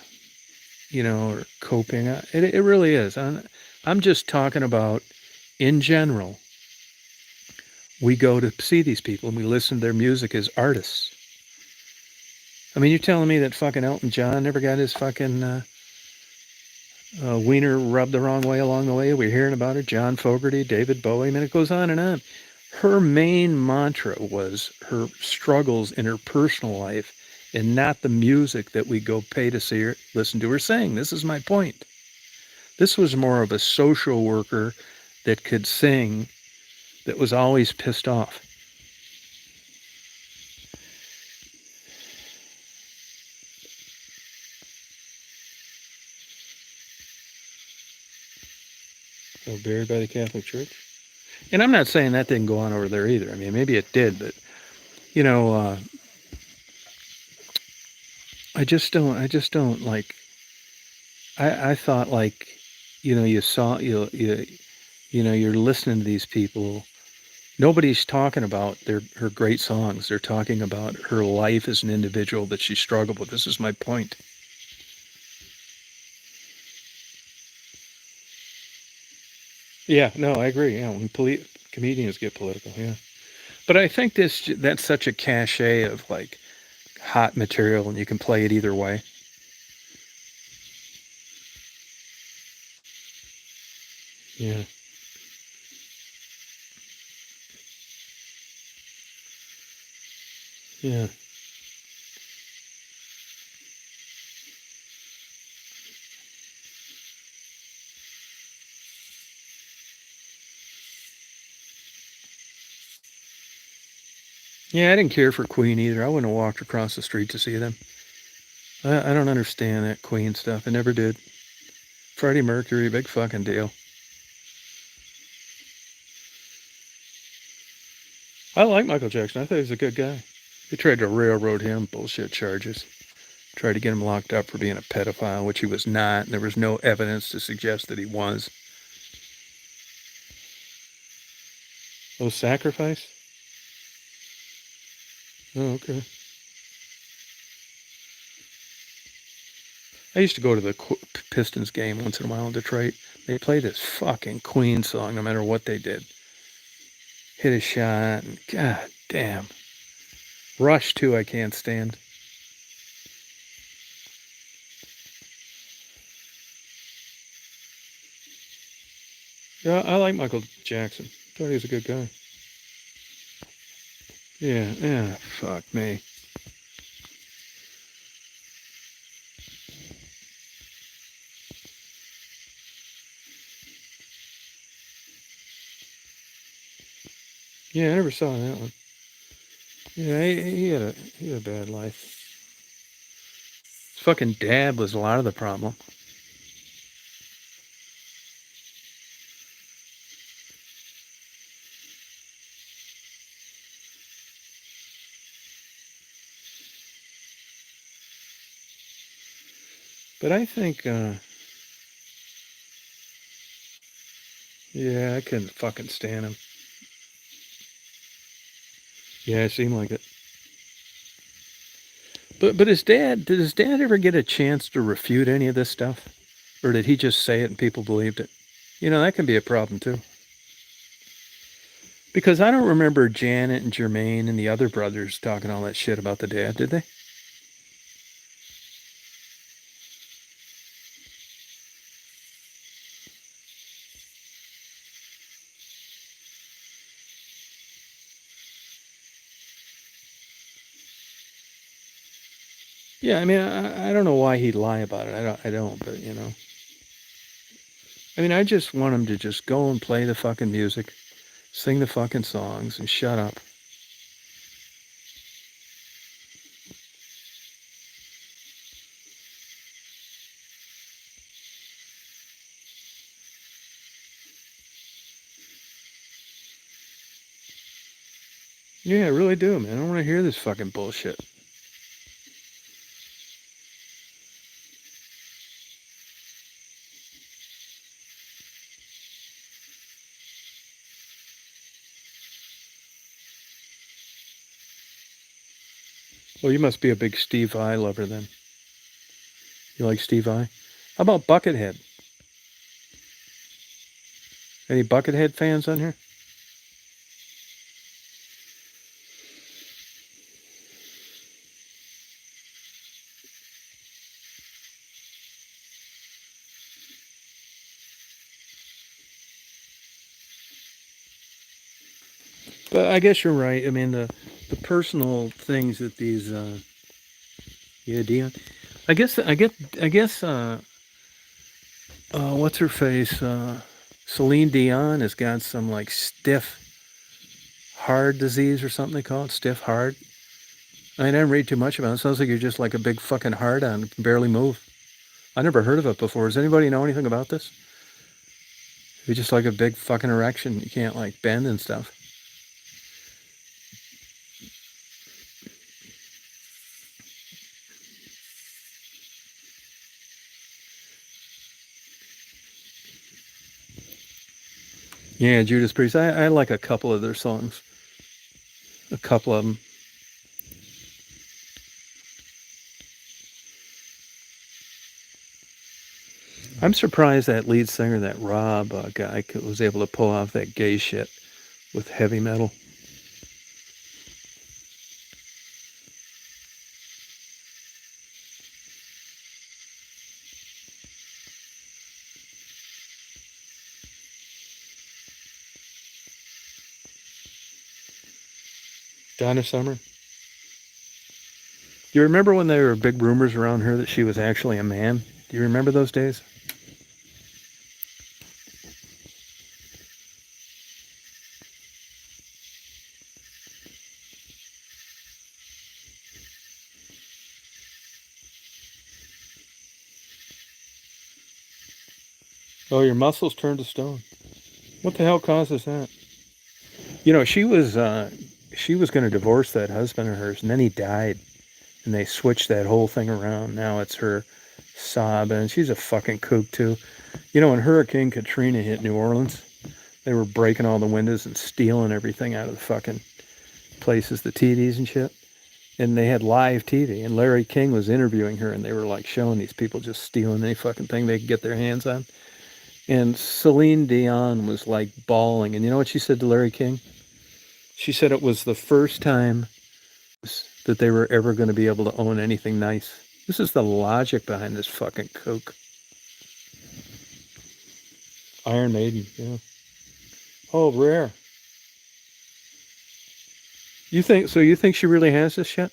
you know, or coping. It really is. I'm just talking about, in general, we go to see these people and we listen to their music as artists. I mean, you're telling me that fucking Elton John never got his fucking wiener rubbed the wrong way along the way? We're hearing about it. John Fogerty, David Bowie. I mean, it goes on and on. Her main mantra was her struggles in her personal life and not the music that we go pay to see her, listen to her sing. This is my point. This was more of a social worker that could sing, that was always pissed off. So buried by the Catholic Church. And I'm not saying that didn't go on over there either. I mean, maybe it did, but you know, I just don't like. I thought like, you know, you know, you're listening to these people. Nobody's talking about her great songs. They're talking about her life as an individual that she struggled with. This is my point. Yeah, no, I agree. Yeah, when comedians get political, yeah. But I think that's such a cachet of like hot material, and you can play it either way. Yeah, yeah, yeah. I didn't care for Queen either. I wouldn't have walked across the street to see them. I don't understand that Queen stuff. I never did. Freddie Mercury, big fucking deal. I like Michael Jackson. I thought he was a good guy. They tried to railroad him, bullshit charges. Tried to get him locked up for being a pedophile, which he was not. And there was no evidence to suggest that he was. Oh, sacrifice? Oh, okay. I used to go to the Pistons game once in a while in Detroit. They play this fucking Queen song no matter what they did. Hit a shot, and god damn. Rush, too, I can't stand. Yeah, I like Michael Jackson. Thought he was a good guy. Yeah, yeah, fuck me. Yeah, I never saw that one. Yeah, he had a bad life. His fucking dad was a lot of the problem. But I think, yeah, I couldn't fucking stand him. Yeah, it seemed like it. But did his dad ever get a chance to refute any of this stuff? Or did he just say it and people believed it? You know, that can be a problem too. Because I don't remember Janet and Jermaine and the other brothers talking all that shit about the dad, did they? Yeah, I mean, I don't know why he'd lie about it. I don't, but you know. I mean, I just want him to just go and play the fucking music, sing the fucking songs, and shut up. Yeah, I really do, man. I don't want to hear this fucking bullshit. Well, you must be a big Steve Vai lover then. You like Steve Vai? How about Buckethead? Any Buckethead fans on here? But I guess you're right. I mean, the personal things that these yeah, Dion. I guess what's her face? Celine Dion has got some like stiff heart disease or something they call it, stiff heart. I didn't read too much about it. It sounds like you're just like a big fucking hard on, can barely move. I never heard of it before. Does anybody know anything about this? You're just like a big fucking erection. You can't like bend and stuff. Yeah, Judas Priest. I like a couple of their songs. A couple of them. I'm surprised that lead singer, that Rob guy, was able to pull off that gay shit with heavy metal. Donna Summer. Do you remember when there were big rumors around her that she was actually a man? Do you remember those days? Oh, your muscles turned to stone. What the hell causes that? You know, she was going to divorce that husband of hers, and then he died, and they switched that whole thing around. Now it's her sobbing, and she's a fucking kook too. You know, when Hurricane Katrina hit New Orleans, they were breaking all the windows and stealing everything out of the fucking places, the TVs and shit. And they had live TV, and Larry King was interviewing her, and they were like showing these people just stealing any fucking thing they could get their hands on. And Celine Dion was like bawling, and you know what she said to Larry King? She said it was the first time that they were ever going to be able to own anything nice. This is the logic behind this fucking kook. Iron Maiden, yeah. Oh, rare. You think so? You think she really has this shit?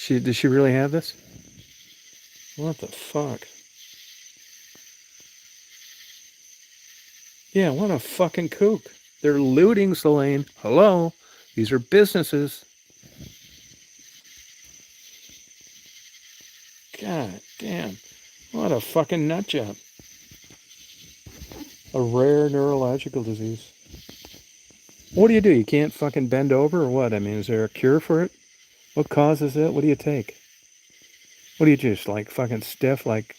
Does she really have this? What the fuck? Yeah, what a fucking kook. They're looting, Selene. Hello? These are businesses. God damn. What a fucking nut job. A rare neurological disease. What do? You can't fucking bend over or what? I mean, is there a cure for it? What causes it? What do you take? What do you just like fucking stiff like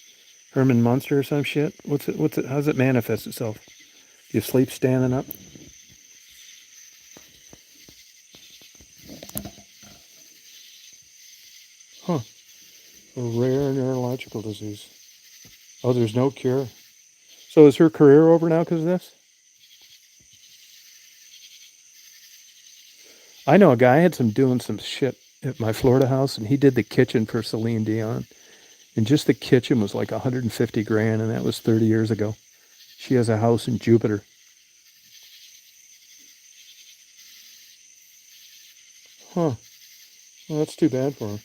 Herman Munster or some shit? What's it how does it manifest itself? You sleep standing up? Huh. A rare neurological disease. Oh, there's no cure. So is her career over now because of this? I know a guy had some doing some shit at my Florida house, and he did the kitchen for Celine Dion. And just the kitchen was like 150 grand, and that was 30 years ago. She has a house in Jupiter. Huh. Well, that's too bad for her.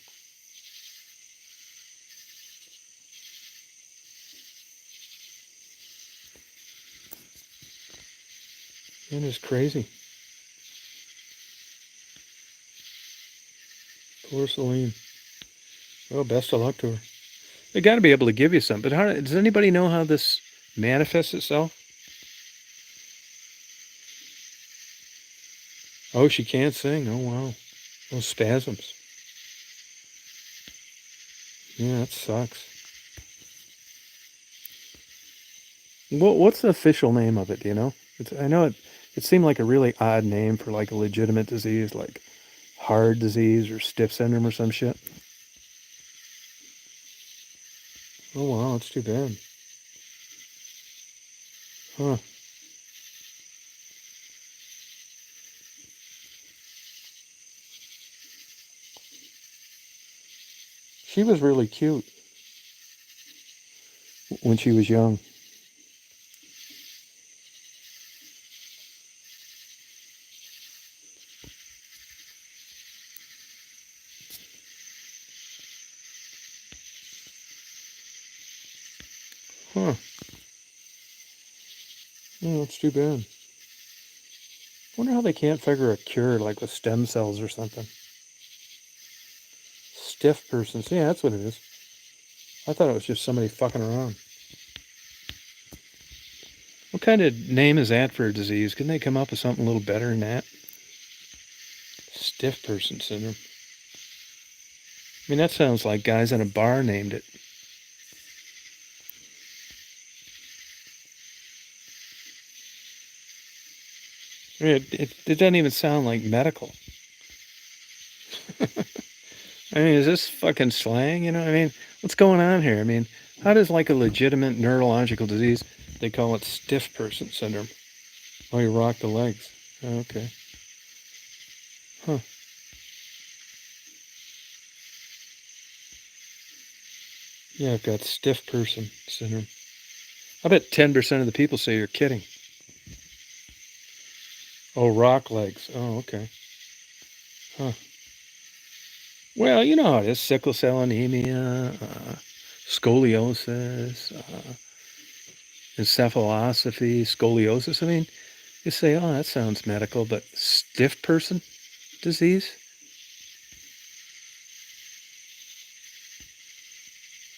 It is crazy. Poor Celine. Well, best of luck to her. They got to be able to give you some. But how does anybody know how this manifests itself? Oh, she can't sing. Oh, wow. Those spasms. Yeah, that sucks. What's the official name of it? Do you know? I know it seemed like a really odd name for like a legitimate disease, like hard disease or stiff syndrome or some shit. Oh, wow. It's too bad. Huh. She was really cute when she was young. Huh. Oh, that's too bad. Wonder how they can't figure a cure like with stem cells or something. Stiff persons. Yeah, that's what it is. I thought it was just somebody fucking around. What kind of name is that for a disease? Couldn't they come up with something a little better than that? Stiff person syndrome. I mean, that sounds like guys in a bar named it. I mean, it doesn't even sound like medical. I mean, is this fucking slang? You know, I mean, what's going on here? I mean, how does like a legitimate neurological disease, they call it stiff person syndrome? Oh, you rock the legs. Okay. Huh. Yeah, I've got stiff person syndrome. I bet 10% of the people say you're kidding. Oh, rock legs. Oh, okay. Huh. Well, you know how it is. Sickle cell anemia, scoliosis, encephalopathy, scoliosis. I mean, you say, oh, that sounds medical, but stiff person disease?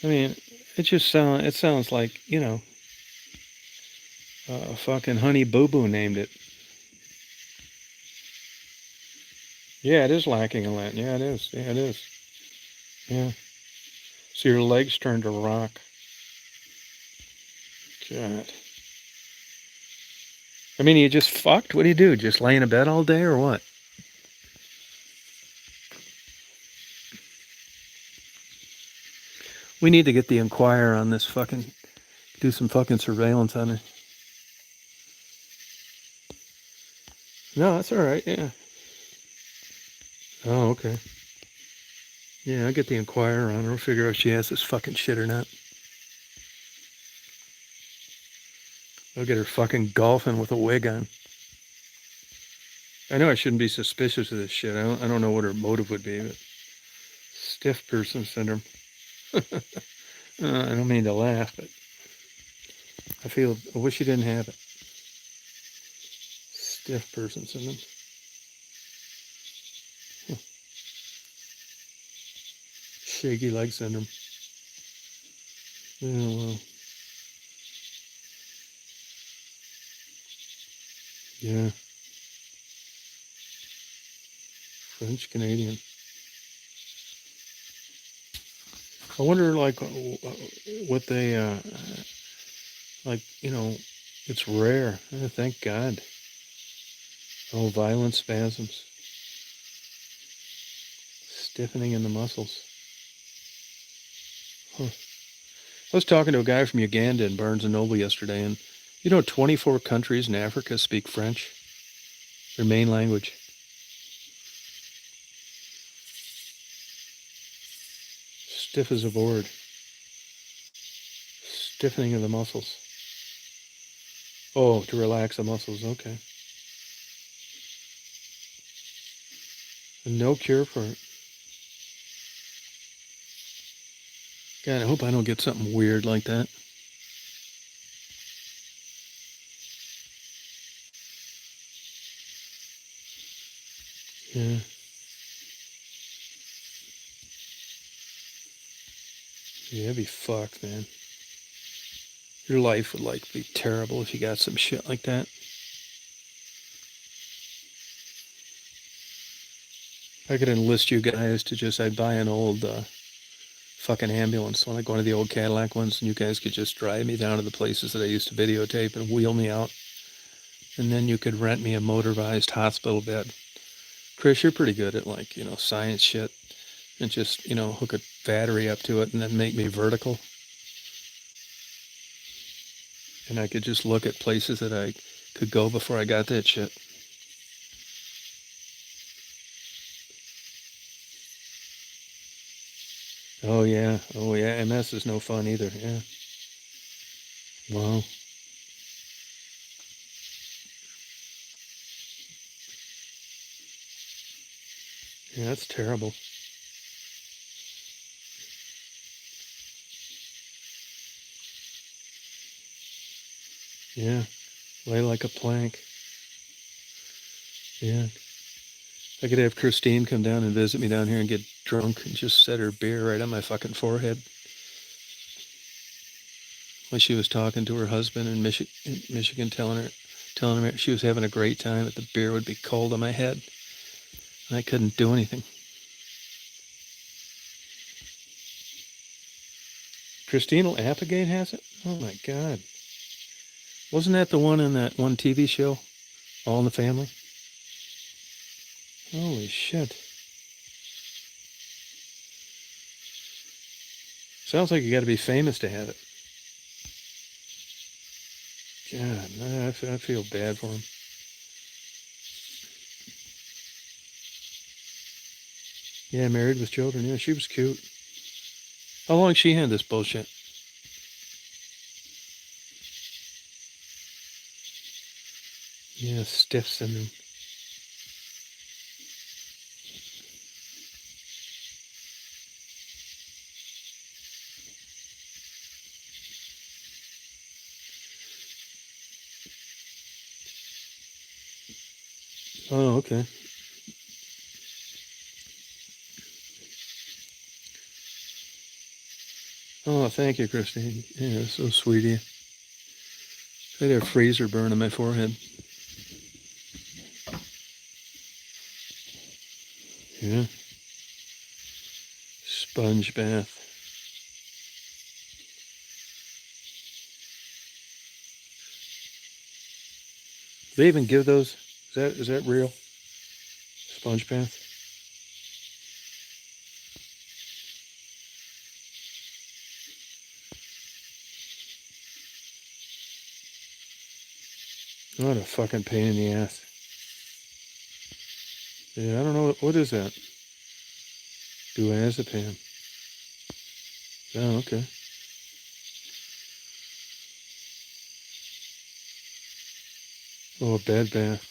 I mean, it sounds like, you know, fucking Honey Boo Boo named it. Yeah, it is lacking in Latin. Yeah, it is. Yeah, it is. Yeah. So your legs turn to rock. God. I mean, you just fucked? What do you do? Just lay in a bed all day or what? We need to get the Enquirer on this fucking, do some fucking surveillance on her. No, that's all right. Yeah. Oh, okay. Yeah, I'll get the Enquirer on her. We'll figure out if she has this fucking shit or not. I'll get her fucking golfing with a wig on. I know I shouldn't be suspicious of this shit. I don't know what her motive would be, but stiff person syndrome. I don't mean to laugh, but I wish she didn't have it. Stiff person syndrome. Huh. Shaky leg syndrome. Oh, well. Yeah. French Canadian. I wonder, like, what they, like, you know, it's rare. Thank God. Oh, violent spasms. Stiffening in the muscles. Huh. I was talking to a guy from Uganda in Barnes & Noble yesterday, and you know 24 countries in Africa speak French? Their main language. Stiff as a board. Stiffening of the muscles. Oh, to relax the muscles. Okay. And no cure for it. God, I hope I don't get something weird like that. Yeah. Yeah, it'd be fucked, man. Your life would like be terrible if you got some shit like that. I could enlist you guys to just, I'd buy an old fucking ambulance, like one of the old Cadillac ones, and you guys could just drive me down to the places that I used to videotape and wheel me out. And then you could rent me a motorized hospital bed. Chris, you're pretty good at like, science shit. And just, hook a battery up to it and then make me vertical. And I could just look at places that I could go before I got that shit. Oh yeah. Oh yeah. MS is no fun either. Yeah. Wow. Yeah, that's terrible. Yeah. Lay like a plank. Yeah. I could have Christine come down and visit me down here and get drunk and just set her beer right on my fucking forehead. When she was talking to her husband in Michigan, telling her she was having a great time, but the beer would be cold on my head, and I couldn't do anything. Christine Applegate has it? Oh my God. Wasn't that the one in that one TV show, All in the Family? Holy shit. Sounds like you got to be famous to have it. God, I feel bad for him. Yeah, married with children. Yeah, she was cute. How long she had this bullshit? Yeah, stiff syndrome. Oh, okay. Oh, thank you, Christine. Yeah, that's so sweet of you. I had a freezer burn on my forehead. Yeah. Sponge bath. They even give those? Is that real? Sponge bath? What a fucking pain in the ass. Yeah, I don't know. What is that? Duazepam. Oh, okay. Oh, a bed bath.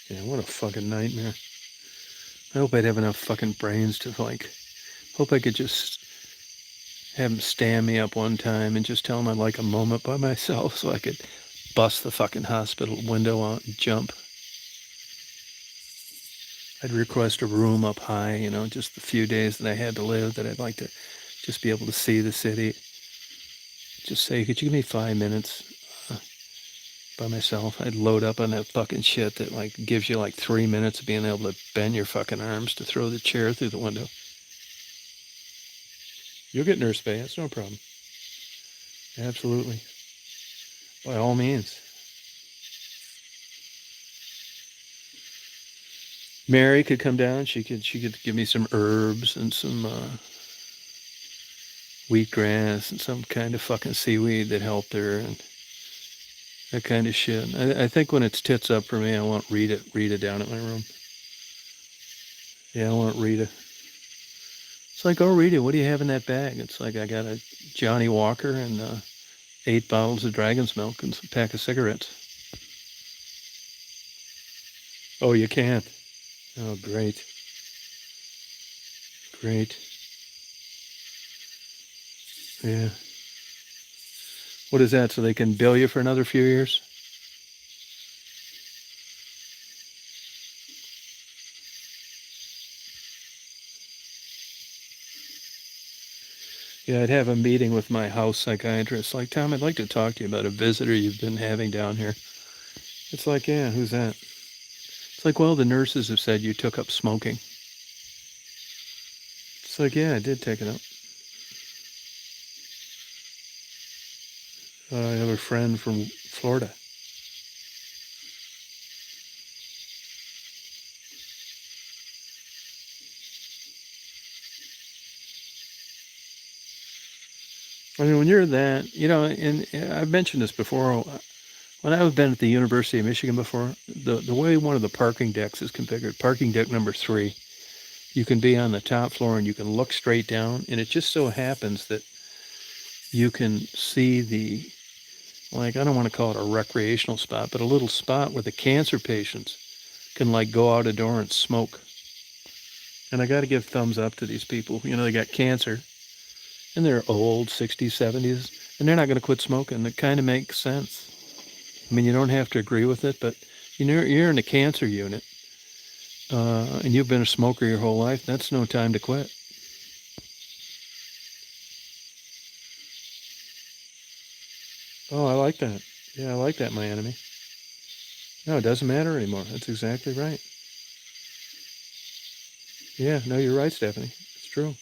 Yeah, what a fucking nightmare. I hope I'd have enough fucking brains to like, hope I could just have him stand me up one time and just tell him I'd like a moment by myself so I could bust the fucking hospital window out and jump. I'd request a room up high, just the few days that I had to live, that I'd like to just be able to see the city. Just say, could you give me 5 minutes by myself? I'd load up on that fucking shit that like gives you like 3 minutes of being able to bend your fucking arms to throw the chair through the window. You'll get nurse pay. That's no problem. Absolutely. By all means. Mary could come down. She could give me some herbs and some wheatgrass and some kind of fucking seaweed that helped her and that kind of shit. I think when it's tits up for me, I want Rita down at my room. Yeah, I want Rita. It's like, oh Rita, what do you have in that bag? It's like I got a Johnny Walker and 8 bottles of Dragon's Milk and some pack of cigarettes. Oh, you can't. Oh, great. Great. Yeah. What is that? So they can bill you for another few years? Yeah, I'd have a meeting with my house psychiatrist. Like, Tom, I'd like to talk to you about a visitor you've been having down here. It's like, yeah, who's that? It's like, well, the nurses have said you took up smoking. It's like, yeah, I did take it up. I have a friend from Florida. I mean, when you're that, and I've mentioned this before. When I've been at the University of Michigan before, the way one of the parking decks is configured, parking deck number 3, you can be on the top floor and you can look straight down, and it just so happens that you can see the, like, I don't want to call it a recreational spot, but a little spot where the cancer patients can, like, go out a door and smoke. And I got to give thumbs up to these people. They got cancer and they're old, 60s, 70s, and they're not going to quit smoking. It kind of makes sense. I mean, you don't have to agree with it, but you're in a cancer unit, and you've been a smoker your whole life. That's no time to quit. Oh, I like that. Yeah, I like that, my enemy. No, it doesn't matter anymore. That's exactly right. Yeah, no, you're right, Stephanie. It's true.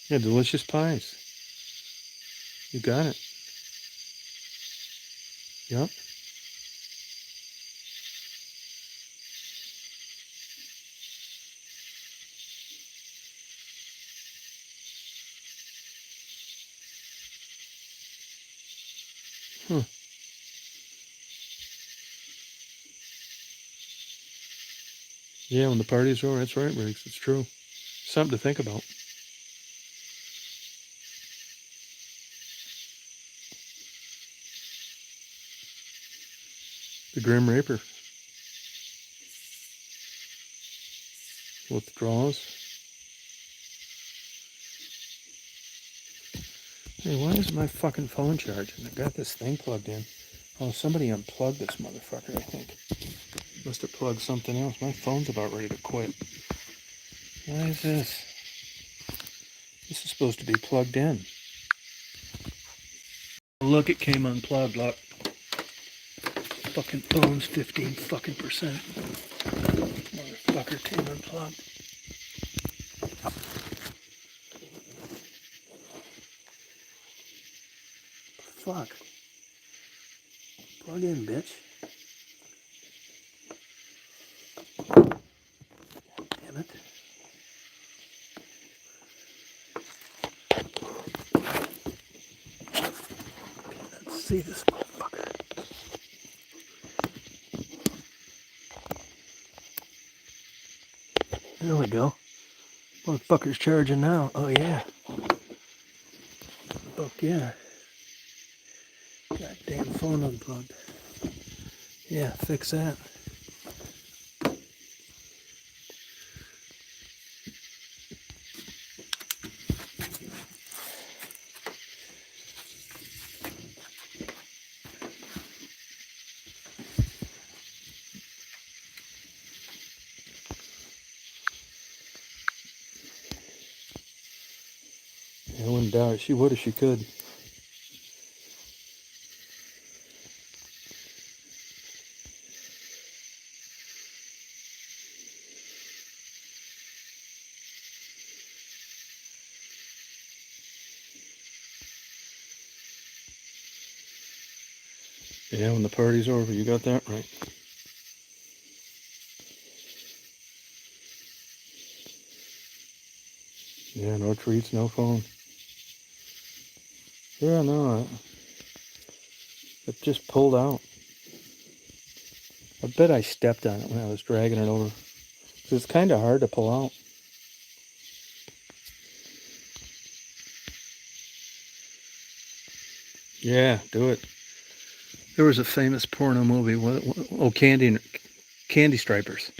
Yeah, delicious pies. You got it. Yep. Huh. Yeah, when the party's over, that's right, Riggs. It's true. Something to think about. The Grim Reaper. Withdrawals. Hey, why is my fucking phone charging? I got this thing plugged in. Oh, somebody unplugged this motherfucker, I think. Must have plugged something else. My phone's about ready to quit. Why is this? This is supposed to be plugged in. Look, it came unplugged. Look. Fucking phone's 15 fucking percent. Motherfucker came unplugged. Fuck. Plug in, bitch. Damn it. Let's see this motherfucker. There we go. Motherfucker's charging now. Oh yeah. Fuck yeah. Goddamn phone unplugged. Yeah, fix that. I wouldn't doubt it. She would if she could. Yeah, when the party's over, you got that right. Yeah, no treats, no phone. Yeah, no, it just pulled out. I bet I stepped on it when I was dragging it over. 'Cause it's kind of hard to pull out. Yeah, do it. There was a famous porno movie. Candy Stripers.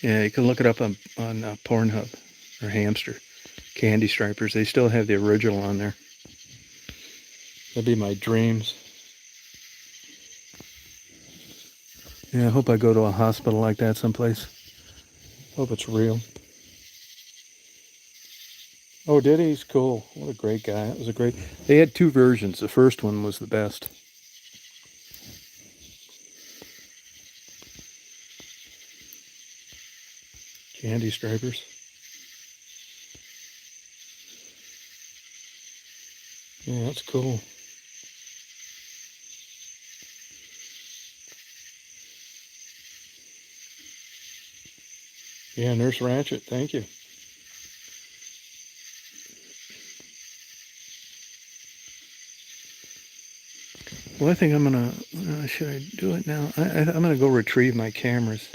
Yeah, you can look it up on Pornhub or Hamster. Candy Stripers. They still have the original on there. That'd be my dreams. Yeah, I hope I go to a hospital like that someplace. Hope it's real. Oh, did he? He's cool. What a great guy. It was a great. They had two versions. The first one was the best. Candy stripers. Yeah, that's cool. Yeah, Nurse Ratchet. Thank you. Well, I think I'm gonna. Should I do it now? I'm gonna go retrieve my cameras.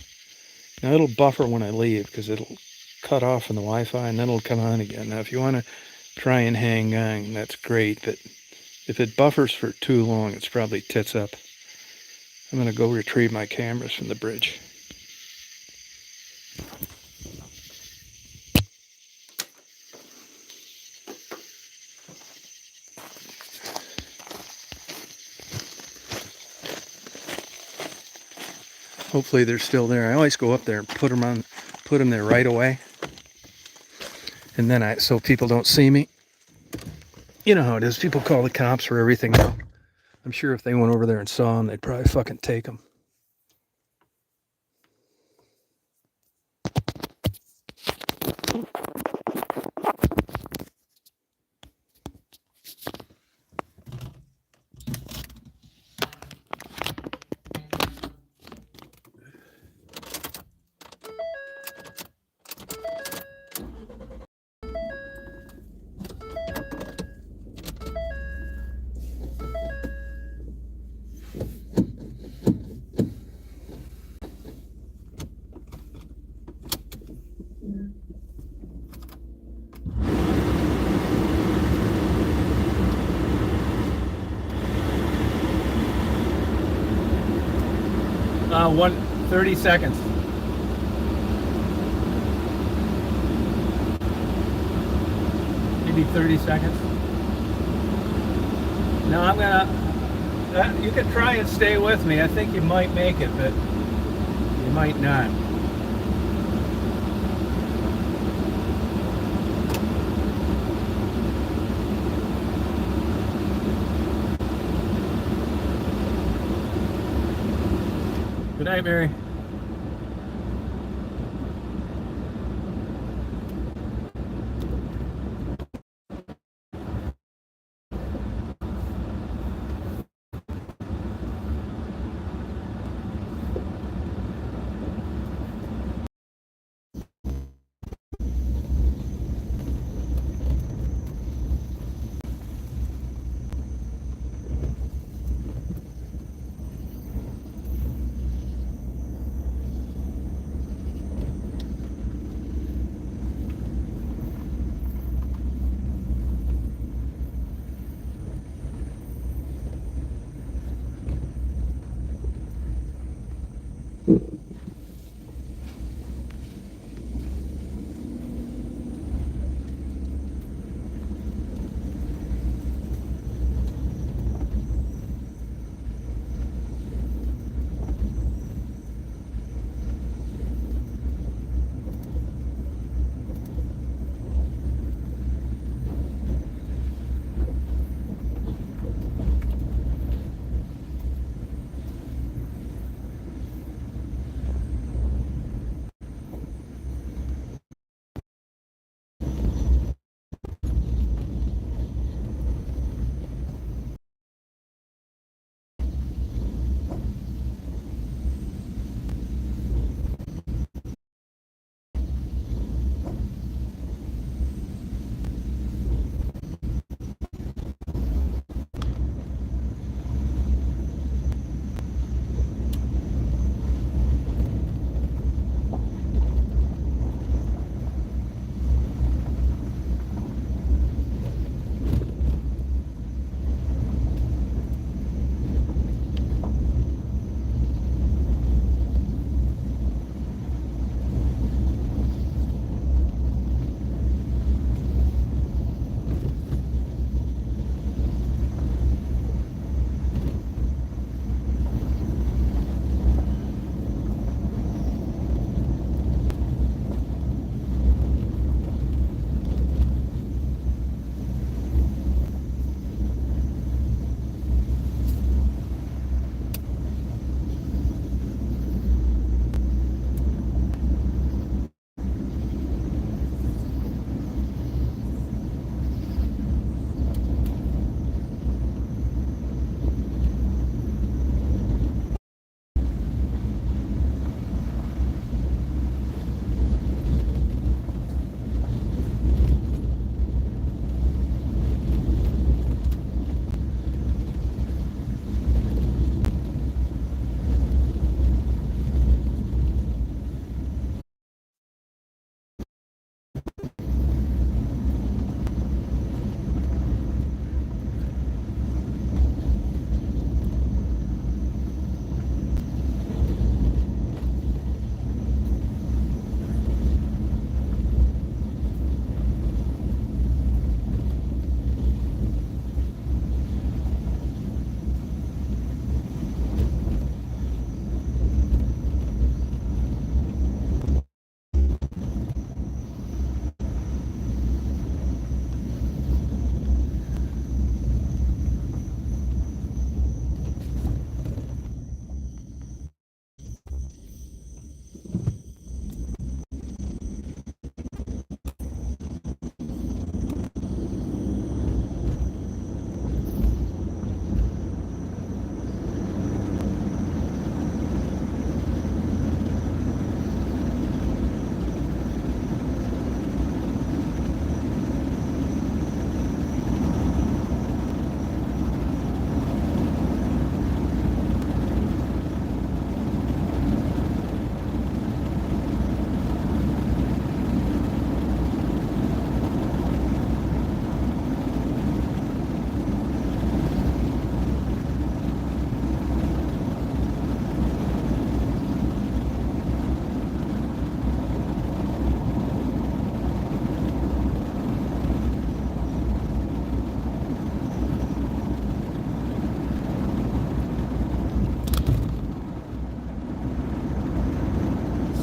Now it'll buffer when I leave because it'll cut off from the Wi-Fi and then it'll come on again. Now, if you want to try and hang on, that's great. But if it buffers for too long, it's probably tits up. I'm gonna go retrieve my cameras from the bridge. Hopefully they're still there. I always go up there and put them there right away. And then so people don't see me. You know how it is. People call the cops for everything now. I'm sure if they went over there and saw them, they'd probably fucking take them. One 30 seconds. Maybe 30 seconds. No, I'm gonna. You can try and stay with me. I think you might make it, but you might not. Good night, Mary.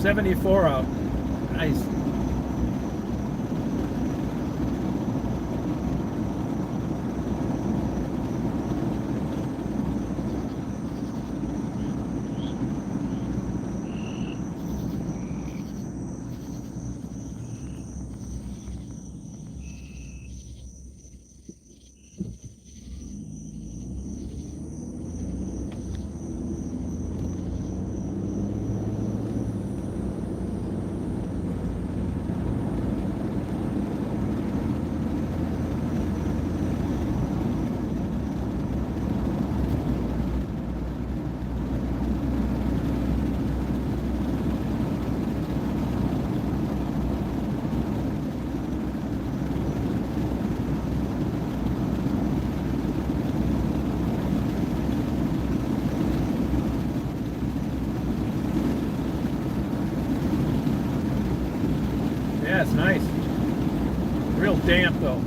74 out. Nice. Yeah, it's nice. Real damp though.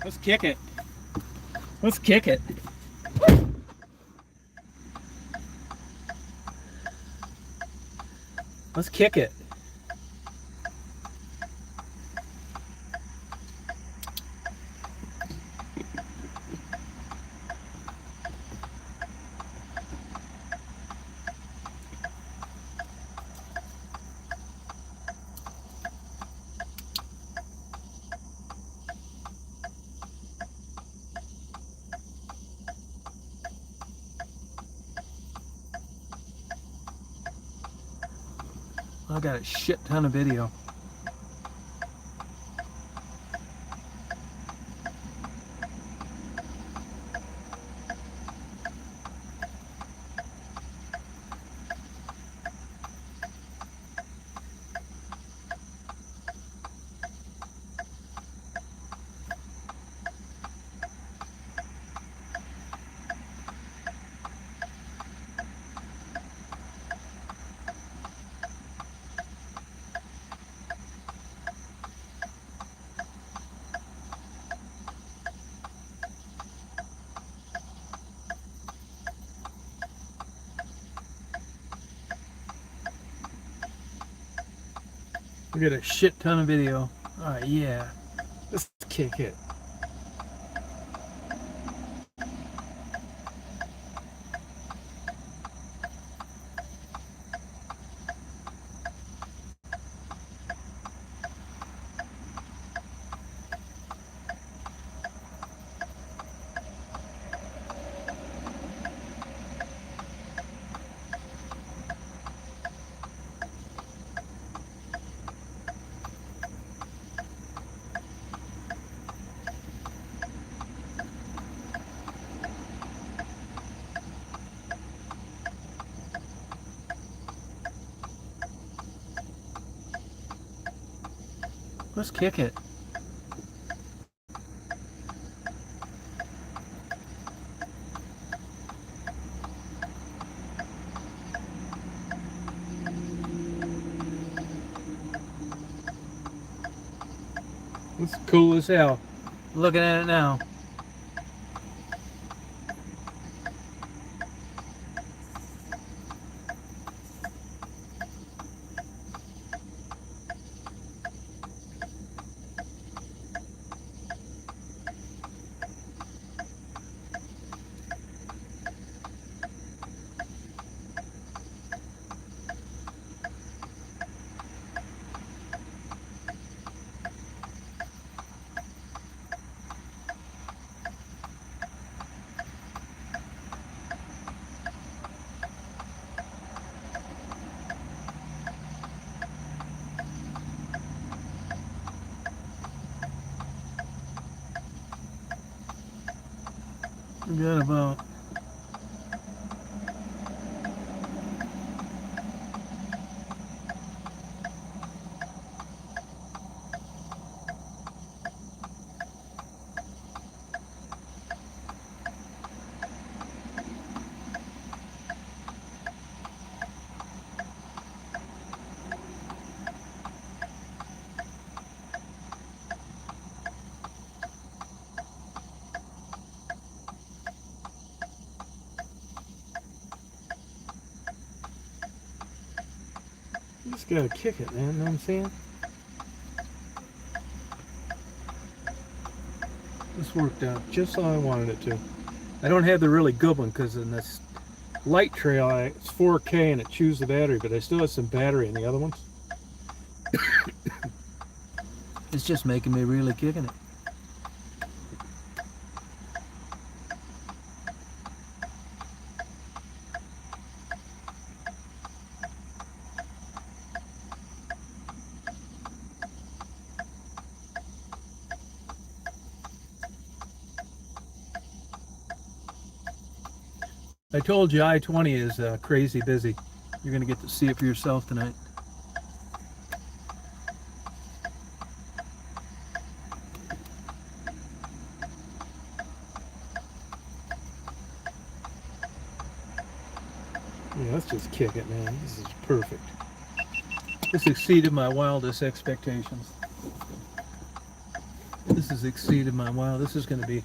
Let's kick it. Let's kick it. Let's kick it. I got a shit ton of video. We got a shit ton of video. Alright, yeah. Let's kick it. Let's kick it. It's cool as hell. Looking at it now. We got about you just gotta kick it, man. Know what I'm saying? This worked out just how I wanted it to. I don't have the really good one because in this light trail, it's 4K and it chews the battery, but I still have some battery in the other ones. It's just making me really kicking it. I told you I-20 is crazy busy. You're going to get to see it for yourself tonight. Yeah, let's just kick it, man. This is perfect. This exceeded my wildest expectations. This has exceeded my wow. This is going to be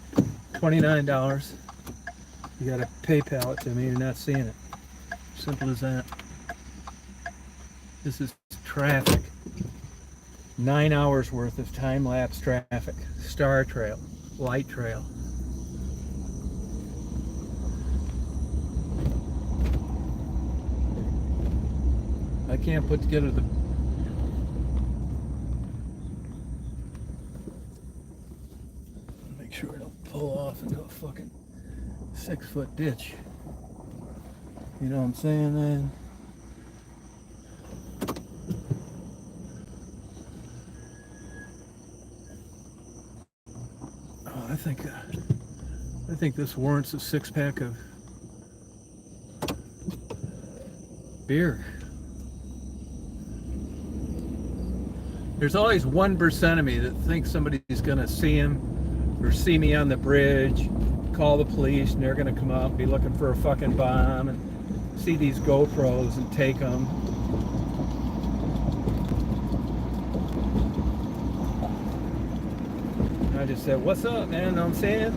$29. You got to PayPal it to me. You're not seeing it. Simple as that. This is traffic. 9 hours worth of time-lapse traffic. Star Trail, Light Trail. I can't put together the make sure I don't pull off into a fucking 6-foot ditch. You know what I'm saying, man? Oh, I think this warrants a 6-pack of beer. There's always 1% of me that thinks somebody's gonna see him or see me on the bridge, call the police, and they're gonna come out and be looking for a fucking bomb and see these GoPros and take them. And I just said, "What's up, man?" Know what I'm saying?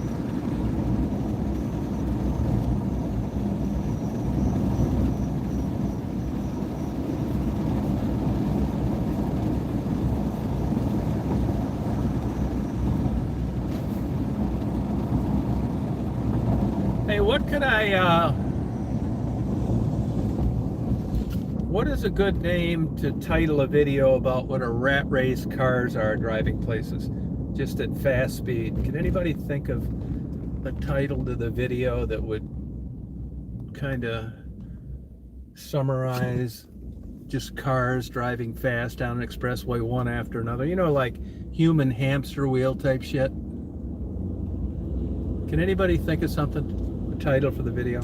Hey, what is a good name to title a video about what a rat race cars are driving places, just at fast speed? Can anybody think of a title to the video that would kind of summarize just cars driving fast down an expressway one after another? You know, like human hamster wheel type shit. Can anybody think of something? Title for the video.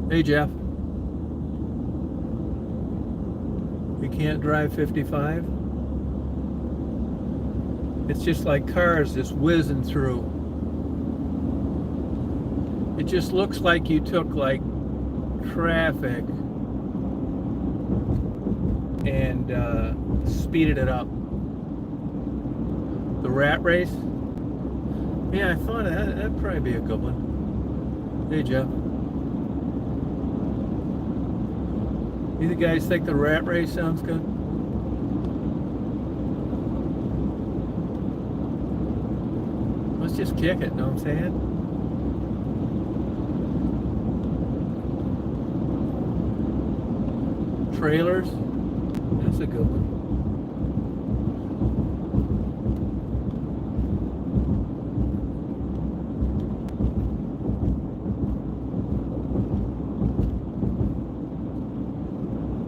Hey Jeff, you can't drive 55? It's just like cars just whizzing through. It just looks like you took like traffic and speeded it up. The rat race? Yeah, I thought that'd probably be a good one. Hey, Jeff. You guys think the rat race sounds good? Let's just kick it, know what I'm saying? Trailers? That's a good one.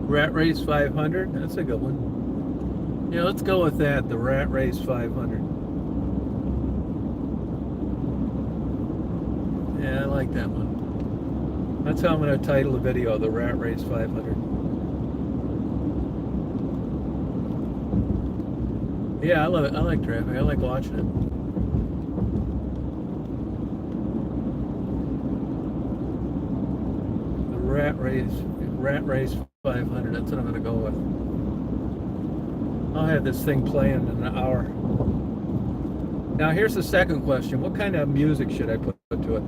Rat Race 500, that's a good one. Yeah, let's go with that, the Rat Race 500. Yeah, I like that one. That's how I'm going to title the video, the Rat Race 500. Yeah, I love it. I like traffic. I like watching it. The Rat Race 500, that's what I'm going to go with. I'll have this thing playing in an hour. Now here's the second question. What kind of music should I put to it?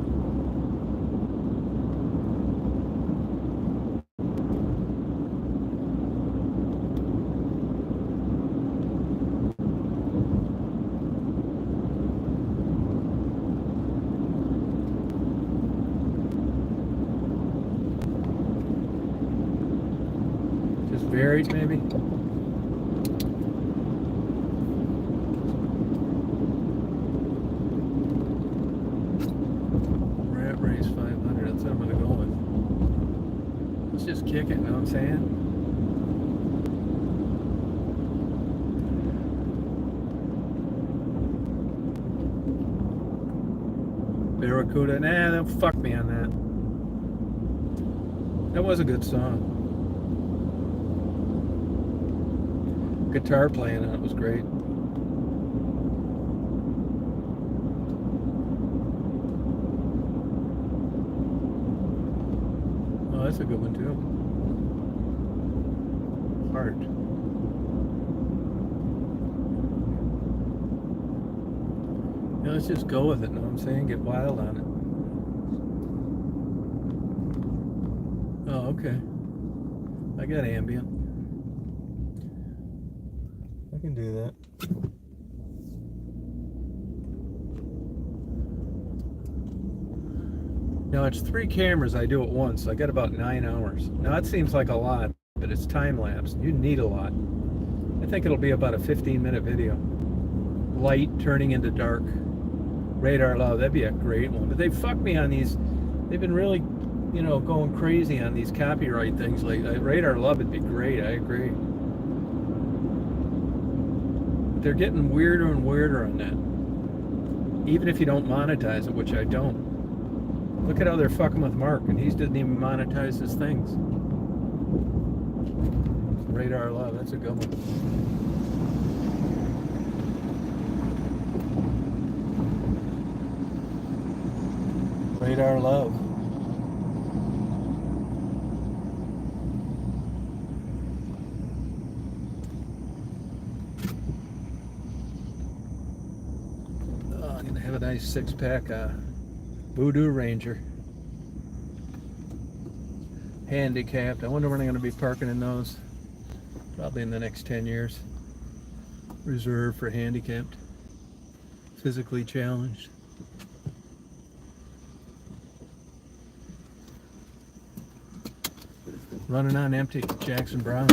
Varied, maybe. Rat Race 500, that's what I'm going to go with. Let's just kick it, know what I'm saying? Barracuda, nah, they'll fuck me on that. That was a good song. Guitar playing on it was great. Oh, that's a good one too. Heart. Yeah, let's just go with it, know what I'm saying? Get wild on it. Oh, okay. I got ambient. I can do that. Now it's 3 cameras I do at once. I got about 9 hours. Now it seems like a lot, but it's time lapse. You need a lot. I think it'll be about a 15-minute video. Light turning into dark. Radar Love, that'd be a great one. But they fucked me on these. They've been really, you know, going crazy on these copyright things. Like Radar Love would be great. I agree. But they're getting weirder and weirder on that. Even if you don't monetize it, which I don't. Look at how they're fucking with Mark, and he didn't even monetize his things. Radar Love, that's a good one. Radar Love. Oh, I'm gonna have a nice 6-pack Voodoo Ranger. Handicapped. I wonder when I'm gonna be parking in those. Probably in the next 10 years. Reserved for handicapped. Physically challenged. Running on empty, Jackson Brown.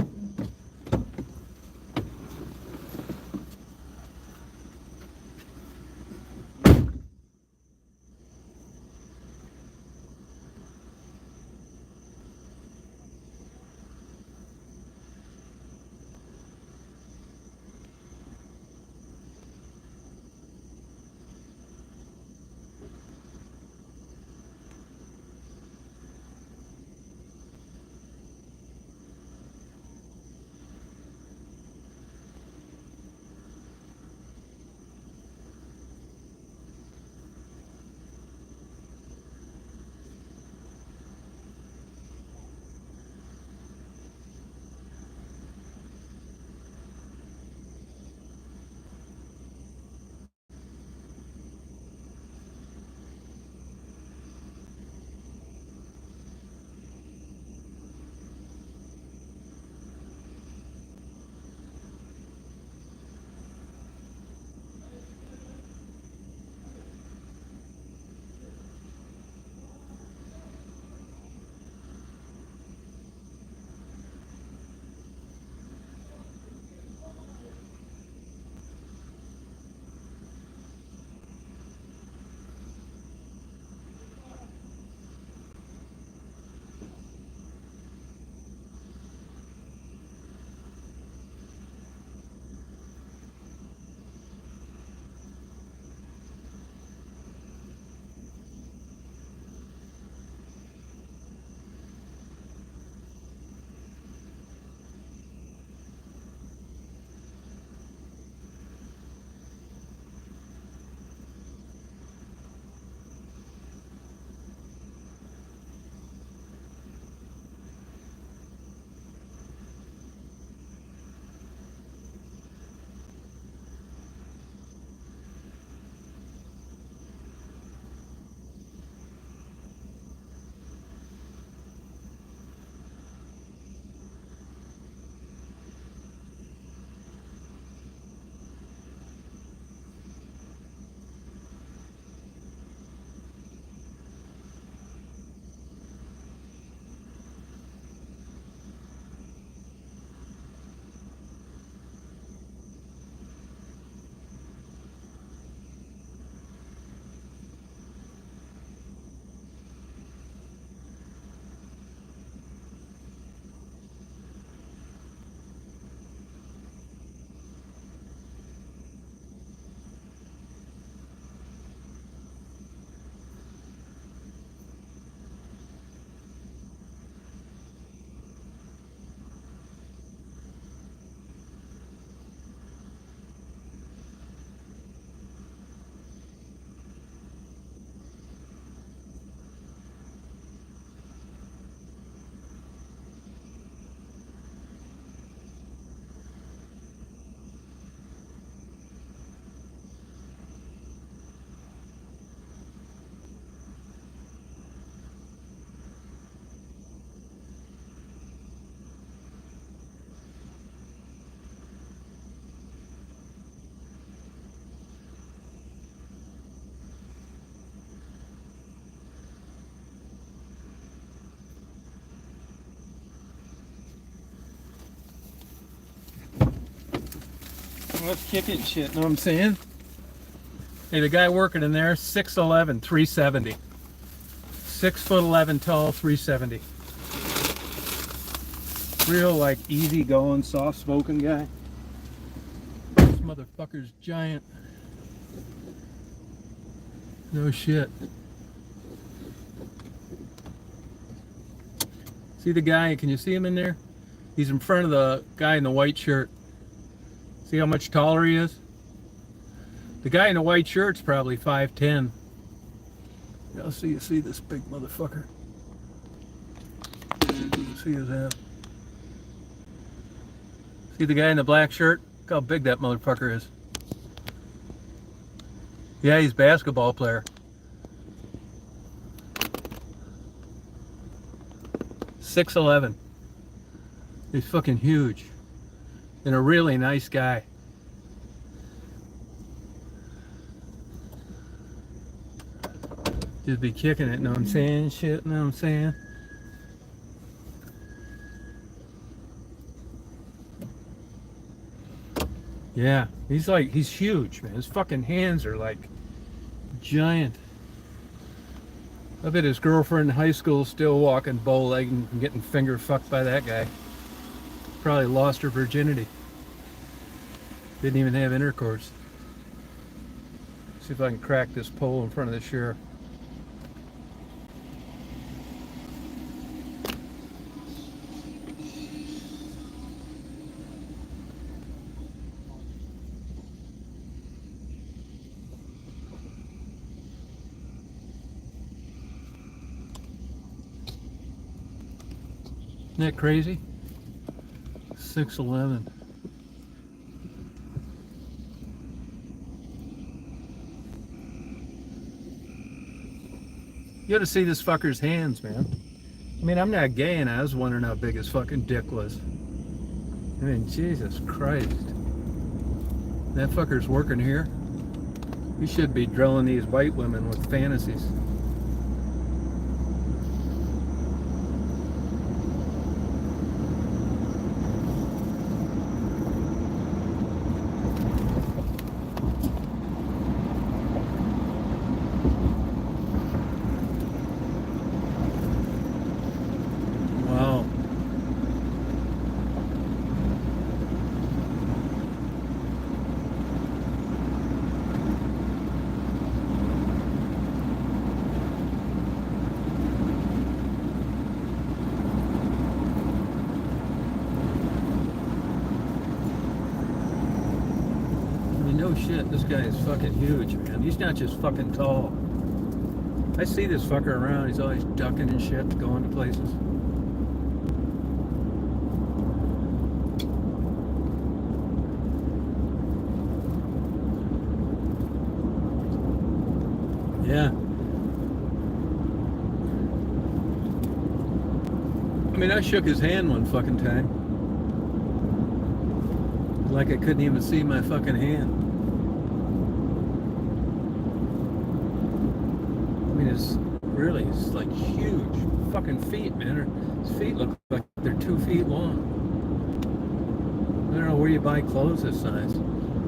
Let's kick it and shit, know what I'm saying? Hey, the guy working in there, 6'11", 370. 6'11" tall, 370. Real, like, easy going, soft spoken guy. This motherfucker's giant. No shit. See the guy? Can you see him in there? He's in front of the guy in the white shirt. See how much taller he is? The guy in the white shirt's probably 5'10". Yeah, you see this big motherfucker. You see his ass. See the guy in the black shirt? Look how big that motherfucker is. Yeah, he's a basketball player. 6'11". He's fucking huge. And a really nice guy. Just be kicking it, know what I'm saying? Shit, know what I'm saying? Yeah, he's huge, man. His fucking hands are like giant. I bet his girlfriend in high school is still walking bow-legged and getting finger fucked by that guy. Probably lost her virginity. Didn't even have intercourse. See if I can crack this pole in front of the sheriff. Isn't that crazy? 6'11". You ought to see this fucker's hands, man. I mean, I'm not gay, and I was wondering how big his fucking dick was. I mean, Jesus Christ. That fucker's working here. He should be drilling these white women with fantasies. Wow. I mean, no shit, this guy is fucking huge, man. He's not just fucking tall. I see this fucker around, he's always ducking and shit, going to places. Yeah. I mean, I shook his hand one fucking time. Like I couldn't even see my fucking hand. I mean, it's like huge fucking feet, man. His feet look like they're 2 feet long. I don't know where you buy clothes this size.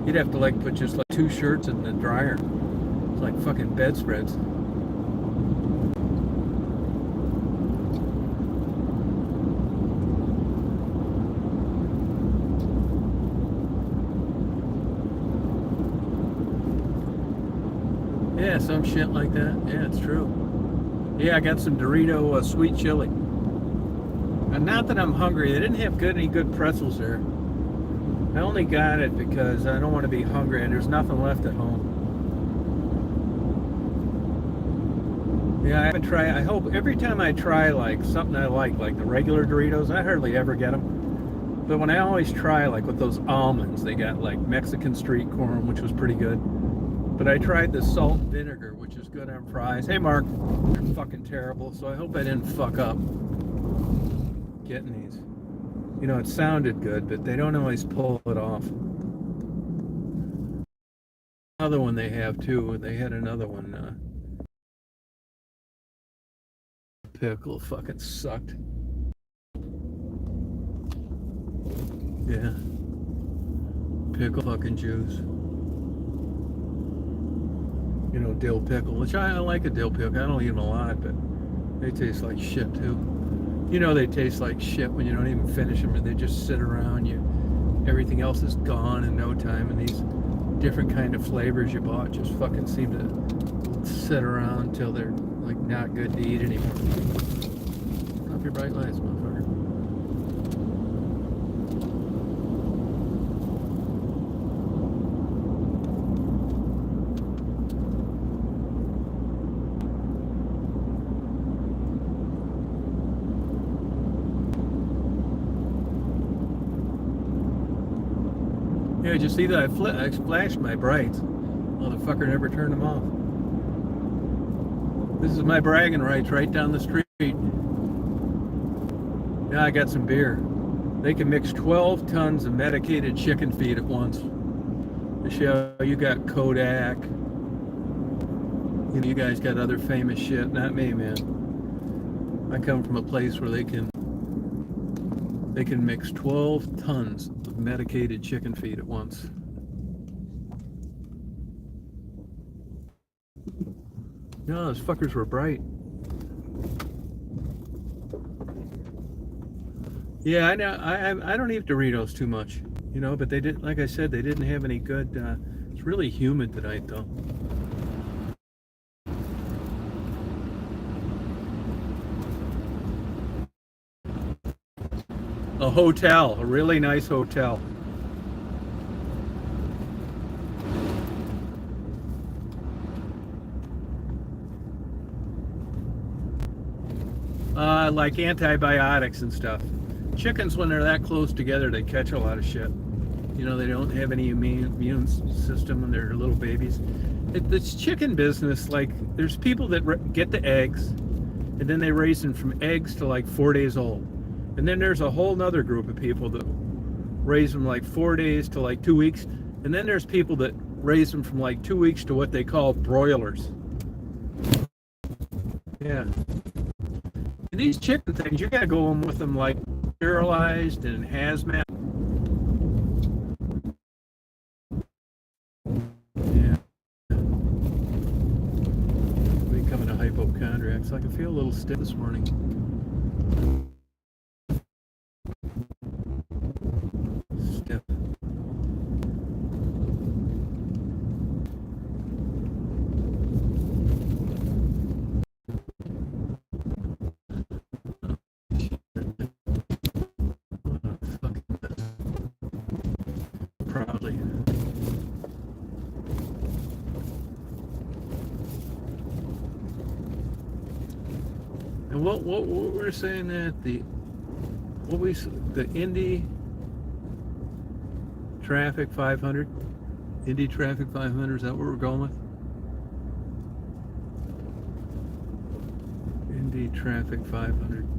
You'd have to like put just like 2 shirts in the dryer. It's like fucking bedspreads. Yeah, some shit like that. Yeah, it's true. Yeah, I got some Dorito sweet chili. And not that I'm hungry. They didn't have any good pretzels there. I only got it because I don't want to be hungry and there's nothing left at home. Yeah, I haven't tried. I hope every time I try like something I like the regular Doritos, I hardly ever get them. But when I always try like with those almonds, they got like Mexican street corn, which was pretty good. But I tried the salt and vinegar, which is good on fries. Hey, Mark, they're fucking terrible, so I hope I didn't fuck up getting these. You know, it sounded good, but they don't always pull it off. Another one they have, too. They had another one. Pickle fucking sucked. Yeah. pickle fucking juice. You know, dill pickle, which I like a dill pickle. I don't eat them a lot, but they taste like shit too. You know, they taste like shit when you don't even finish them and they just sit around you. Everything else is gone in no time, and these different kind of flavors you bought just fucking seem to sit around until they're like not good to eat anymore. Off your bright lights, motherfucker. Yeah, did you see that I flashed my brights? Motherfucker never turned them off. This is my bragging rights right down the street. Now I got some beer. They can mix 12 tons of medicated chicken feed at once. Michelle, you got Kodak. You guys got other famous shit. Not me, man. I come from a place where they can mix 12 tons of medicated chicken feed at once. No, those fuckers were bright. Yeah, I know. I don't eat Doritos too much, you know. But they did, like I said, they didn't have any good. It's really humid tonight, though. A hotel, a really nice hotel. Like antibiotics and stuff. Chickens, when they're that close together, they catch a lot of shit. You know, they don't have any immune system when they're little babies. It's chicken business. Like, there's people that get the eggs, and then they raise them from eggs to like 4 days old. And then there's a whole nother group of people that raise them like 4 days to like 2 weeks. And then there's people that raise them from like 2 weeks to what they call broilers. Yeah. And these chicken things, you gotta go in with them like sterilized and hazmat. Yeah. Becoming a hypochondriac, so I can feel a little stiff this morning. Stiff. Proudly. And what we're saying that the Indy Traffic 500, Indy Traffic 500, is that what we're going with? Indy Traffic 500.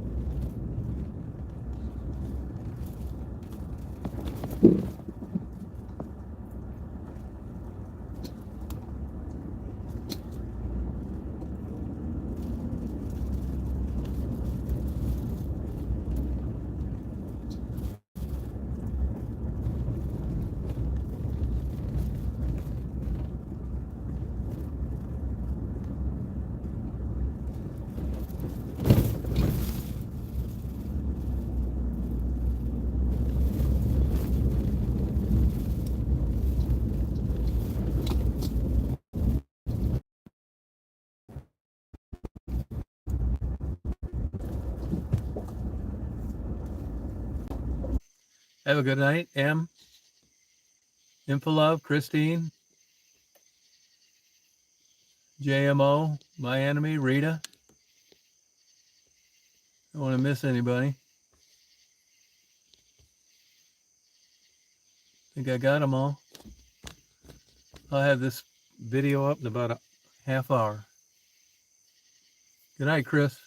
Have a good night, M. Infalove, Christine, JMO, my enemy, Rita. Don't want to miss anybody. Think I got them all. I'll have this video up in about a half hour. Good night, Chris.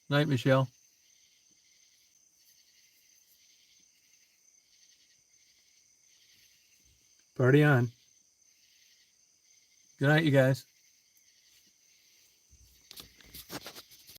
Night, Michelle. Party on. Good night, you guys.